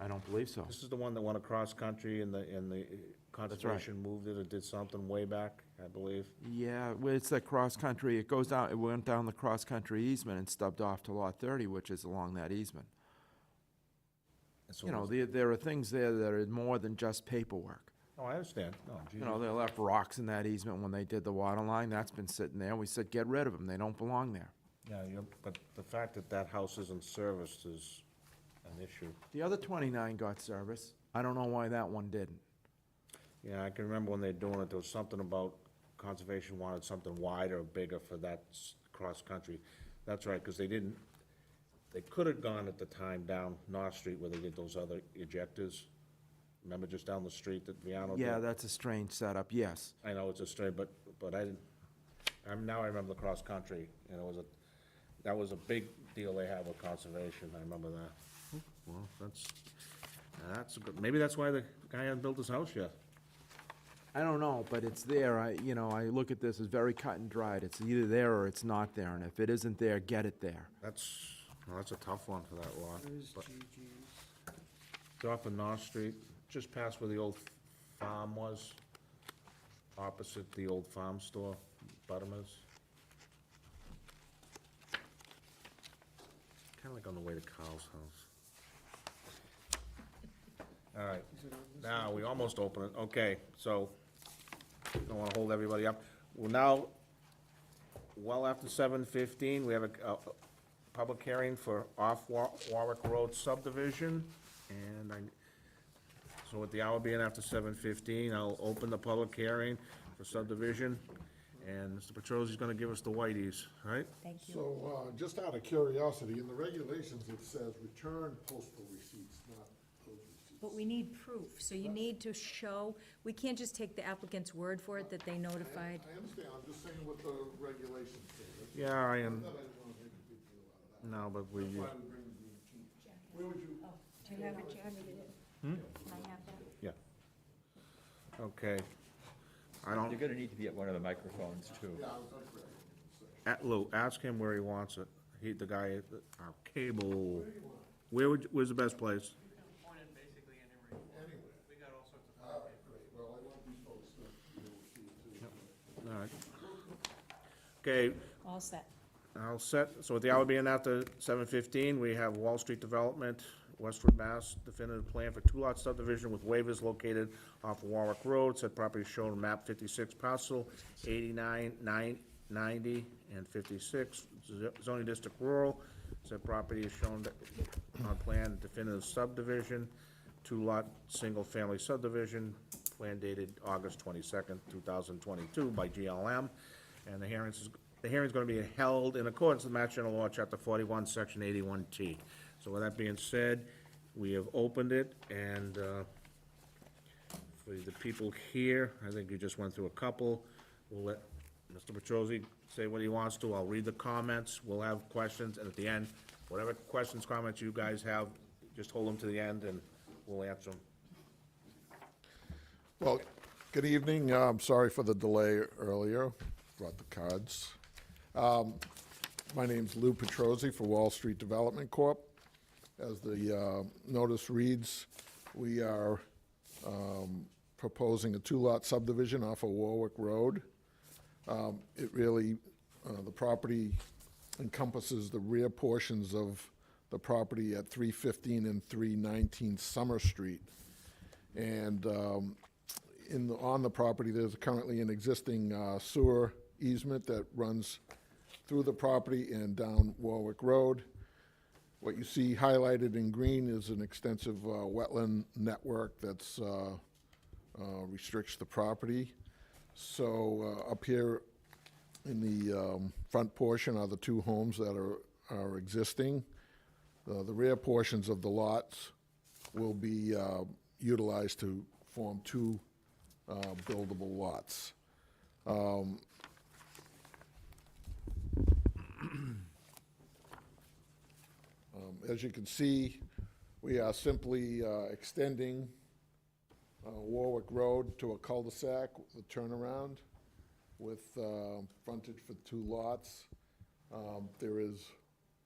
I don't believe so. This is the one that went across country and the conservation moved it or did something way back, I believe. Yeah, well, it's that cross-country, it went down the cross-country easement and stubbed off to Lot 30, which is along that easement. And so You know, was- there are things there that are more than just paperwork. Oh, I understand, no, You know, they left rocks in that easement when they did the water line, that's been sitting there, we said, get rid of them, they don't belong there. Yeah, but the fact that that house isn't serviced is an issue. The other 29 got service, I don't know why that one didn't. Yeah, I can remember when they were doing it, there was something about conservation wanted something wider or bigger for that cross-country. That's right, because they could have gone at the time down North Street where they did those other ejectors. Remember just down the street that Viano did? Yeah, that's a strange setup, yes. I know it's a straight, but I didn't, now I remember the cross-country, and that was a big deal they had with conservation, I remember that. Well, that's a good, maybe that's why the guy hasn't built his house yet. I don't know, but it's there, I look at this as very cut and dried, it's either there or it's not there, and if it isn't there, get it there. That's a tough one for that lot. There's but Gigi's. It's off of North Street, just past where the old farm was, opposite the old farm store, Buttermans. Kinda like on the way to Carl's house. All right, now, we almost open it, okay, so, don't wanna hold everybody up. We're now, well after 7:15, we have a public hearing for off Warwick Road subdivision, and so with the hour being after 7:15, I'll open the public hearing for subdivision, and Mr. Petrosi's gonna give us the whiteys, right? Thank you. So, just out of curiosity, in the regulations, it says return postal receipts, not those receipts. But we need proof, so you need to show, we can't just take the applicant's word for it that they notified. I understand, I'm just saying what the regulations say. That's- Yeah, I am, thought I didn't wanna make a big deal out of that. no, but we, That's why we bring the green key. Where would you? Oh, do you have it, Jack? Can I have that? okay. I don't, You're gonna need to be at one of the microphones, too. Yeah, I was gonna say. Lou, ask him where he wants it. The guy, our cable, where's the best place? Anyway. All right, great, well, I want these folks to be able to see it too. All right. Okay, All set. All set. So with the hour being after 7:15, we have Wall Street Development, Westwood, Mass. Definitive plan for two-lot subdivision with waivers located off Warwick Road. Said property shown on map 56, parcel 89, 90, and 56, zoning district rural. Said property is shown on plan definitive subdivision, two-lot, single-family subdivision, plan dated August 22nd, 2022 by GLM. And the hearing's going to be held in accordance with Mass General Law, Chapter 41, Section 81T. So with that being said, we have opened it, and for the people here, I think you just went through a couple. We'll let Mr. Petrosi say what he wants to. I'll read the comments. We'll have questions, and at the end, whatever questions, comments you guys have, just hold them to the end, and we'll answer them. Well, good evening. I'm sorry for the delay earlier. Brought the cards. My name's Lou Petrosi for Wall Street Development Corp. As the notice reads, we are proposing a two-lot subdivision off of Warwick Road. It really, the property encompasses the rear portions of the property at 315 and 319 Summer Street. And on the property, there's currently an existing sewer easement that runs through the property and down Warwick Road. What you see highlighted in green is an extensive wetland network that's restricts the property. So up here in the front portion are the two homes that are existing. The rear portions of the lots will be utilized to form two buildable lots. As you can see, we are simply extending Warwick Road to a cul-de-sac with a turnaround with frontage for two lots. There is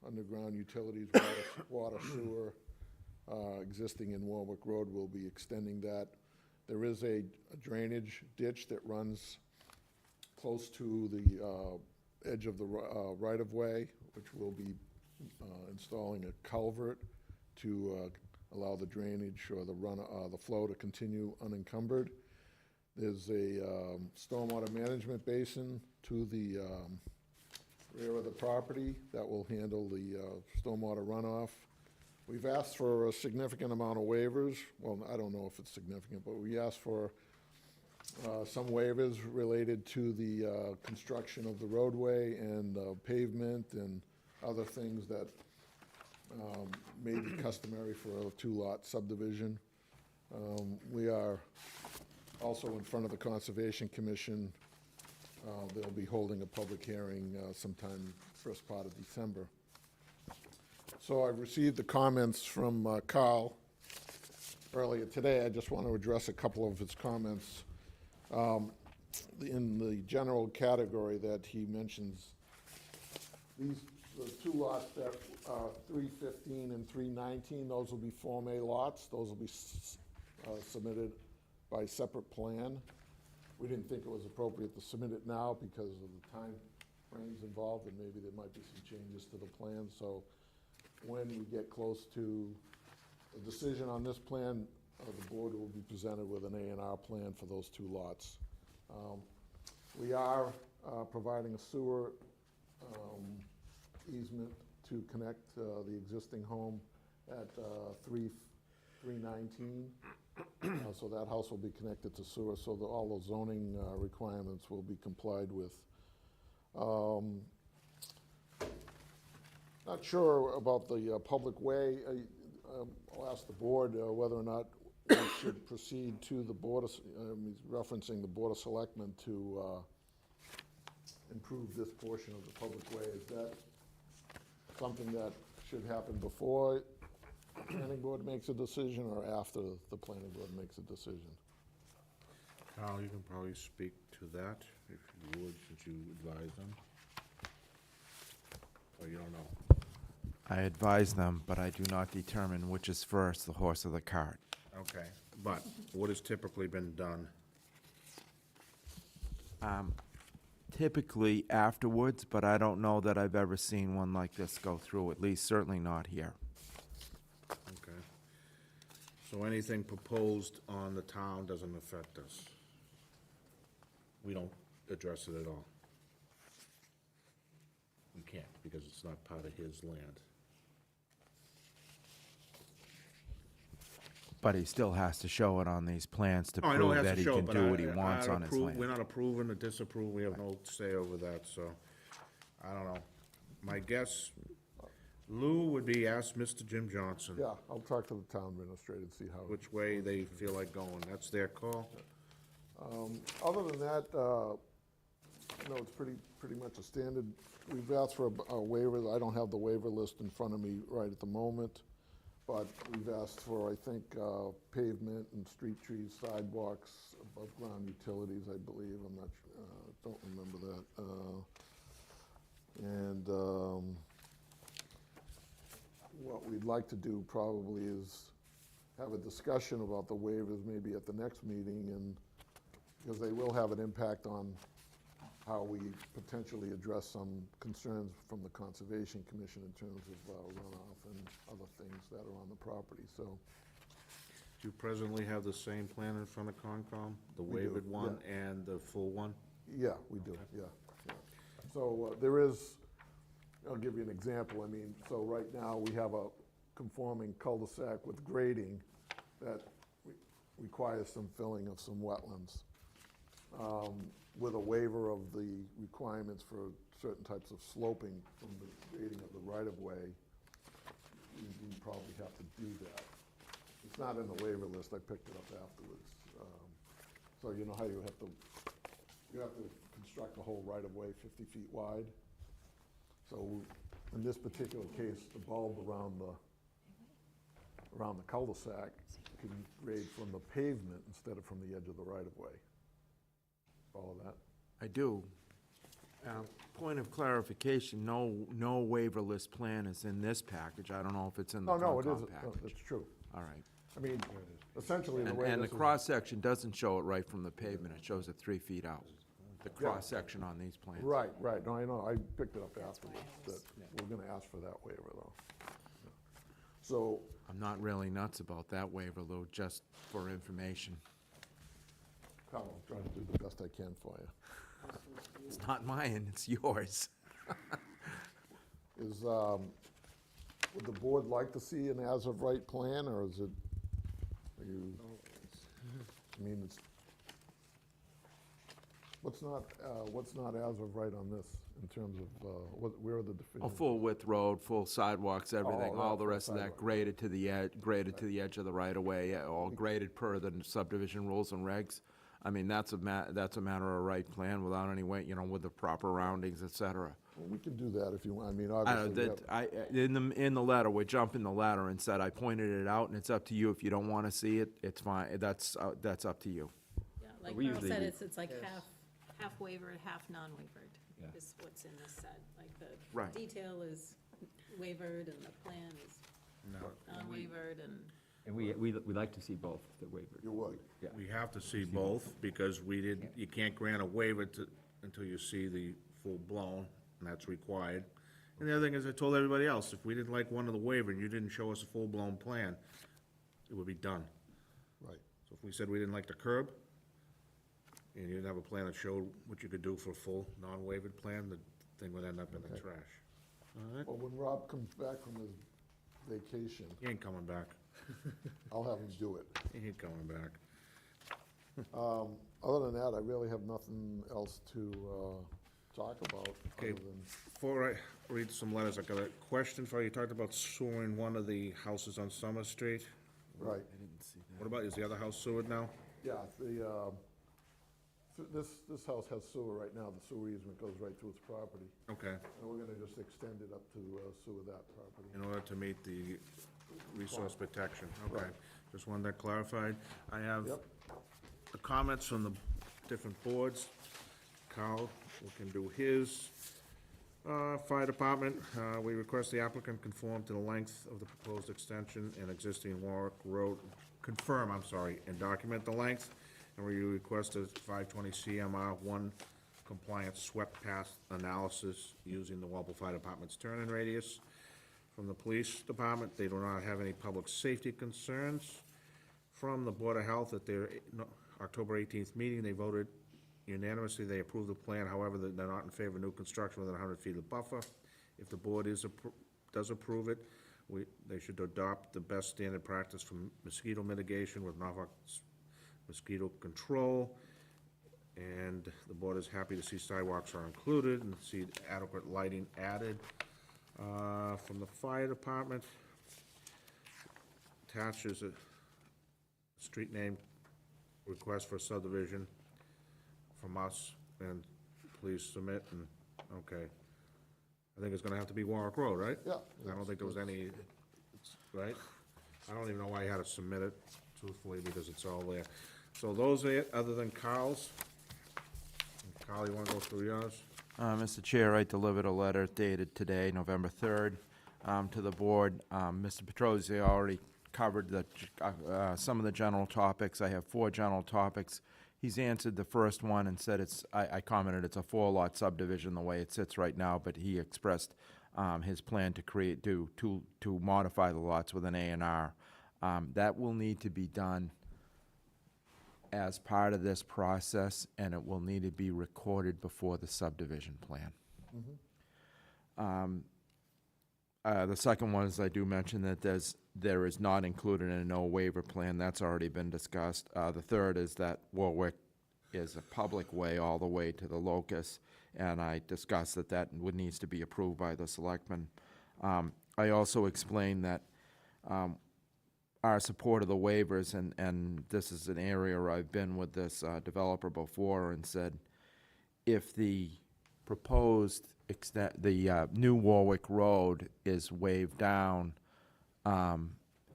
underground utilities, water, sewer existing in Warwick Road. We'll be extending that. There is a drainage ditch that runs close to the edge of the right-of-way, which will be installing a culvert to allow the drainage or the flow to continue unencumbered. There's a stormwater management basin to the rear of the property that will handle the stormwater runoff. We've asked for a significant amount of waivers. Well, I don't know if it's significant, but we asked for some waivers related to the construction of the roadway and pavement and other things that may be customary for a two-lot subdivision. We are also in front of the Conservation Commission. They'll be holding a public hearing sometime first part of December. So I've received the comments from Carl earlier today. I just want to address a couple of his comments. In the general category that he mentions, the two lots that are 315 and 319, those will be Form A lots. Those will be submitted by separate plan. We didn't think it was appropriate to submit it now because of the time frames involved, and maybe there might be some changes to the plan. So when we get close to a decision on this plan, the board will be presented with an A&R plan for those two lots. We are providing a sewer easement to connect the existing home at 319. So that house will be connected to sewer, so that all the zoning requirements will be complied with. Not sure about the public way. I'll ask the board whether or not we should proceed to the board, he's referencing the Board of Selectmen to improve this portion of the public way. Is that something that should happen before the planning board makes a decision or after the planning board makes a decision? Carl, you can probably speak to that, if you would, since you advise them. Or you don't know? I advise them, but I do not determine which is first, the horse or the cart. Okay, but what has typically been done? typically afterwards, but I don't know that I've ever seen one like this go through, at least certainly not here. Okay. So anything proposed on the town doesn't affect us? We don't address it at all? We can't, because it's not part of his land. But he still has to show it on these plans to Oh, I know prove it has that to he show, can but do what he wants on his We're land. not approving or disapproving, we have no say over that, so, I don't know. My guess, Lou would be ask Mr. Jim Johnson Yeah, I'll talk to the town administrator and see how. which way they feel like going, that's their call. Other than that, no, it's pretty much a standard. We've asked for a waiver. I don't have the waiver list in front of me right at the moment, but we've asked for, I think, pavement and street trees, sidewalks, above-ground utilities, I believe. I'm not, don't remember that. What we'd like to do probably is have a discussion about the waivers maybe at the next meeting, and, because they will have an impact on how we potentially address some concerns from the Conservation Commission in terms of runoff and other things that are on the property, so. Do you presently have the same plan in front of Concom, the We do, waived one yeah. and the full one? Yeah, we do, yeah. So there is, I'll give you an example. I mean, so right now, we have a conforming cul-de-sac with grading that requires some filling of some wetlands. With a waiver of the requirements for certain types of sloping from the grading of the right-of-way, we probably have to do that. It's not in the waiver list, I picked it up afterwards. So you know how you have to construct the whole right-of-way 50 feet wide? So in this particular case, the bulb around the cul-de-sac can grade from the pavement instead of from the edge of the right-of-way. Follow that? I do. Point of clarification, no waiver list plan is in this package. I don't know if it's in the Oh, no, it Concom isn't. No, package. that's true. All right. I mean, essentially, the way And the this is. cross-section doesn't show it right from the pavement. It shows it 3 feet out. The cross-section on these plans. Right, right. No, I know. I picked it up afterwards. That we're gonna ask for that waiver, though. So, I'm not really nuts about that waiver, Lou, just for information. Carl, I'm trying to do the best I can for you. It's not mine, it's yours. Is, would the board like to see an as-of-right plan, or is it, are you, I mean, it's, what's not as of right on this, in terms of, where are the A deficiencies? full width road, full sidewalks, everything, Oh, all that, the full rest of that sidewalk. graded to the edge of the right-of-way, all graded per the subdivision rules and regs. I mean, that's a matter of right plan without any weight, with the proper roundings, et cetera. Well, we can do that if you want, I mean, I know, obviously, we that, have- in the letter, we're jumping the ladder and said, I pointed it out, and it's up to you. If you don't want to see it, it's fine, that's up to you. Yeah, like We Carl usually said, do. it's like half wavered, half non-wavered, Yeah. is what's in this set. Like the Right. detail is wavered and the plan is non-wavered and. And we like to see both the waivers. You would. Yeah. We have to see both, because you can't grant a waiver until you see the full-blown, and that's required. And the other thing is, I told everybody else, if we didn't like one of the waiver and you didn't show us a full-blown plan, it would be done. Right. So if we said we didn't like the curb, and you didn't have a plan that showed what you could do for a full, non-wavered plan, the thing would end up in the trash. All right? Well, when Rob comes back from his vacation, He ain't coming back. I'll have him do it. He ain't coming back. Other than that, I really have nothing else to talk about, Okay. other than, Before I read some letters, I got a question for you. You talked about sewering one of the houses on Summer Street. right. What about, is the other house sewered now? Yeah, this house has sewer right now. The sewer easement goes right through its property. Okay, And we're gonna just extend it up to sewer that property. in order to meet the resource protection, okay. Right. Just wanted that clarified. I have Yep. the comments from the different boards. Carl, we can do his. Fire Department, we request the applicant conform to the length of the proposed extension and existing Warwick Road, confirm, I'm sorry, and document the length. And we request a 520 CMR 1 compliance swept path analysis using the Walpole Fire Department's turn-in radius. From the police department, they do not have any public safety concerns. From the Board of Health, at their October 18th meeting, they voted unanimously, they approved the plan, however, they're not in favor of new construction within 100 feet of buffer. If the board does approve it, they should adopt the best standard practice for mosquito mitigation with Norfolk mosquito control. And the board is happy to see sidewalks are included and see adequate lighting added. From the fire department, attached is a street name request for subdivision from us, and please submit, and, okay. I think it's gonna have to be Warwick Road, right? Yeah. I don't think there was any, right? I don't even know why you had to submit it, truthfully, because it's all there. So those are it, other than Carl's. Carl, you wanna go through yours? Mr. Chair, I delivered a letter dated today, November 3rd, to the board. Mr. Petrosi already covered some of the general topics. I have 4 general topics. He's answered the first one and said I commented it's a 4-lot subdivision the way it sits right now, but he expressed his plan to modify the lots with an A&R. That will need to be done as part of this process, and it will need to be recorded before the subdivision plan. The second one is, I do mention that there is not included in a no waiver plan. That's already been discussed. The third is that Warwick is a public way all the way to the locus, and I discussed that needs to be approved by the selectmen. I also explained that our support of the waivers, and this is an area where I've been with this developer before, and said, if the proposed new Warwick Road is waived down,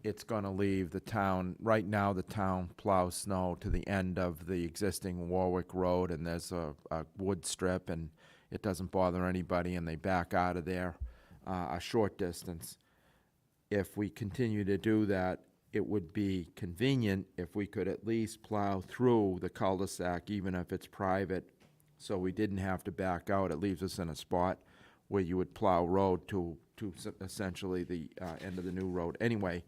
it's gonna leave the town, right now the town plows snow to the end of the existing Warwick Road, and there's a wood strip, and it doesn't bother anybody, and they back out of there a short distance. If we continue to do that, it would be convenient if we could at least plow through the cul-de-sac, even if it's private, so we didn't have to back out. It leaves us in a spot where you would plow road to essentially the end of the new road. Anyway,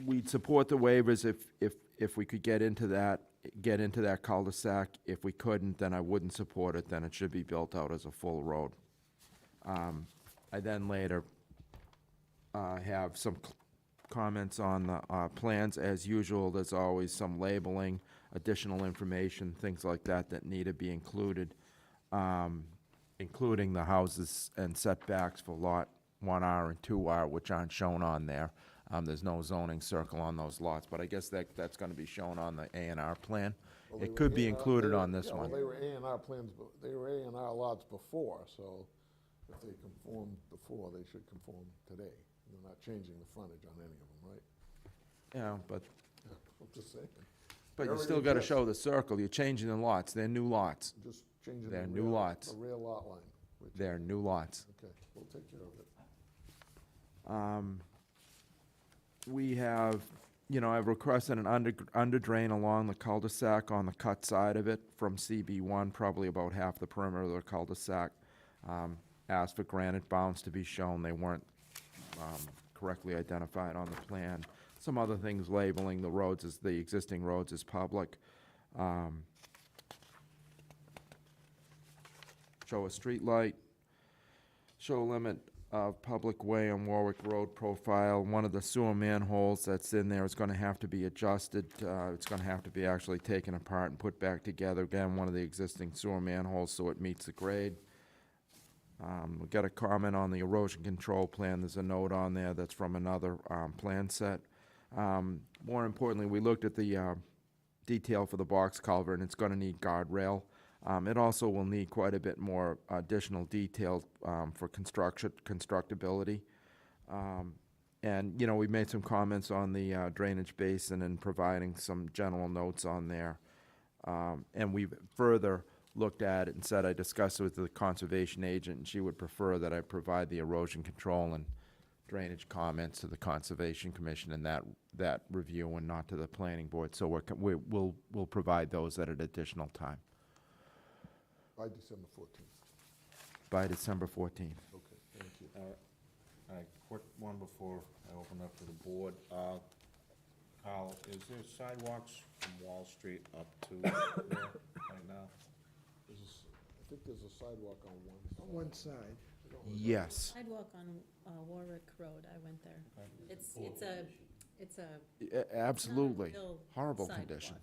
we'd support the waivers if we could get into that cul-de-sac. If we couldn't, then I wouldn't support it. Then it should be built out as a full road. I then later have some comments on the plans. As usual, there's always some labeling, additional information, things like that need to be included, including the houses and setbacks for lot 1R and 2R, which aren't shown on there. There's no zoning circle on those lots, but I guess that's gonna be shown on the A&R plan. Well, they It were could be A&R included on this yeah, one. well, they were A&R plans, but they were A&R lots before, so if they conformed before, they should conform today. They're not changing the frontage on any of them, right? Yeah, but Yeah, I'm just saying. you They already still gotta exist. show the circle. You're changing the lots. They're new lots. Just changing They're the new rear, lots. the rear lot line. which- They're new lots. Okay, we'll take care of it. We have, I've requested an under drain along the cul-de-sac on the cut side of it from CB1, probably about half the perimeter of the cul-de-sac. Asked for granite bounds to be shown. They weren't correctly identified on the plan. Some other things labeling the roads as the existing roads as public. Show a street light. Show a limit of public way on Warwick Road profile. One of the sewer manholes that's in there is gonna have to be adjusted. It's gonna have to be actually taken apart and put back together. Again, one of the existing sewer manholes, so it meets the grade. We got a comment on the erosion control plan. There's a note on there that's from another plan set. More importantly, we looked at the detail for the box culvert, and it's gonna need guardrail. It also will need quite a bit more additional detail for constructability. And, we made some comments on the drainage basin and providing some general notes on there. And we've further looked at it and said I discussed it with the conservation agent, and she would prefer that I provide the erosion control and drainage comments to the Conservation Commission in that review and not to the planning board. So we'll provide those at an additional time. By December 14th. by December 14th. Okay, thank you. All right, quick one before I open up to the board. Kyle, is there sidewalks from Wall Street up to there right now? I think there's a sidewalk on one side. On one side. Yes. Sidewalk on Warwick Road, I went there. It's a Absolutely. uphill Horrible sidewalk. condition.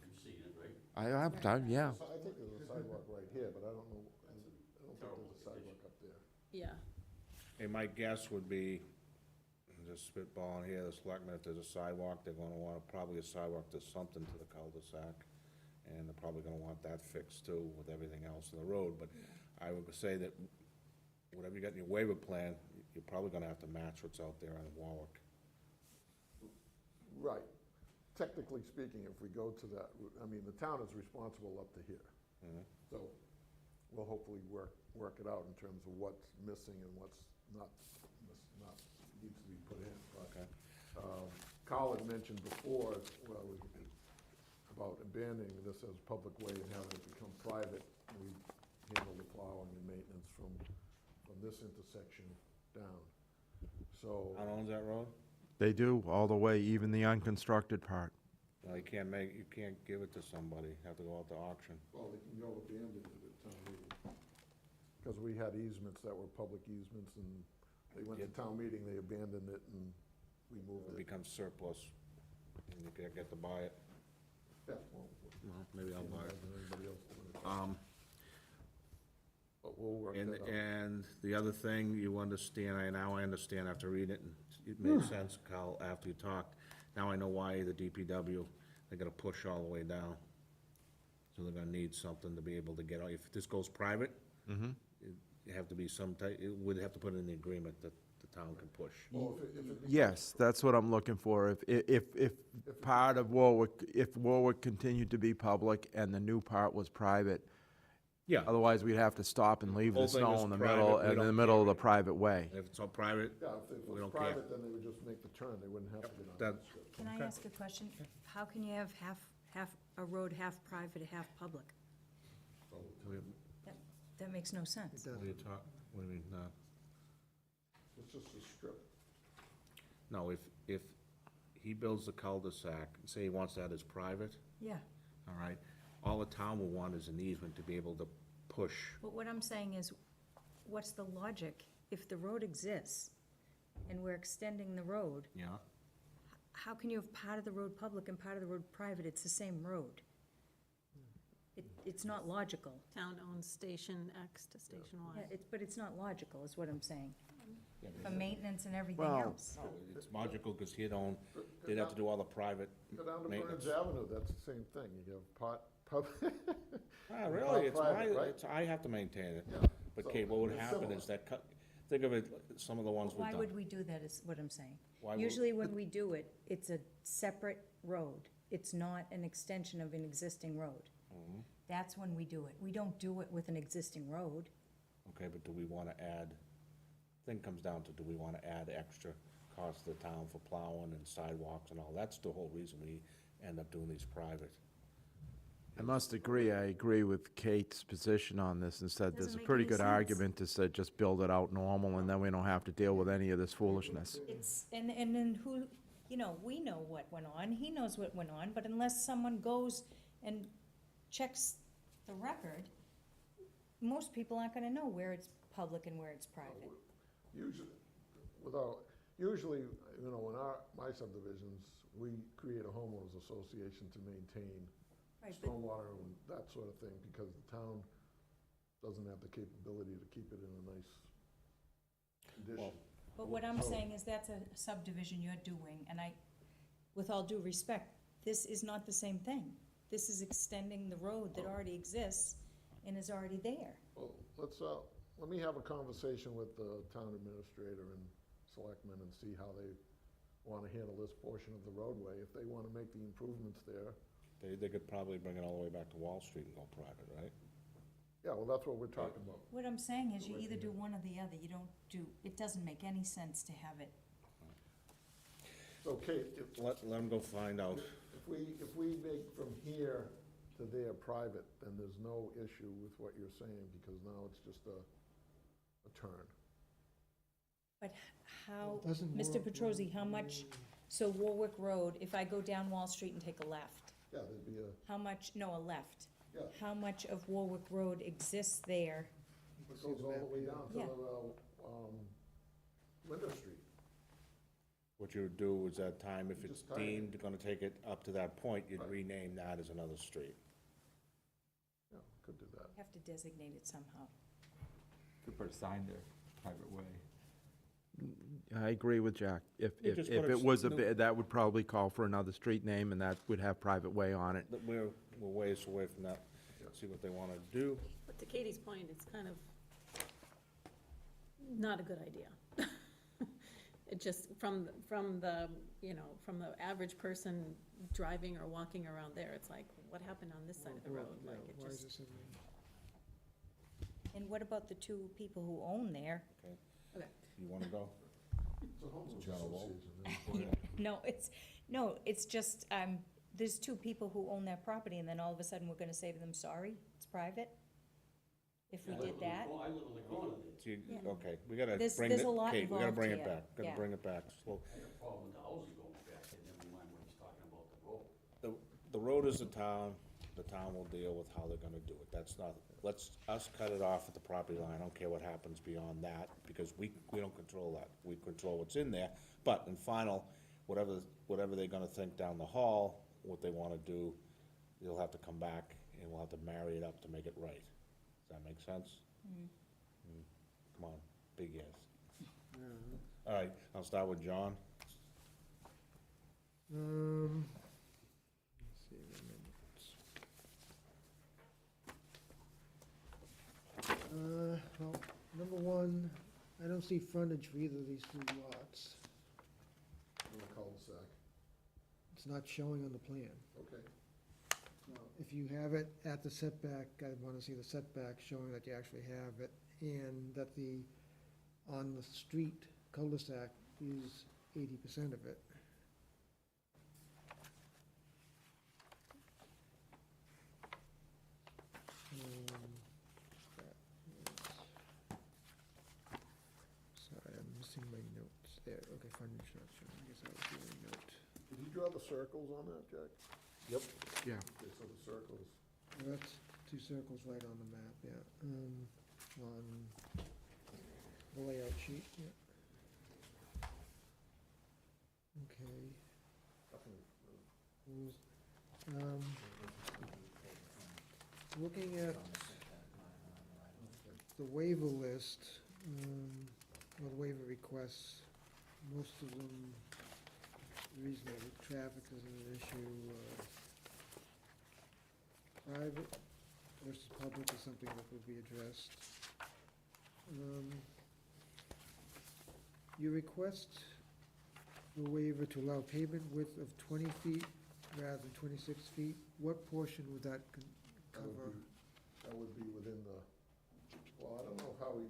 I have time, yeah. I think there's a sidewalk right here, but I don't know, I don't think there's a sidewalk up there. Yeah. Hey, my guess would be, just spitballing here, the selectmen, if there's a sidewalk, they're gonna want probably a sidewalk to something to the cul-de-sac. And they're probably gonna want that fixed too with everything else in the road, but I would say that whatever you got in your waiver plan, you're probably gonna have to match what's out there on Warwick. Right. Technically speaking, if we go to that route, I mean, the town is responsible up to here. So we'll hopefully work it out in terms of what's missing and what's not needs to be put in. But, Okay. Carl had mentioned before, about abandoning this as public way and having it become private. We handle the plowing and maintenance from this intersection down. So. How long's that road? They do, all the way, even the unconstructed part. Well, you can't give it to somebody, you have to go out to auction. Well, they can go abandon it at town meeting. Because we had easements that were public easements, and they went to town meeting, they abandoned it, and we moved It it. becomes surplus, and you can't get to buy it. Yeah, well, Well, maybe I'll buy it. anybody else doing it. But we'll work And, that out. and the other thing, you understand, I understand after reading it, and it made sense, Kyle, after you talked. Now I know why the DPW, they're gonna push all the way down. So they're gonna need something to be able to get out. If this goes private, you have to be some type, it would have to put in the agreement that the town can push. Well, if it Yes, that's what I'm looking for. If part of Warwick, if Warwick continued to be public and the new part was private, Yeah, otherwise we'd have to stop and leave the Whole thing snow is in the private, middle, we in the don't middle of care. the private way. if it's all private, Yeah, if it We was don't care. private, then they would just make the turn, they wouldn't have to get on that- the strip. Can I ask a question? How can you have a road half private, half public? That makes no sense. what do you talk, what do you mean, It's just a strip. no, if he builds the cul-de-sac, say he wants that as private, Yeah, all right, all the town will want is an easement to be able to push. but what I'm saying is, what's the logic? If the road exists and we're extending the road, Yeah. how can you have part of the road public and part of the road private? It's the same road. It's not logical. Town owns Station X to Station Y. Yeah, but it's not logical, is what I'm saying, for maintenance and everything Well- else. It's logical, because they'd have to do all the private Go down to maintenance. Burns Avenue, that's the same thing, you have pub. Ah, really, it's private, my, right? I have to maintain it. Yeah, But so Kate, what would it's happen similar. is that, think of it, some of the ones we've Why done. would we do that, is what I'm saying. Why would- Usually when we do it, it's a separate road. It's not an extension of an existing road. Mm-hmm. That's when we do it. We don't do it with an existing road. Okay, but do we wanna add, thing comes down to, do we wanna add extra cost to the town for plowing and sidewalks and all? That's the whole reason we end up doing these private. I must agree, I agree with Kate's position on this, and said there's Doesn't a make pretty any good sense. argument to say just build it out normal, and then we don't have to deal with any of this foolishness. It's, and then who, we know what went on, he knows what went on, but unless someone goes and checks the record, most people aren't gonna know where it's public and where it's private. Usually, in my subdivisions, we create a homeowners association to maintain Right, but, stormwater and that sort of thing, because the town doesn't have the capability to keep it in a nice condition. but what I'm saying is that's a subdivision you're doing, and with all due respect, this is not the same thing. This is extending the road that already exists and is already there. Well, let me have a conversation with the town administrator and selectmen and see how they wanna handle this portion of the roadway. If they wanna make the improvements there, They could probably bring it all the way back to Wall Street and go private, right? yeah, well, that's what we're talking about. What I'm saying is you either do one or the other. You don't do, it doesn't make any sense to have it. So Kate, Let them go find out. if we make from here to their private, then there's no issue with what you're saying, because now it's just a turn. But how, It doesn't Mr. work Petrosi, how much, so Warwick Road, if I go down Wall Street and take a left, Yeah, there'd be a, how much, no, a left, yeah, how much of Warwick Road exists there? it goes all the way down to Yeah. Winter Street. What you would do is that time, if it's Just tie it. deemed gonna take it up to that point, you'd Right. rename that as another street. Yeah, could do that. Have to designate it somehow. Could put a sign there, private way. I agree with Jack. If You if just if put a it was a no- bit, that would probably call for another street name, and that would have private way on it. But we're ways away from that, see what they wanna do. But to Katie's point, it's kind of not a good idea. It just, from the, you know, from the average person driving or walking around there, it's like, what happened on this side of the road? Yeah, Like, it why is just, this in And what about the two people who own there? You wanna go? It's a homeowners General Wall. association. No, it's just, there's two people who own that property, and then all of a sudden, we're gonna say to them, sorry, it's private? If we did that? See, Yeah. okay, we gotta There's- bring there's it, a lot Kate, we gotta involved bring it here. back, gotta Yeah. bring it back. So, the road is the town will deal with how they're gonna do it. That's not, let's, us cut it off at the property line, I don't care what happens beyond that, because we don't control that. We control what's in there, but in final, whatever they're gonna think down the hall, what they wanna do, they'll have to come back, and we'll have to marry it up to make it right. Does that make sense? Come on, big yes. All right, I'll start with John. Let's see, wait a minute. Well, number one, I don't see frontage for either of these two lots. On the cul-de-sac. It's not showing on the plan. Okay. Now, if you have it at the setback, I want to see the setback showing that you actually have it, and that on the street cul-de-sac is 80% of it. That is- Sorry, I'm missing my notes there. Okay, frontage not shown. I guess that was the only note. Did you draw the circles on that, Jack? Yep. Yeah. Okay, so the circles, Well, that's two circles right on the map, yeah, on the layout sheet, yeah. Okay. Looking at the waiver list, or the waiver requests, most of them reasonable. Traffic isn't an issue, private versus public is something that would be addressed. You request the waiver to allow pavement width of 20 feet rather than 26 feet. What portion would that cover? that would be within the, well, I don't know how we,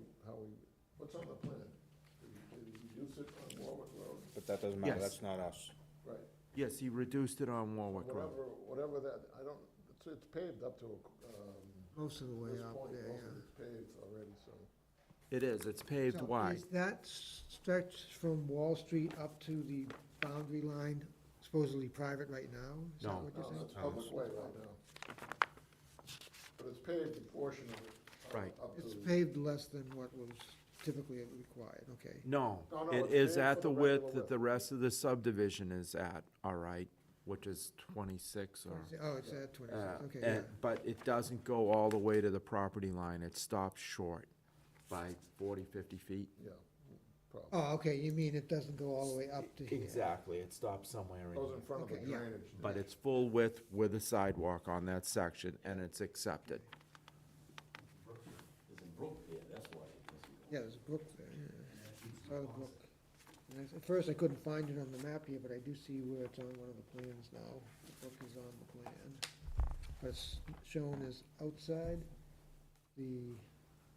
what's on the plan? Did he reduce it on Warwick Road? But that doesn't matter, Yes. that's not us. Right. Yes, he reduced it on Warwick Road. Whatever that, I don't, it's paved up to, Most of the way this up point, there, most yeah. of it's paved already, so. It is, it's paved So wide. is that stretch from Wall Street up to the boundary line supposedly private right now? Is that No. what you're No, saying? that's public way right now. But it's paved a portion of it. Right. Up to. It's paved less than what was typically required, okay. No, No, no, it it's is paved at for the the regular width that width. the rest of the subdivision is at, all right, which is 26 or. Oh, it's at 26, okay, and- yeah. But it doesn't go all the way to the property line. It stops short by 40, 50 feet. Yeah, probably. Oh, okay, you mean it doesn't go all the way up to here? Exactly, it stops somewhere in Goes here. in front of the Okay, yeah. drainage. But it's full width with a sidewalk on that section, and it's accepted. Yeah, there's a brook there, yeah. Saw the brook. And at first, I couldn't find it on the map here, but I do see where it's on one of the plans now. The brook is on the plan. But it's shown as outside the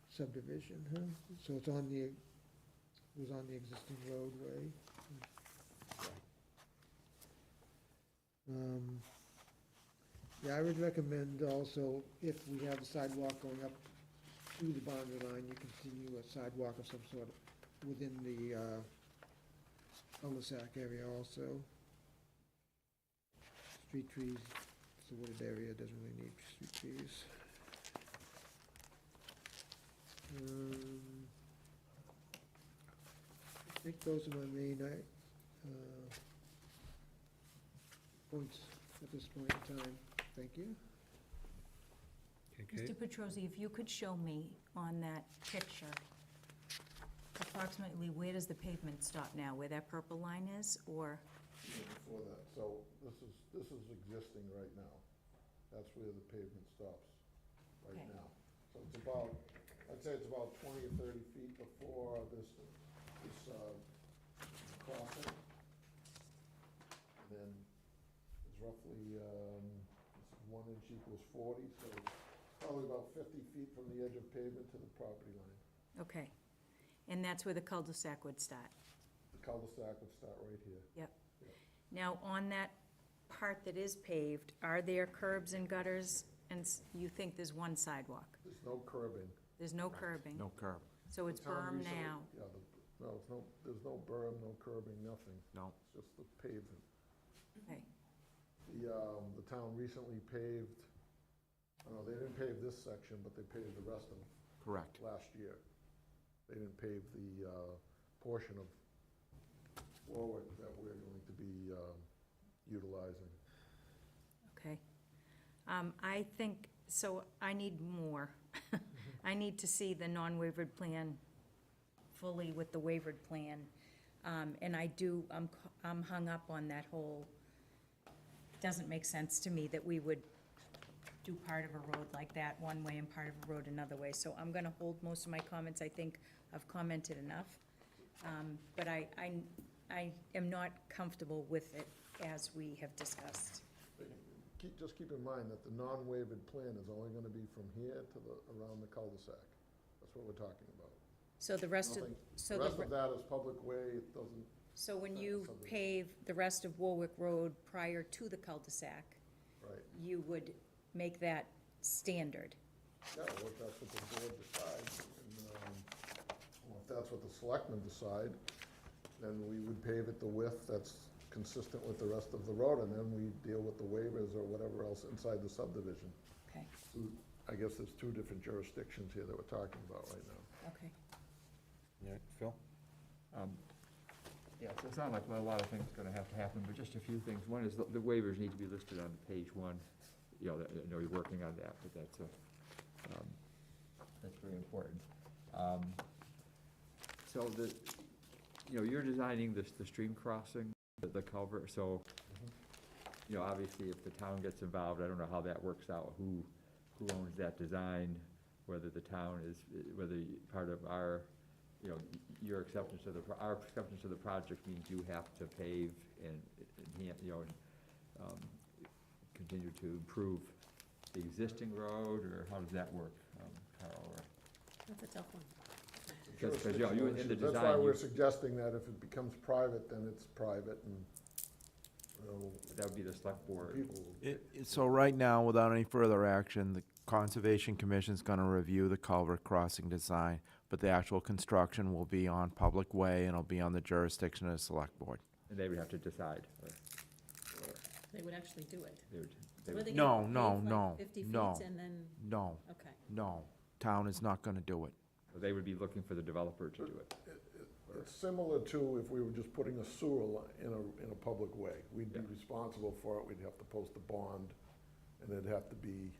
subdivision, huh? So it's on the, it was on the existing roadway. Yeah, I would recommend also, if we have a sidewalk going up through the boundary line, you continue a sidewalk of some sort within the cul-de-sac area also. Street trees, it's a wooded area, doesn't really need street trees. I think those are my main points at this point in time. Thank you. Mr. Petrosi, if you could show me on that picture, approximately where does the pavement stop now, where that purple line is, or? Before that, so this is existing right now. That's where the pavement stops, right Okay. now. So it's about, I'd say it's about 20 or 30 feet before this crossing. And then it's roughly, 1 inch equals 40, so it's probably about 50 feet from the edge of pavement to the property line. Okay, and that's where the cul-de-sac would start? The cul-de-sac would start right here. Yep. Now, on that part that is paved, are there curbs and gutters, and you think there's one sidewalk? There's no curbing. There's no curbing? No curb. So it's The town berm recently- now? Yeah, there's no berm, no curbing, nothing. No. It's just the pavement. Okay, The town recently paved, they didn't pave this section, but they paved the rest of Correct. last year. They didn't pave the portion of Warwick that we're going to be utilizing. okay. I think, so I need more. I need to see the non-wavered plan fully with the wavered plan. And I'm hung up on that whole, doesn't make sense to me that we would do part of a road like that one way and part of a road another way. So I'm gonna hold most of my comments. I think I've commented enough. But I am not comfortable with it as we have discussed. Just keep in mind that the non-wavered plan is only gonna be from here to around the cul-de-sac. That's what we're talking about. So the rest of, Nothing- so The the, rest of that is public way, it doesn't, so when you subdivision. pave the rest of Warwick Road prior to the cul-de-sac, right. you would make that standard? Yeah, well, if that's what the board decides, and, well, if that's what the selectmen decide, then we would pave it the width that's consistent with the rest of the road, and then we deal with the waivers or whatever else inside the subdivision. Okay, So I guess there's two different jurisdictions here that we're talking about right now. okay. Yeah, Phil? Yeah, so it's not like a lot of things are gonna have to happen, but just a few things. One is the waivers need to be listed on page 1. You know, I know you're working on that, but that's very important. So you're designing the stream crossing, the culvert, so, obviously if the town gets involved, I don't know how that works out, who owns that design, whether the town is, whether part of our, your acceptance of our acceptance of the project means you have to pave and continue to improve the existing road, or how does that work, Carl? Or- That's a tough one. Because, you in the That's why design, we're suggesting that if it becomes private, then it's private, and, that would be the select board. people. So right now, without any further action, the Conservation Commission's gonna review the culvert crossing design, but the actual construction will be on public way and it'll be on the jurisdiction of the select board. And they would have to decide. They would actually do it. They would- they Or would- they No, get no, paved like no, 50 feet no. and then, No, okay. no, town is not gonna do it. They would be looking for the developer to do it. It's similar to if we were just putting a sewer line in a public way. We'd be Yeah. responsible for it, we'd have to post a bond, and it'd have to be,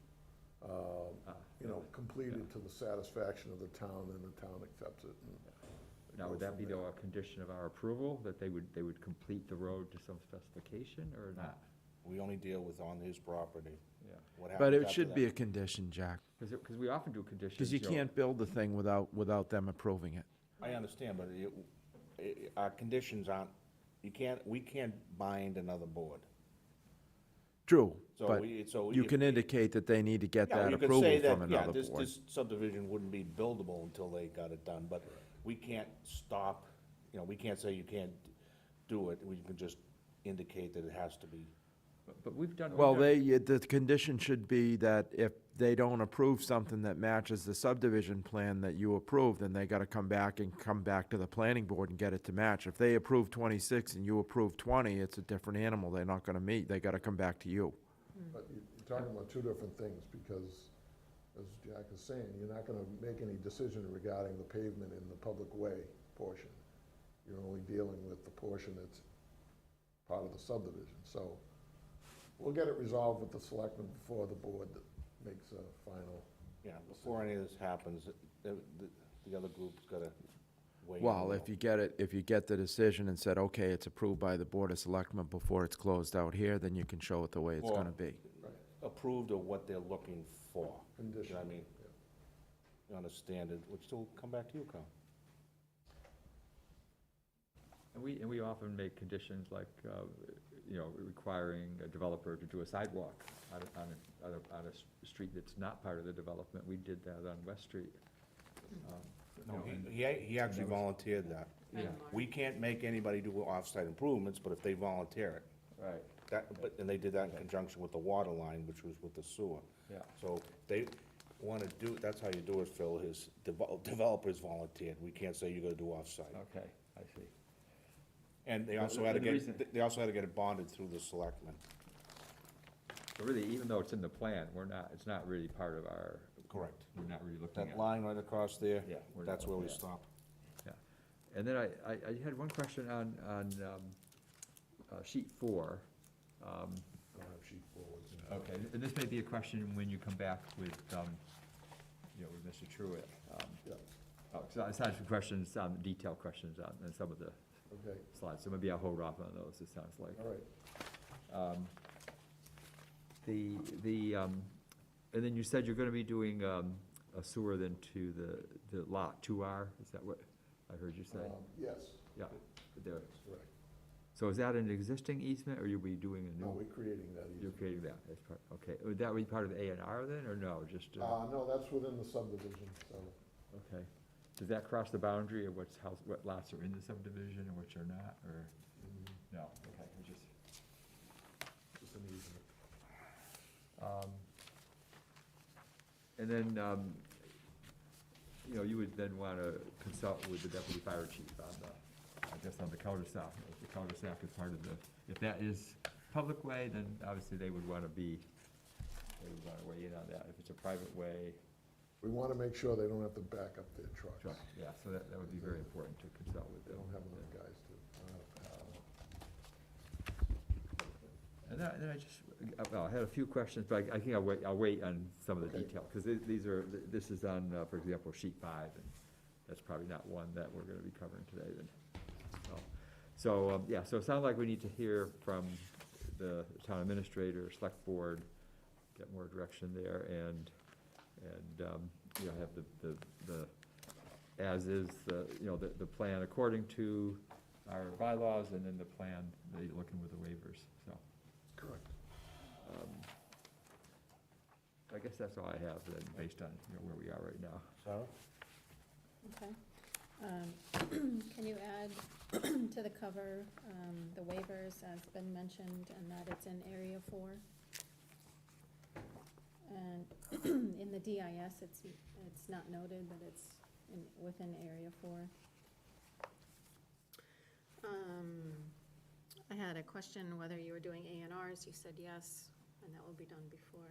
completed to the satisfaction of the town, and the town accepts it. And it Now, would goes that be from there. a condition of our approval, that they would complete the road to some specification, or not? We only deal with on his property. Yeah, What But happens it after should be that? a condition, Jack, because we often do conditions. because you can't build the thing without them approving it. I understand, but our conditions aren't, we can't bind another board. True, So but you can indicate that they need to get Yeah, that you could approval say from that, yeah, another this, board. this subdivision wouldn't be buildable until they got it done, but we can't stop, we can't say you can't do it, we can just indicate that it has to be But we've done. Well, the condition should be that if they don't approve something that matches the subdivision plan that you approved, then they gotta come back to the planning board and get it to match. If they approve 26 and you approve 20, it's a different animal. They're not gonna meet. They gotta come back to you. But you're talking about two different things, because, as Jack is saying, you're not gonna make any decision regarding the pavement in the public way portion. You're only dealing with the portion that's part of the subdivision, so we'll get it resolved with the selectmen before the board makes a final. Yeah, before any of this happens, the other group's gotta weigh in. Well, if you get the decision and said, okay, it's approved by the Board of Selectmen before it's closed out here, then you can show it the way it's Or- gonna be. Approved of what they're looking for. You Condition. know what I mean? You understand it, which will come back to you, Carl. And we often make conditions like, requiring a developer to do a sidewalk on a street that's not part of the development. We did that on West Street. No, You know, and- he actually that was- volunteered that. Yeah. We can't make anybody do off-site improvements, but if they volunteer it, Right, and they did that in conjunction with the water line, which was with the sewer. yeah. So they wanna do, that's how you do it, Phil, his developers volunteered. We can't say you gotta do off-site. Okay, I see. And they Well, also had to the reason- they also had to get it bonded through the selectmen. So really, even though it's in the plan, it's not really part of our. Correct. We're not really looking at. That line right across there, Yeah, we're that's not where we looking at. stop. Yeah, and then I had one question on sheet 4. I'll have sheet forward. Okay, and this may be a question when you come back with, with Mr. Truitt. Yeah, So I had some questions, detailed questions on some of the okay, slides, so maybe I'll hold off on those, it sounds like. all right. And then you said you're gonna be doing a sewer then to the lot 2R, is that what I heard you say? Yes, Yeah, there. that's correct. So is that an existing easement, or you'll be doing a No, new? we're creating that You're easement. creating that as part, okay, would that be part of the A&R then, or no, just? No, that's within the subdivision, so, Okay. Does that cross the boundary of what lots are in the subdivision and which are not, or? No, okay, just an easement. And then, you would then wanna consult with the deputy fire chief on on the cul-de-sac. If the cul-de-sac is part of if that is public way, then obviously they would wanna weigh in on that. If it's a private way, We want to make sure they don't have to back up their trucks. yeah, so that would be very important to consult with They them. don't have enough guys to. And then I had a few questions, but I think I'll wait on some of the Okay. detail, because this is on, for example, sheet 5, and that's probably not one that we're gonna be covering today then. So it sounds like we need to hear from the town administrator, select board, get more direction there, and have the as-is, the plan according to our bylaws, and then the plan that you're looking with the waivers, so. Correct. I guess that's all I have then, based on, where we are right now. Sarah? Okay. Can you add to the cover, the waivers as been mentioned, and that it's in area 4? And in the DIS, it's not noted, but it's within area 4. I had a question whether you were doing A&Rs. You said yes, and that will be done before.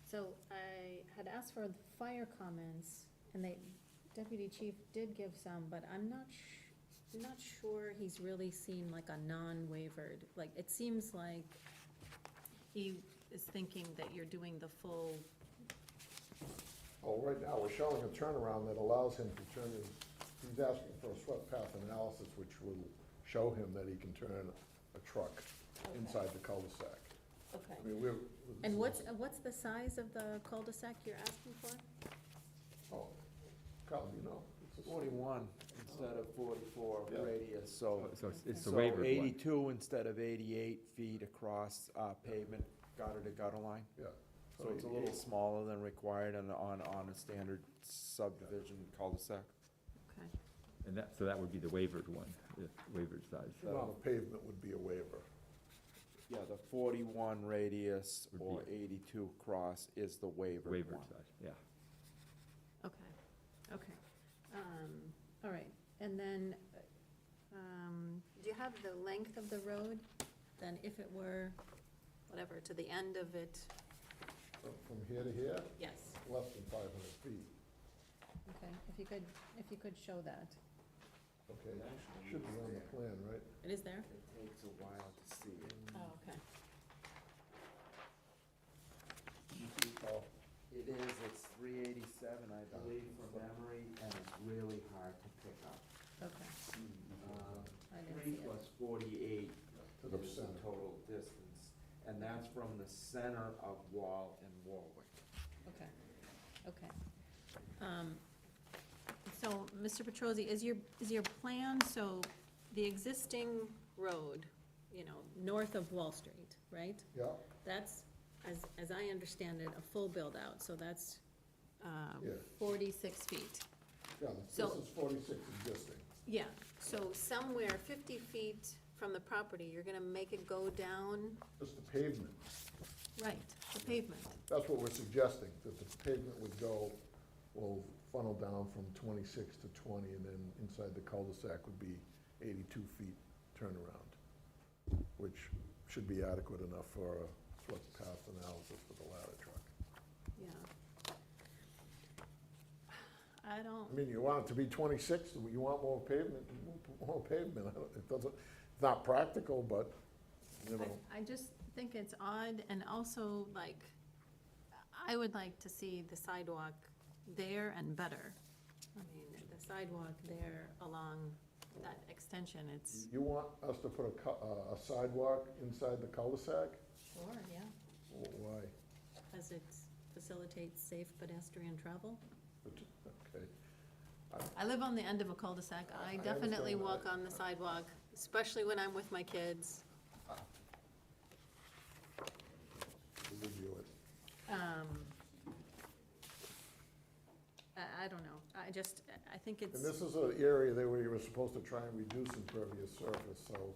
So I had asked for fire comments, and Deputy Chief did give some, but I'm not sure he's really seen like a non-wavered. Like, it seems like he is thinking that you're doing the full. Oh, right now, we're showing a turnaround that allows him to turn he's asking for a swept path analysis, which will show him that he can turn a truck inside the cul-de-sac. Okay. I mean, And what's the size of the cul-de-sac you're asking for? Oh, Carl, you know. It's a- 41 instead of 44 Yeah. radius, so. So it's the So waiver one. 82 instead of 88 feet across pavement, gutter to gutter line. Yeah. So it's a little smaller than required on a standard subdivision cul-de-sac. Okay. And that would be the wavered one, the wavered size. The amount of pavement would be a waiver. Yeah, the 41 radius Would or be- 82 cross is the waivered Waiver one. side, yeah. Okay, okay. All right, and then, do you have the length of the road? Then if it were, whatever, to the end of it, From here to here, yes, less than 500 feet. okay, if you could show that. Okay, should be on the plan, right? It is there? It takes a while to see it. Oh, okay. Oh, It is, it's 387, I believe, from memory, and it's really hard to pick up. Okay, I didn't 3 see it. plus 48 To the is the center. total distance, and that's from the center of Wall and Warwick. Okay, okay. So, Mr. Petrosi, is your plan, so the existing road, north of Wall Street, right? Yeah, That's, as I understand it, a full build-out, so that's Yeah. 46 feet. yeah, this So- is 46 existing. Yeah, so somewhere 50 feet from the property, you're gonna make it go down, Just the pavement. right, the pavement. That's what we're suggesting, that the pavement would go, will funnel down from 26 to 20, and then inside the cul-de-sac would be 82 feet turnaround, which should be adequate enough for a swept path analysis for the ladder truck. Yeah. I don't, I mean, you want it to be 26, you want more pavement, more pavement. It doesn't, it's not practical, but, you know, I just think it's odd, and also, I would like to see the sidewalk there and better. I mean, the sidewalk there along that extension, it's, you want us to put a sidewalk inside the cul-de-sac? sure, yeah, Why? as it facilitates safe pedestrian travel. Okay. I live on the end of a cul-de-sac. I definitely understand walk that. on the sidewalk, especially when I'm with my kids. We'll review it. I don't know. I think it's, And this is an area there where you were supposed to try and reduce impervious surface, so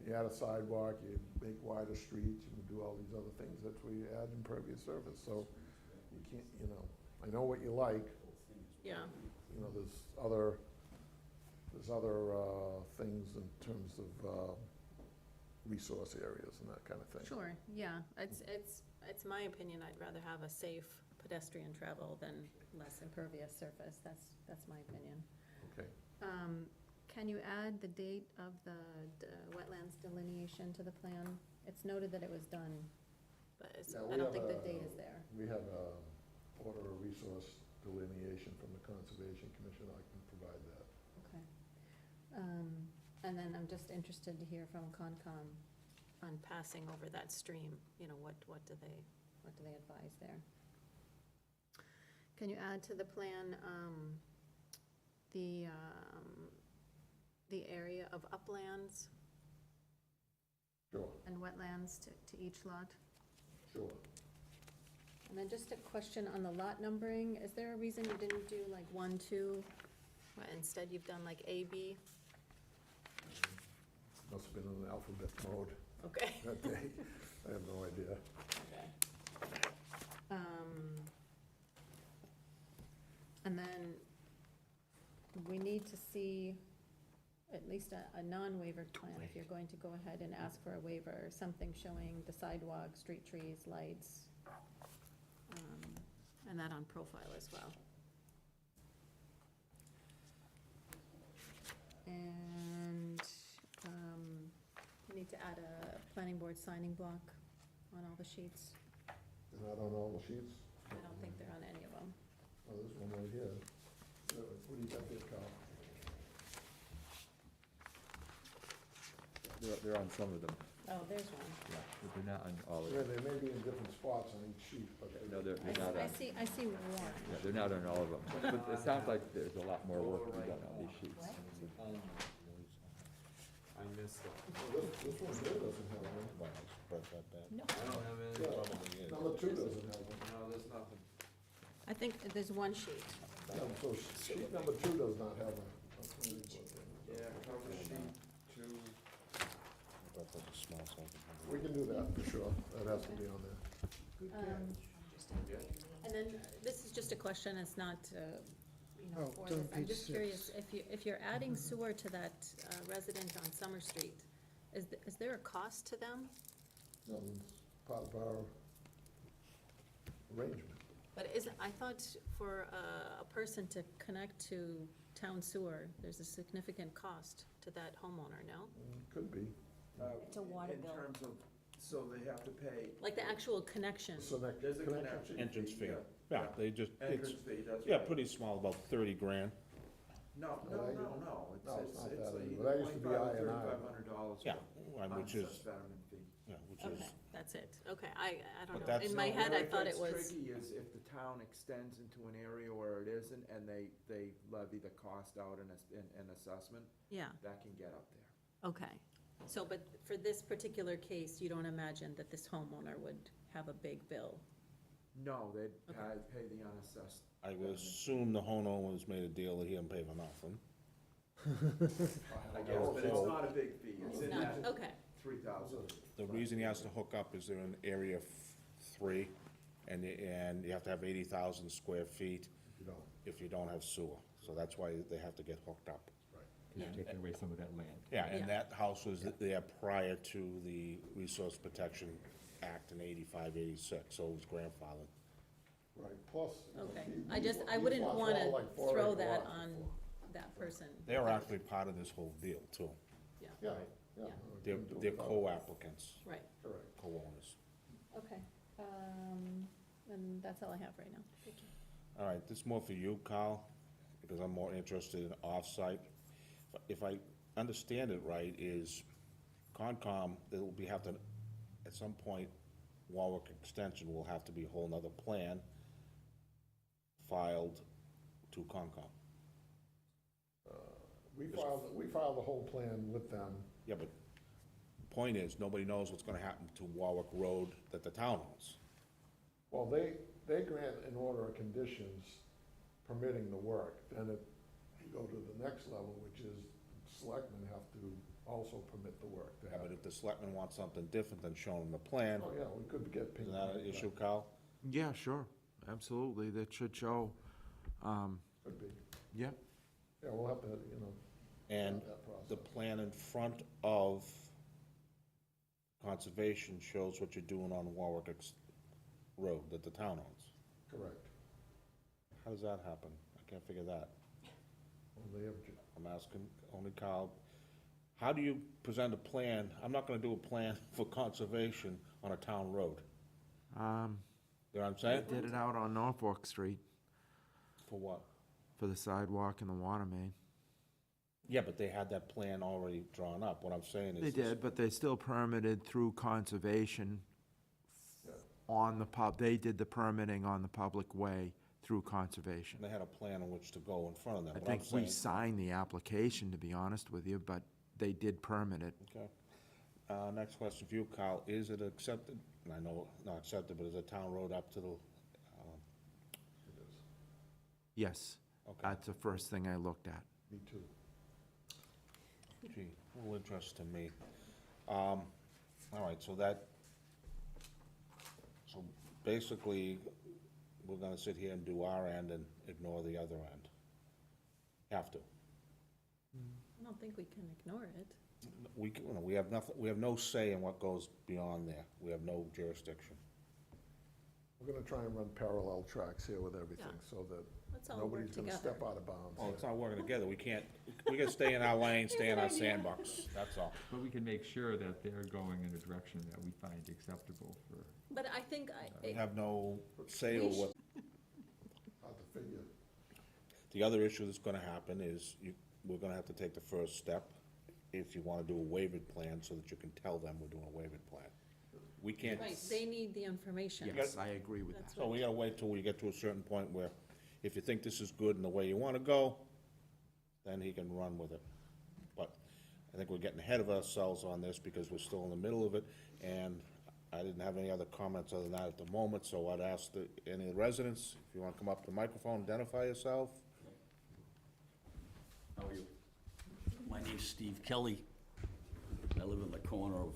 you add a sidewalk, you make wider streets, you can do all these other things, that's where you add impervious surface, so you can't, I know what you like, yeah, there's other things in terms of resource areas and that kind of thing. sure, yeah. It's my opinion, I'd rather have a safe pedestrian travel than less impervious surface. That's my opinion. Okay. Can you add the date of the wetlands delineation to the plan? It's noted that it was done, but Yeah, I don't think the date is there. We have a order of resource delineation from the Conservation Commission, I can provide that. Okay. And then I'm just interested to hear from Concom on passing over that stream, what do they advise there? Can you add to the plan, the area of uplands Sure, and wetlands to each lot? sure. And then just a question on the lot numbering, is there a reason you didn't do 1, 2, instead you've done A, B? Must have been in alphabet mode Okay. that day, I have no idea. Okay. And then we need to see at least a non-waivered plan if you're going to go ahead and ask for a waiver, something showing the sidewalk, street trees, lights, and that on profile as well. And we need to add a planning board signing block on all the sheets. They're not on all the sheets? I don't think they're on any of them. Oh, there's one right here. What do you got there, Carl? They're on some of them, Oh, there's one. yeah, but they're not on all of Yeah, them. they may be in different spots on each sheet, but No, they're not I on, see one. yeah, they're not on all of them. But it sounds like there's a lot more work to be done on these sheets. I missed it. this one here doesn't have one. No, I don't have any. Yeah, number 2 doesn't have one. No, there's nothing. I think there's one sheet. Yeah, so sheet number 2 does not have a planning board thing. Yeah, cover sheet 2. put the small something. We can do that, for sure. That has to be on there. Good Um, catch. And then, this is just a question, it's not, Oh, for it's on this. I'm page just 6. curious, if you're adding sewer to that resident on Summer Street, is there a cost to them? No, it's part of our arrangement. But I thought for a person to connect to town sewer, there's a significant cost to that homeowner, no? Could be. It's a water bill. In terms of, so they have to pay. Like the actual connection? So that There's a connection connection. fee. Entrance fee, Yeah. yeah, they just, it's, Entrance fee, that's yeah, right. pretty small, about 30 grand. No, No, no, they- no, no, it's, no, it's it's, not it's that a either. That used to be $25 or I&I. $3,500. Yeah, which is, unassessed betterment fee. yeah, which Okay, is, that's it, okay, I But don't know, that's- in my No, head, where I thought it gets was, tricky is if the town extends into an area where it isn't, and they levy the cost out in an assessment, yeah, that can get up there. okay. So, but for this particular case, you don't imagine that this homeowner would have a big bill? No, they'd Okay. pay the unassessed. I would assume the homeowner's made a deal that he didn't pay for nothing. I guess, but it's not a big fee, it's in No, that okay, 3,000. The reason he has to hook up is they're in area 3, and you have to have 80,000 square feet You know, if you don't have sewer. So that's why they have to get hooked up. yeah, Taking away some of that land. Yeah, Yeah. and that house was there prior to the Resource Protection Act in 85, 86, so it was grandfathered. right, plus. okay. these I wouldn't lots are wanna all like 4 throw acre that lots on before. that person. They are actually part of this whole deal, too. Yeah, Yeah, yeah. Yeah. we They're, can do they're without it. co-applicants, right, Correct. co-owners. okay. And that's all I have right now, thank you. All right, this is more for you, Carl, because I'm more interested in off-site. If I understand it right, is Concom, they'll be have to, at some point, Warwick Extension will have to be a whole nother plan filed to Concom. We filed the whole plan with them. Yeah, but the point is, nobody knows what's gonna happen to Warwick Road that the town owns. Well, they grant an order of conditions permitting the work. Then you go to the next level, which is selectmen have to also permit the work. to Yeah, but happen. if the selectmen want something different than shown in the plan, Oh, yeah, we could get. is that an issue, Carl? Yeah, sure, absolutely, that should show, Could be. yeah. Yeah, we'll have to, And that process. the plan in front of conservation shows what you're doing on Warwick Road that the town owns. Correct. How does that happen? I can't figure that. Well, they have, I'm asking only Carl. How do you present a plan? I'm not gonna do a plan for conservation on a town road. You know what I'm saying? Did it out on Norfolk Street For what? for the sidewalk and the water main. Yeah, but they had that plan already drawn up. What I'm saying is. They did, but they still permitted through conservation on the they did the permitting on the public way through conservation. They had a plan on which to go in front of them. I What I'm think we saying- signed the application, to be honest with you, but they did permit it. Okay. Next question for you, Kyle. Is it accepted, and I know not accepted, but is a town road up to the, Yes, okay, that's the first thing I looked at. me too. gee, a little interest to me. All right, so basically, we're gonna sit here and do our end and ignore the other end. Have to. I don't think we can ignore it. We have nothing, we have no say in what goes beyond there. We have no jurisdiction. We're gonna try and run parallel tracks here with everything, Yeah. so that Let's all nobody's work gonna together. step out of bounds. Well, it's not working together. We gotta stay in our lane, stay in our sandbox, that's all. But we can make sure that they're going in a direction that we find acceptable for. But I think We have no say over what. Hard to figure. The other issue that's gonna happen is we're gonna have to take the first step if you wanna do a waived plan so that you can tell them we're doing a waived plan. We can't, right, they need the information. Yes, I agree with That's that. so we gotta wait till we get to a certain point where if you think this is good and the way you wanna go, then he can run with it. But I think we're getting ahead of ourselves on this because we're still in the middle of it, and I didn't have any other comments other than that at the moment, so I'd ask any of the residents, if you wanna come up to the microphone, identify yourself. How are you? My name's Steve Kelly. I live in the corner of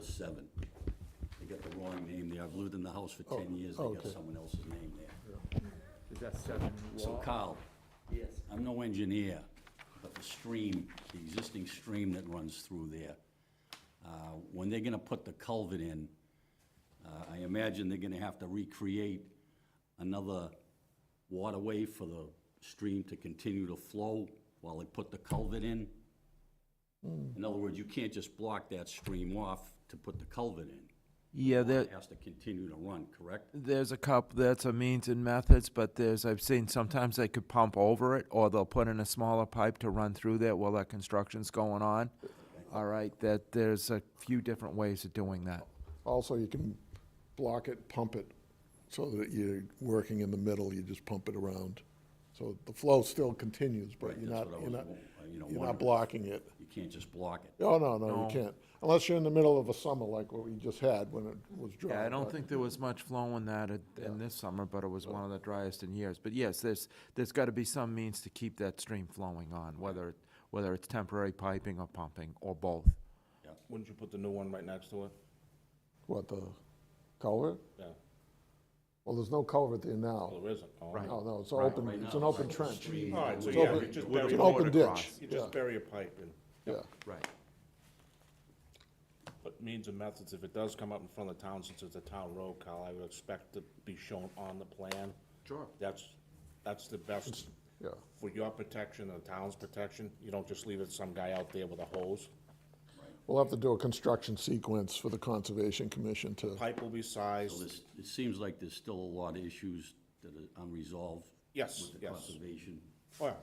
number 7. They got the wrong name there. I've lived in the house for 10 years. They got okay. someone else's name there. Is that 7 So wall? Carl, I'm no engineer, but the stream, the existing stream that runs through there, when they're gonna put the culvert in, I imagine they're gonna have to recreate another waterway for the stream to continue to flow while they put the culvert in. In other words, you can't just block that stream off to put the culvert in. Yeah, It has to continue to run, correct? there's a couple, that's a means and methods, but I've seen sometimes they could pump over it, or they'll put in a smaller pipe to run through there while that construction's going on. All right, there's a few different ways of doing that. Also, you can block it, pump it, so that you're working in the middle, you just pump it around. So the flow still continues, but Right, you're that's not, what I you're was, not, you know, you're not wondering. blocking it. You can't just block it. Oh, no, No. you can't. Unless you're in the middle of a summer like what we just had when it was dry. Yeah, I don't but- think there was much flow in that in this summer, but it was one of the driest in years. But yes, there's gotta be some means to keep that stream flowing on, whether it's temporary piping or pumping, or both. Wouldn't you put the new one right next to it? What, the culvert? Yeah. Well, there's no culvert there now. Well, there isn't. Oh, Right. No, no, it's Right. open, Right it's now, an open it's trench. stream. All right, so It's yeah, open- you just with a bury, It's a an board open ditch, across. you yeah, just bury a pipe in. yeah. Right. But means and methods, if it does come up in front of the town, since it's a town road, Kyle, I would expect to be shown on the plan. Sure. That's the best Yeah. for your protection and the town's protection. You don't just leave it some guy out there with a hose. We'll have to do a construction sequence for the Conservation Commission to, Pipe will be So sized. it seems like there's still a lot of issues that are unresolved. Yes, With the yes. conservation. Oh, yeah.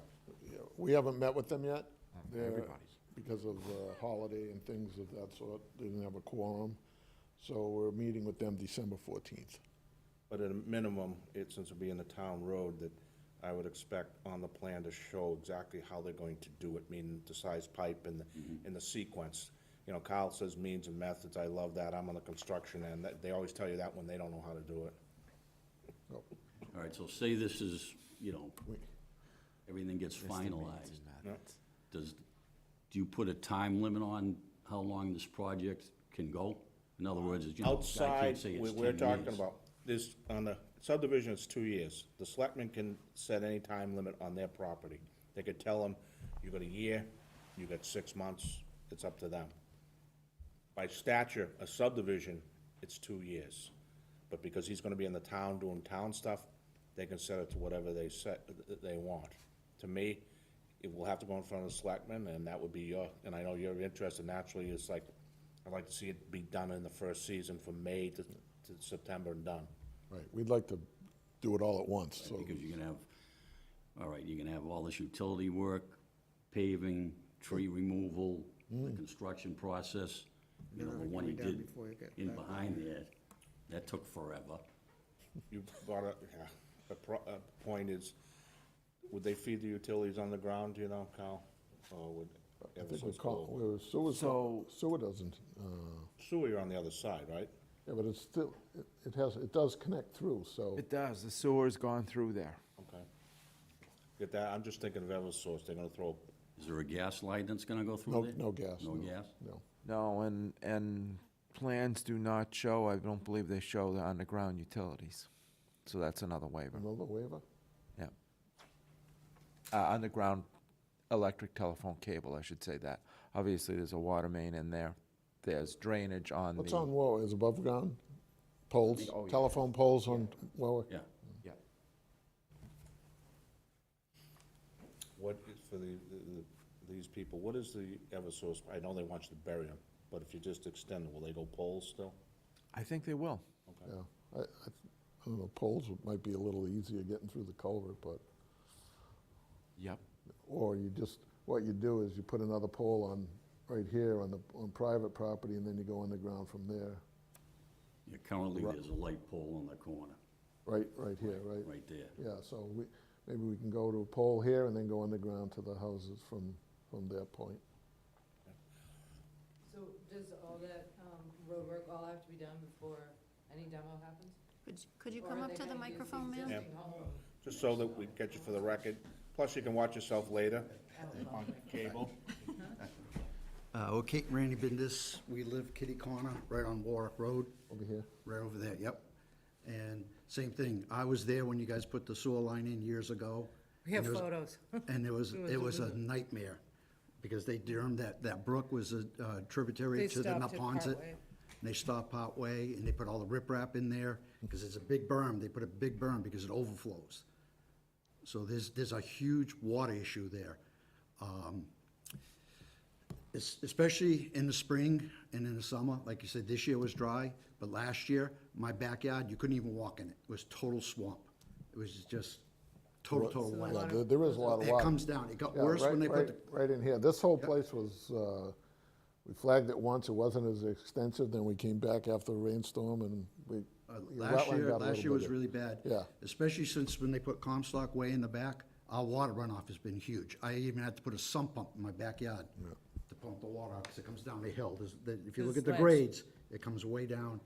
yeah, we haven't met with them yet. They're- everybody's. Because of holiday and things of that sort, they didn't have a quorum. So we're meeting with them December 14th. But at a minimum, since it'll be in the town road, that I would expect on the plan to show exactly how they're going to do it, meaning the size pipe and the sequence. You know, Kyle says means and methods, I love that, I'm on the construction end, they always tell you that when they don't know how to do it. All right, so say this is, you know, everything gets finalized. Do you put a time limit on how long this project can go? In other words, you know, I Outside, can't say it's 10 we're talking years. about, this, on the subdivision, it's 2 years. The selectmen can set any time limit on their property. They could tell them, you got a year, you got 6 months, it's up to them. By stature, a subdivision, it's 2 years. But because he's gonna be in the town doing town stuff, they can set it to whatever they want. To me, it will have to go in front of the selectmen, and that would be and I know you're interested naturally, it's like, I'd like to see it be done in the first season from May to September and done. Right, we'd like to do it all at once, so. Because you're gonna have, all right, you're gonna have all this utility work, paving, tree removal, the construction process. You know, the Everything one can you be done did before you get in back. behind there, that took forever. You brought up, a point is, would they feed the utilities on the ground, do you know, Kyle? Or would I think we Eversource call, go? sewer doesn't, Sewer, you're on the other side, right? yeah, but it's still, it does connect through, so. It does, the sewer's gone through there. Okay. Get that, I'm just thinking of Eversource, they're gonna throw, Is there a gas line that's gonna go through No, there? no gas. No gas? No. No, and plans do not show, I don't believe they show the underground utilities. So that's another waiver, Another waiver? yeah. Underground electric telephone cable, I should say that. Obviously, there's a water main in there. There's drainage on the. What's on Warwick, is above ground? Poles, Oh, yeah. telephone poles on Warwick? Yeah. Yeah. what is for these people, what is the Eversource, I know they want you to bury them, but if you just extend it, will they go poles still? I think they will. Yeah, I don't know, poles might be a little easier getting through the culvert, but, Yep. or you just, what you do is you put another pole on, right here on private property, and then you go underground from there, Yeah, currently, there's a light pole on the corner, right here, right? right there. Yeah, so maybe we can go to a pole here and then go underground to the houses from their point. So does all that road work all have to be done before any demo happens? Could you Or come are up they to the gonna use microphone, ma'am? Yeah. existing home? Just so that we get you for the record, plus you can watch yourself later on cable. Well, Kate and Randy Bendis, we live kitty corner, right on Warwick Road. Over here? Right over there, yep. And same thing, I was there when you guys put the sewer line in years ago. We have and there was- photos. And it was a nightmare, because they determined that brook was a tributary They to the stopped it Napontet. partway. And they stopped partway, and they put all the riprap in there, because it's a big berm, they put a big berm because it overflows. So there's a huge water issue there. Especially in the spring and in the summer, like you said, this year was dry, but last year, my backyard, you couldn't even walk in it. It was total swamp. It was just total wet. Yeah, there is a lot of It water. comes down, it got Yeah, worse when they put the, Right in here. This whole place was, we flagged it once, it wasn't as extensive, then we came back after the rainstorm and your last wetland year, got a last year little was bigger. really bad. Yeah. Especially since when they put Comstock Way in the back, our water runoff has been huge. I even had to put a sump pump in my backyard to pump the water out, because it comes down the hill. If you look The at the sledge. grades, it comes way down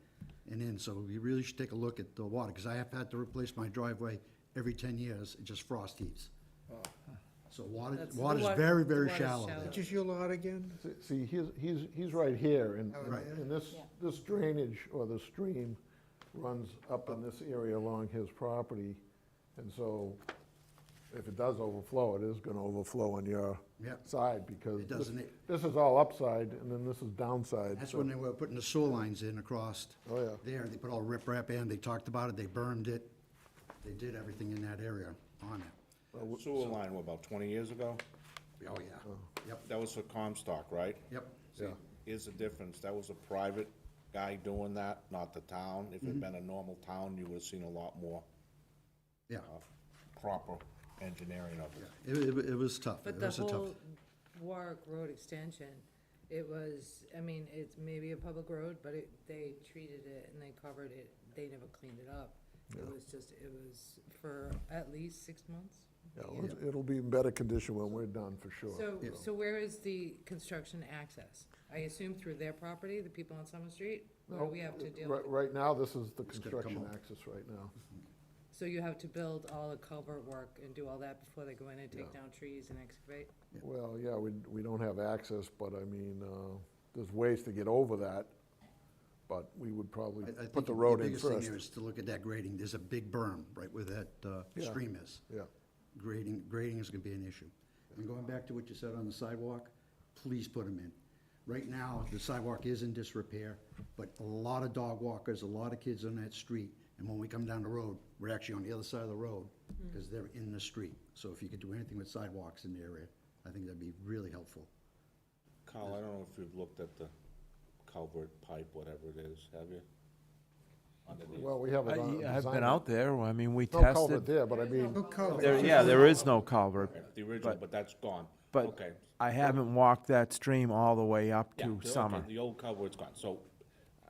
and in, so you really should take a look at the water, because I have had to replace my driveway every 10 years, it just frost heaves. So That's the water's wa- very, the very water's shallow shallow. there. Which is your lot again? See, he's right here, and Right. and this drainage, or the stream, runs up in this area along his property, and so if it does overflow, it is gonna overflow on your Yep. side, because It doesn't. this is all upside, and then this is downside. That's so- when they were putting the sewer lines in across Oh, yeah. there. They put all riprap in, they talked about it, they burned it. They did everything in that area on it. Sewer line, what, about 20 years ago? Oh, yeah. Yep, That was for Comstock, right? yep. See, here's the difference, that was a private guy doing that, not the town. If it'd been a normal town, you would've seen a lot more Yeah. proper engineering of it. It was tough. But It the was a tough. whole Warwick Road extension, it was, I mean, it's maybe a public road, but they treated it and they covered it, they never cleaned it up. It was for at least 6 months. Yeah, well, it'll be in better condition when we're done, for sure. So where is the construction access? I assume through their property, the people on Summer Street? Or do we have to deal with? Right now, this is the It's gonna come construction up. access right now. So you have to build all the culvert work and do all that before they go in and take Yeah. down trees and excavate? Well, yeah, we don't have access, but I mean, there's ways to get over that, but we would probably I think put the road in biggest thing first. there is to look at that grading. There's a big berm right where that Yeah. stream is. Yeah. Grading is gonna be an issue. And going back to what you said on the sidewalk, please put them in. Right now, the sidewalk is in disrepair, but a lot of dog walkers, a lot of kids on that street. And when we come down the road, we're actually on the other side of the road, because they're in the street. So if you could do anything with sidewalks in the area, I think that'd be really helpful. Carl, I don't know if you've looked at the culvert pipe, whatever it is, have you? Underneath. Well, we have it on. I've design. been out there, I mean, we No culvert tested. there, but I mean, No culvert. There is no culvert, The original, but that's gone. but Okay. I haven't walked that stream all the way up Yeah, to okay, Summer. The old culvert's gone, so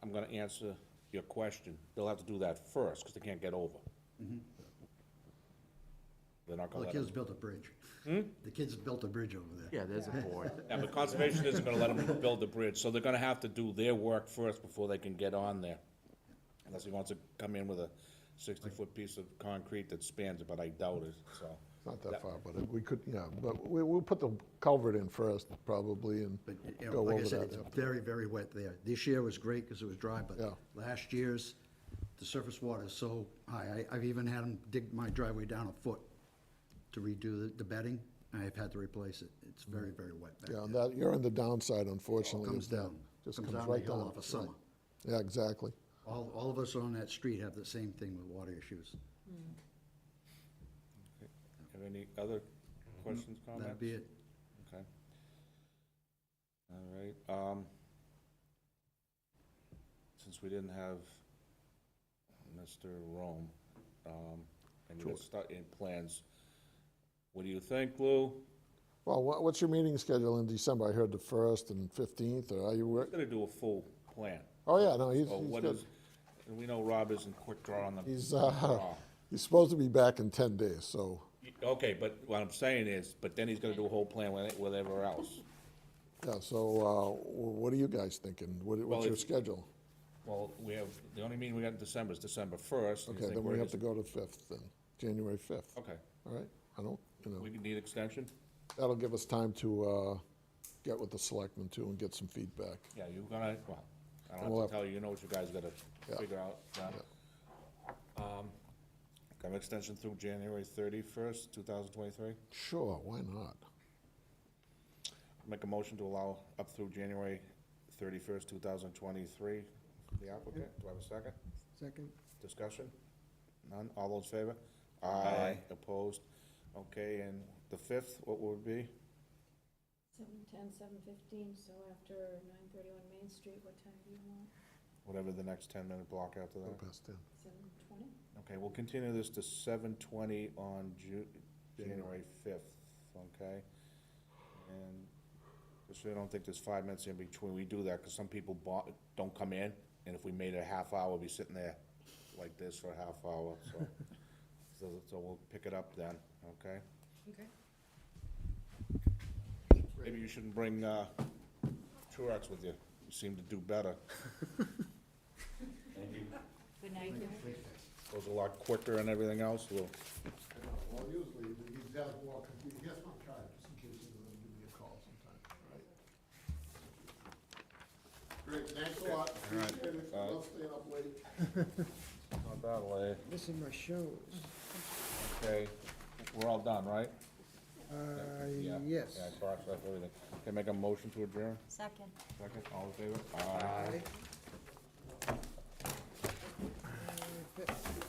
I'm gonna answer your question. They'll have to do that first, because they can't get over. They're not Well, gonna the let kids them. built a bridge. The kids built a bridge over there. Yeah, there's a board. Yeah, but conservation isn't gonna let them build the bridge, so they're gonna have to do their work first before they can get on there. Unless he wants to come in with a 60-foot piece of concrete that spans it, but I doubt it, so. not that far, but we could, yeah, but we'll put the culvert in first, probably, and But, you know, go like I over said, that. it's very, very wet there. This year was great because it was dry, but Yeah. last year's, the surface water is so high. I've even had them dig my driveway down a foot to redo the bedding. I've had to replace it. It's very, very wet back Yeah, and there. that, you're on the downside, unfortunately. Comes is that down. Just Comes comes down the right hill down. off of right. Summer. Yeah, exactly. All of us on that street have the same thing with water issues. Have any other questions, comments? That'd be it. Okay. All right, since we didn't have Mr. Rome, and you're gonna start in plans, what do you think, Lou? Well, what's your meeting schedule in December? I heard the 1st and 15th, or are you, He's gonna do a full plan. oh, yeah, no, he's So what good. is, and we know Rob isn't quick draw on the He's, draw. he's supposed to be back in 10 days, so, Okay, but what I'm saying is, but then he's gonna do a whole plan with whatever else. yeah, so, what are you guys thinking? Well, What's your if- schedule? Well, we have, the only meeting we got in December is December 1st. You Okay, think then we're we have just- to go to 5th, then, January 5th. Okay, All right, I don't, we need extension? that'll give us time to get with the selectmen too and get some feedback. Yeah, you're gonna, well, I don't We'll have to have- tell you, you know what you guys gotta Yeah. figure out. Got an extension through January 31st, 2023. Sure, why not? Make a motion to allow up through January 31st, 2023 for the applicant. Do I have a second? Second, Discussion? None? All those in favor? Aye. Opposed? Okay, and the 5th, what would it be? 7:10, 7:15, so after 9:31 Main Street, what time do you want? Whatever the next 10-minute block after Go that. past 10. 7:20? Okay, we'll continue this to 7:20 on January 5th, okay? And just so you don't think there's 5 minutes in between, we do that because some people don't come in, and if we made it a half hour, we'll be sitting there like this for a half hour, so. So we'll pick it up then, okay? Okay. Maybe you shouldn't bring Truax with you. You seem to do better. Thank you. Good night. Goes a lot quicker and everything else. We'll Well, usually, these guys walk, here's my card, just in case you want to give me a call sometime, all right? Great, thanks a lot. All right. Appreciate it. Love staying up late. not that way. missing my shows. Okay, we're all done, right? Yeah. Yes. Yeah, I crossed off everything. Okay, make a motion to adjourn? Second. Second, all in favor? Aye. Fifth.